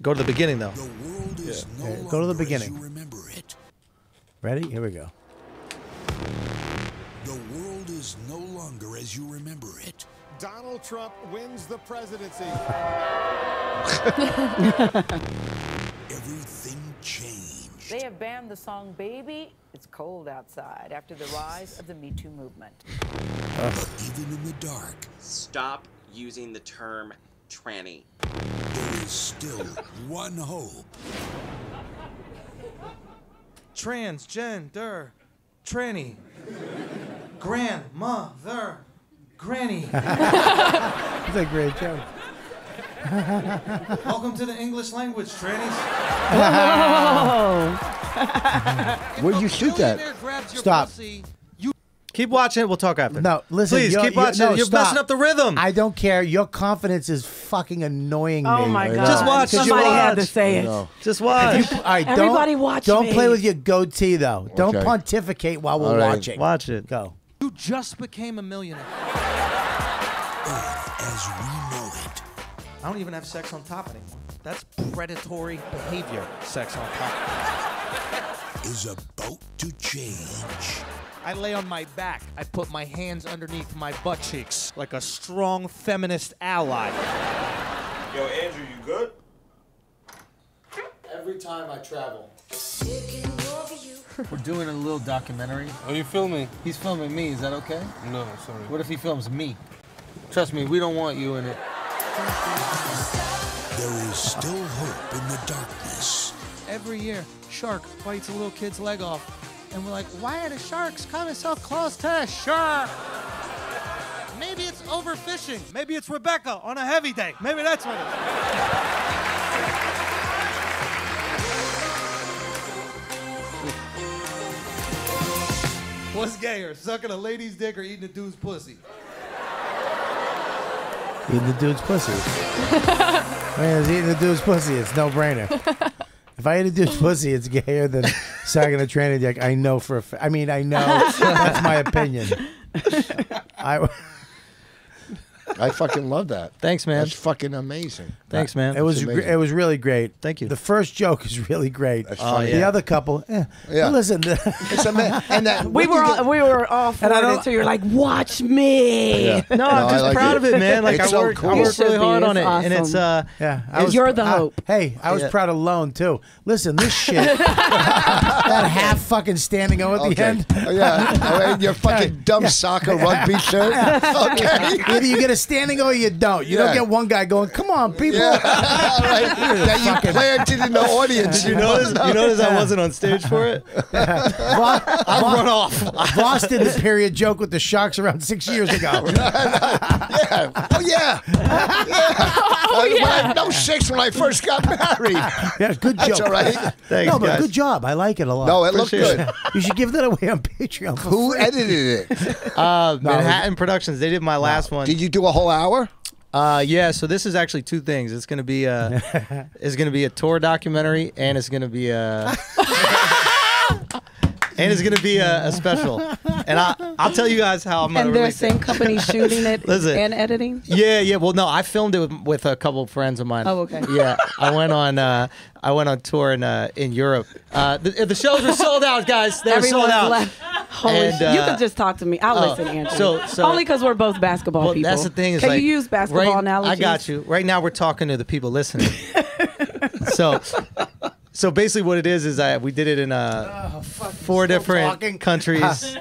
Go to the beginning though. The world is no Okay, longer go to the as beginning. you remember it. Ready? Here we go. The world is no longer as you remember it. Donald Trump wins the presidency. Everything changed. They have banned the song Baby, It's Cold Outside after the rise of the Me Too movement. But even in the dark, Stop using the term tranny. there is still one hope. Transgender, tranny, grandmother, granny. That's a great joke. Welcome to the English language, trannies. Where'd you shoot that? Stop. Keep watching it. We'll talk after. No, listen. Please keep watching. No, You're stop. messing up the rhythm. I don't care. Your confidence is fucking annoying me. Oh my God! Just watch. Somebody had to say it. No. Just watch. All right, Everybody watch Don't me. play with your goatee though. Don't Okay. pontificate while we're All right. watching. Watch it. Go. You just became a millionaire. Earth as we know it. I don't even have sex on top anymore. That's predatory behavior. Sex on top. Is about to change. I lay on my back. I put my hands underneath my butt cheeks like a strong feminist ally. Yo, Andrew, you good? Every time I travel. We're doing a little documentary. Are you filming? He's filming me. Is that okay? No, sorry. What if he films me? Trust me, we don't want you in it. There is still hope in the darkness. Every year, shark bites a little kid's leg off. And we're like, why are the sharks coming so close to a shark? Maybe it's overfishing. Maybe it's Rebecca on a heavy day. Maybe that's what it is. What's gayer, sucking a lady's dick or eating a dude's pussy? Eating the dude's pussy. Man, it's eating the dude's pussy. It's no brainer. If I eat a dude's pussy, it's gayer than sucking a tranny dick. I know for a fact. I mean, I know. That's my opinion. I fucking love that. Thanks, man. That's fucking amazing. Thanks, man. It was amazing. it was really great. Thank you. The first joke is really great. That's funny. The other couple, Yeah. Well, listen, It's and that We were all for it until you're like, watch me. Yeah. No, I'm just I like proud it. of it, man. Like It's I so work, cool. I You work should really be. hard on It's it, and it's yeah. You're the hope. Hey, I was Yeah. proud of Lone too. Listen, this shit, that half fucking standing O at the end. Oh, yeah. Oh, and your fucking dumb soccer rugby shirt. Okay. Either you get a standing O or you don't. You don't Yeah. get one guy going, "Come on, people." Yeah. Right. That you planted in the audience. You notice I wasn't on stage for it? I run off. Voss did the period joke with the Sharks around 6 years ago. Yeah. Oh yeah. When I had no sex when I first got married. Yeah, good joke. That's all right. Thanks, No, but guys. good job. I like it a lot. No, it looked Appreciate good. You should give that away on Patreon. For Who free. edited it? Manhattan Productions. They did my last one. Did you do a whole hour? Yeah. So this is actually two things. It's gonna be a tour documentary, and it's gonna be a special. And I'll tell you guys how I'm gonna And they're release same it. company shooting it Listen. and editing. Yeah. Well, no, I filmed it with a couple of friends of mine. Oh, okay. Yeah, I went on tour in Europe. The shows were sold out, guys. They were sold Everyone's out. left. Holy And, shit. You could just talk to me. I'll listen, Andrew. so- Only because we're both basketball Well, people. that's the thing. Is Can like, you use basketball right, analogies? I got you. Right now, we're talking to the people listening. So basically, what it is we did it in 4 different countries.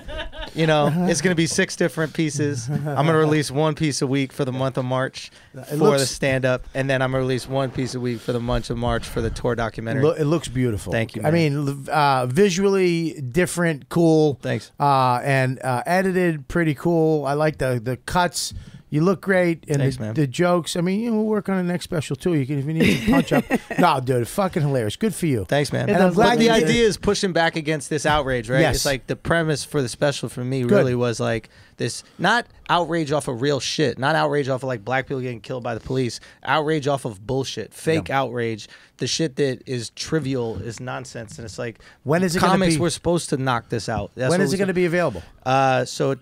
You know, it's going to be 6 different pieces. I'm going to release 1 piece a week for the month of March for the stand-up, and then I'm going to release 1 piece a week for the month of March for the tour documentary. It looks beautiful. Thank you, man. I mean, visually different, cool. Thanks. And edited, pretty cool. I like the cuts. You look great, and Thanks, man. the jokes. I mean, we'll work on the next special too. You can, if you need to punch up. No, dude, fucking hilarious. Good for you. Thanks, man. And I'm glad the idea is pushing back against this outrage, right? Yes. It's like the premise for the special for me Good. really was like this, not outrage off of real shit, not outrage off of like black people getting killed by the police, outrage off of bullshit, fake outrage, the shit that is trivial, is nonsense, and it's like, when is it gonna comics be? were supposed to knock this out. When is it going to be available? So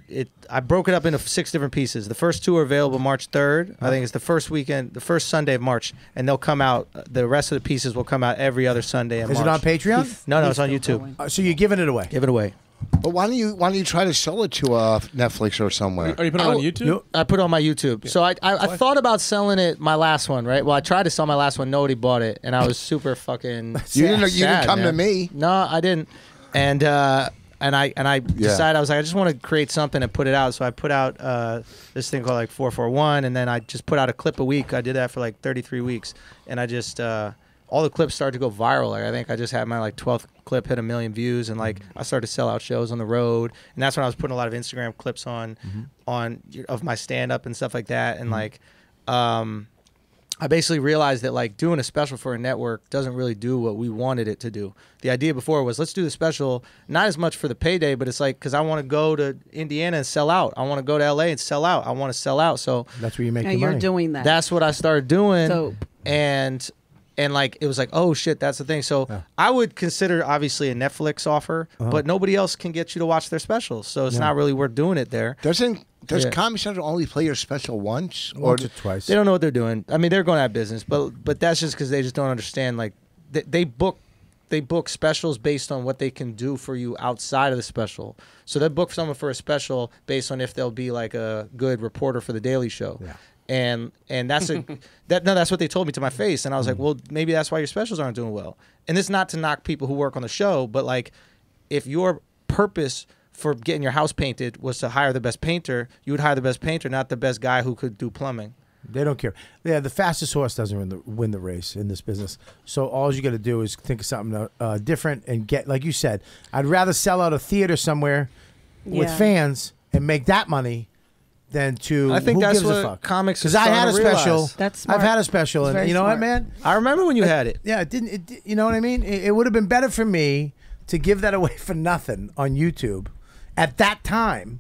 I broke it up into 6 different pieces. The first 2 are available March 3rd. I think it's the first weekend, the first Sunday of March, and they'll come out. The rest of the pieces will come out every other Sunday in March. Is it on Patreon? No, it's on YouTube. So you're giving it away? Give it away. But why don't you try to sell it to Netflix or somewhere? Are you putting it on YouTube? I put it on my YouTube. So I thought about selling it, my last one, right? Well, I tried to sell my last one. Nobody bought it, and I was super fucking You didn't sad, come to man. me. No, I didn't. And I decided, I was like, I just want to create something and put it out. So I put out this thing called like 441, and then I just put out a clip a week. I did that for like 33 weeks, and I just all the clips started to go viral. Like I think I just had my like 12th clip hit 1 million views, and like I started to sell out shows on the road, and that's when I was putting a lot of Instagram clips on of my stand up and stuff like that, and like I basically realized that like doing a special for a network doesn't really do what we wanted it to do. The idea before was, let's do the special not as much for the payday, but it's like, because I want to go to Indiana and sell out. I want to go to LA and sell out. I want to sell out. So that's where you make And your you're money. doing that. that's what I started doing. Dope. And like it was like, oh shit, that's the thing. So I would consider obviously a Netflix offer, but nobody else can get you to watch their specials, so it's not really worth doing it there. Does Comedy Central only play your special once or twice? They don't know what they're doing. I mean, they're going out of business, but that's just because they just don't understand. Like they book specials based on what they can do for you outside of the special. So they book someone for a special based on if they'll be like a good reporter for the Daily Show. Yeah. And that's that's what they told me to my face, and I was like, well, maybe that's why your specials aren't doing well. And it's not to knock people who work on the show, but like, if your purpose for getting your house painted was to hire the best painter, you would hire the best painter, not the best guy who could do plumbing. They don't care. Yeah, the fastest horse doesn't win the race in this business. So all you got to do is think of something different and get, like you said, I'd rather sell out a theater somewhere with fans and make that money than to. I think who that's gives a what fuck? comics. Because I had a special. That's smart. I've had a special, and you know what, man? I remember when you had it. Yeah, it didn't. You know what I mean? It would have been better for me to give that away for nothing on YouTube at that time.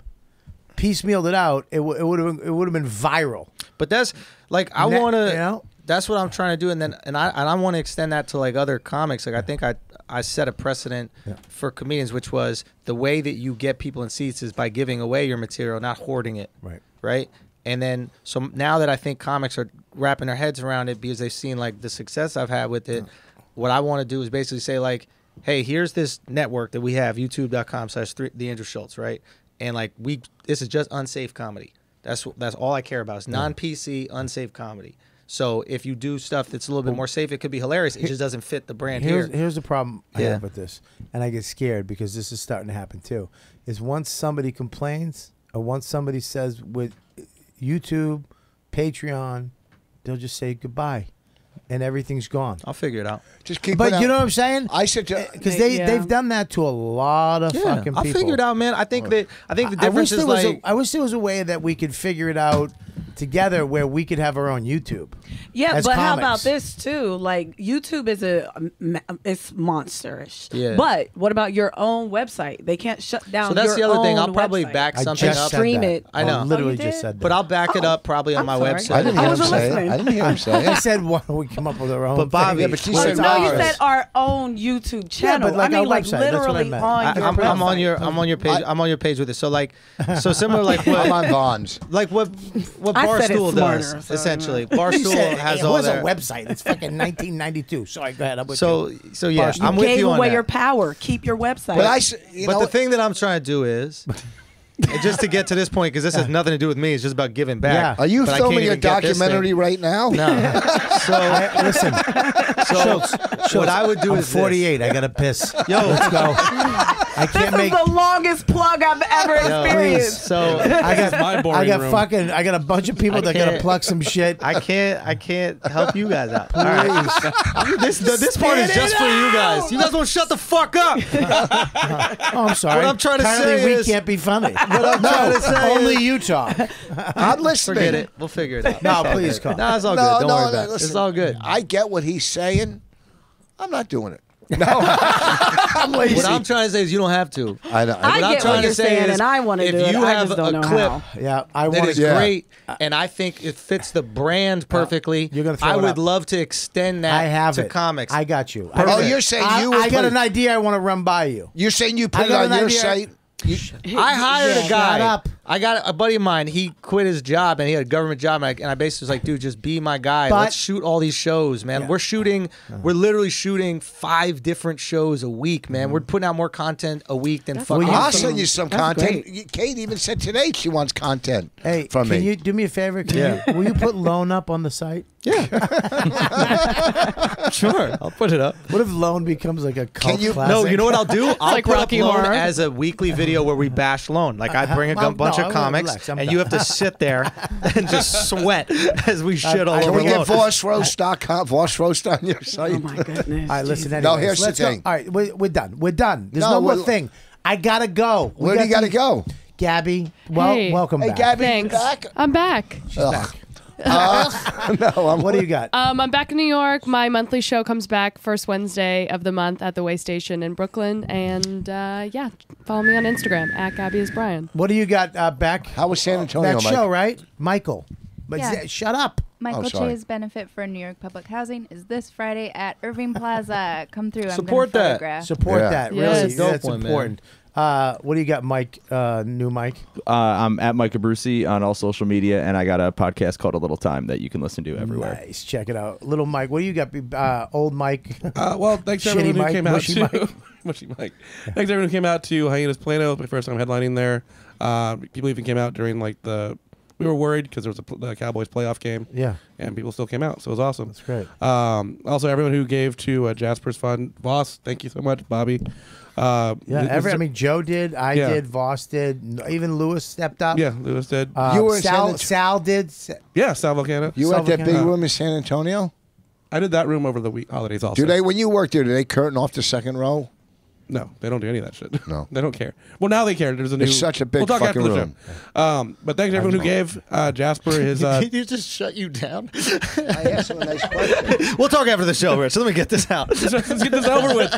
Piecemealed it out. It would have been viral. But that's like I want to. You know? That's what I'm trying to do, and then I want to extend that to like other comics. Like I think I set a precedent for comedians, which was the way that you get people in seats is by giving away your material, not hoarding it. Right. And then so now that I think comics are wrapping their heads around it because they've seen like the success I've had with it, what I want to do is basically say like, hey, here's this network that we have, youtube.com/The Andrew Schulz, right? And like this is just unsafe comedy. That's all I care about. It's non-PC, unsafe comedy. So if you do stuff that's a little bit more safe, it could be hilarious. It just doesn't fit the brand here. Here's the problem I have with this, and I get scared because this is starting to happen too, is once somebody complains or once somebody says with YouTube, Patreon, they'll just say goodbye. And everything's gone. I'll figure it out. Just keep. But you know what I'm saying? I said because they've done that to a lot of fucking people. I'll figure it out, man. I think the difference is like I wish there was a way that we could figure it out together where we could have our own YouTube. Yeah, as but how comics. about this too? Like YouTube is it's monsterish. Yeah. But what about your own website? They can't shut down. So that's your the other thing. own I'll probably website. back something up. Stream it. I know. Literally just said that. But I'll back it up probably on my website. I didn't hear him say it. I didn't hear him say it. I said we come up with our own. But Bobby, thing. but she Oh, said no, you ours. said our own YouTube channel. but like I mean, our like website. That's what I literally meant. on your I'm on website. your page. I'm on your page with it. So like, so similar like what I'm on Vaughn's. like what I said it Barstool smarter, does so, essentially. You Barstool said, has hey, all where's their a website? It's fucking 1992. Sorry, go ahead. I'm with so you. yeah, Barstool. I'm with Gave you on away that. your power. Keep your website. But the thing that I'm trying to do is, and just to get to this point, because this has nothing to do with me, it's just about giving back. Yeah. Are you But I filming can't your even get this documentary thing. right now? No. So Listen, Schultz, what I would do I'm is 48. I gotta piss. Yo, let's go. I can't This is the longest plug I've ever experienced. So I got my boring room. I got a bunch of people that gotta plug some shit. I can't help you guys out. All right. This part is just for you guys. You guys won't shut the fuck up. Oh, I'm sorry. What I'm trying to Apparently say we is, can't be funny. What I'm trying to say only is, you talk. I'm listening. Forget it. We'll figure it out. No, please call. No, it's all good. Don't worry about it. Listen, It's all good. I get what he's saying. I'm not doing it. No, I'm lazy. What I'm trying to say is you don't have to. I know. What I'm get trying what to you're say saying, is and I want to do it. if you I have just don't know a clip how. Yeah, I that want is to. great, and I think it fits the brand perfectly. You're gonna throw I it would up. love to extend that I have to it. comics. I got you. Oh, you're saying you would I got put an idea I want to run by you. You're saying you put I it got on an your idea. site? I hired a guy. Shut up. I got a buddy of mine. He quit his job and he had a government job. And I basically was like, dude, just be my guy. But- Let's shoot all these shows, man. Yeah. We're literally shooting 5 different shows a week, man. We're putting out more content a week than fucking. I'll send you some That's content. great. Kate even said today she wants content Hey, from can me. you do me a favor? Will you put Loan up on the site? Sure, I'll put it up. What if Loan becomes like a cult you- classic? No, you know what I'll do? I'll like put Rocky up Loan Horror. as a weekly video where we bash Loan. Like I bring a Well, bunch no, of comics, relax, I'm and done. you have to sit there and just sweat as we shit all I- Can over we get Loan. vossroast.com, Voss Roast on your site? Oh my goodness. All right, listen. Jesus. Anyways, No, here's the let's go. thing. All right, we're done. We're done. There's No, no more we're- thing. I gotta go. We Where do you got to these- go? Gabby? Well, Hey. welcome Hey, back. Gabby, you Thanks. back? I'm back. She's back. No, I'm What do you got? I'm back in New York. My monthly show comes back first Wednesday of the month at the Way Station in Brooklyn. And yeah, follow me on Instagram at Gabby is Brian. What do you got, Beck? How was San Antonio, That Mike? show, right? Michael. But Yeah. shut up. Michael sorry. Che's benefit for New York Public Housing is this Friday at Irving Plaza. Come through. Support I'm gonna that. photograph. Support Yeah. that. Yes. Really, Dope that's one, man. important. What do you got, Mike? New Mike? I'm at Mike Abruzzi on all social media, and I got a podcast called A Little Time that you can listen to everywhere. Nice. Check it out. Little Mike. What do you got? Old Mike. Well, thanks to Shitty everyone who Mike, came out mushy to Mike. Mushy Mike. Thanks to everyone who came out to Hyenas Plano. It was my first time headlining there. People even came out during like we were worried because there was the Cowboys playoff game. Yeah. And people still came out, so it was awesome. That's great. Also, everyone who gave to Jasper's Fund, Voss, thank you so much, Bobby. Yeah, Joe did. I Yeah. did. Voss did. Even Lewis stepped up. Yeah, Lewis did. You were in Sal did. Yeah, Sal Volcano. You were at that big Volcano. room in San Antonio? I did that room over the holidays also. Do they, when you worked there, do they curtain off the second row? No, they don't do any of that shit. No. They don't care. Well, now they care. There's a new. It's such a big we'll talk fucking after the room. show. But thanks to everyone who gave Jasper his. Did you just shut you down? I asked him a nice question. We'll talk after the show, Rich. Let me get this out. Let's get this over with.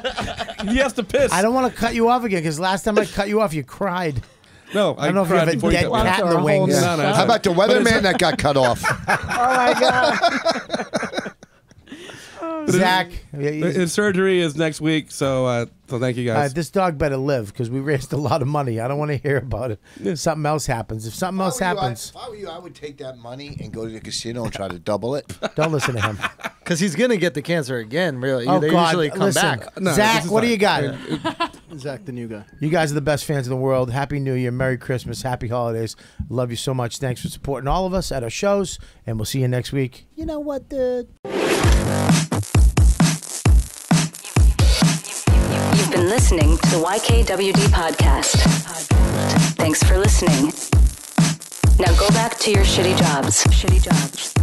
He has to piss. I don't want to cut you off again because last time I cut you off, you cried. No, I don't know if you have a before dead cut me off. cat in the wings. Yeah. No, How about the weatherman that got cut off? Oh my God. Zach, His surgery is next week, so thank you guys. this dog better live because we raised a lot of money. I don't want to hear about it. Something else happens. If something else happens, If I were you, I would take that money and go to the casino and try to double it. don't listen to him. Because he's going to get the cancer again, really. Oh, they God, usually come listen. back. No, Zach, this is what do fine. you got? Zach, the new guy. You guys are the best fans in the world. Happy New Year, Merry Christmas, Happy Holidays. Love you so much. Thanks for supporting all of us at our shows, and we'll see you next week. You know what, dude? You've been listening to the YKWD podcast. Thanks for listening. Now go back to your shitty jobs.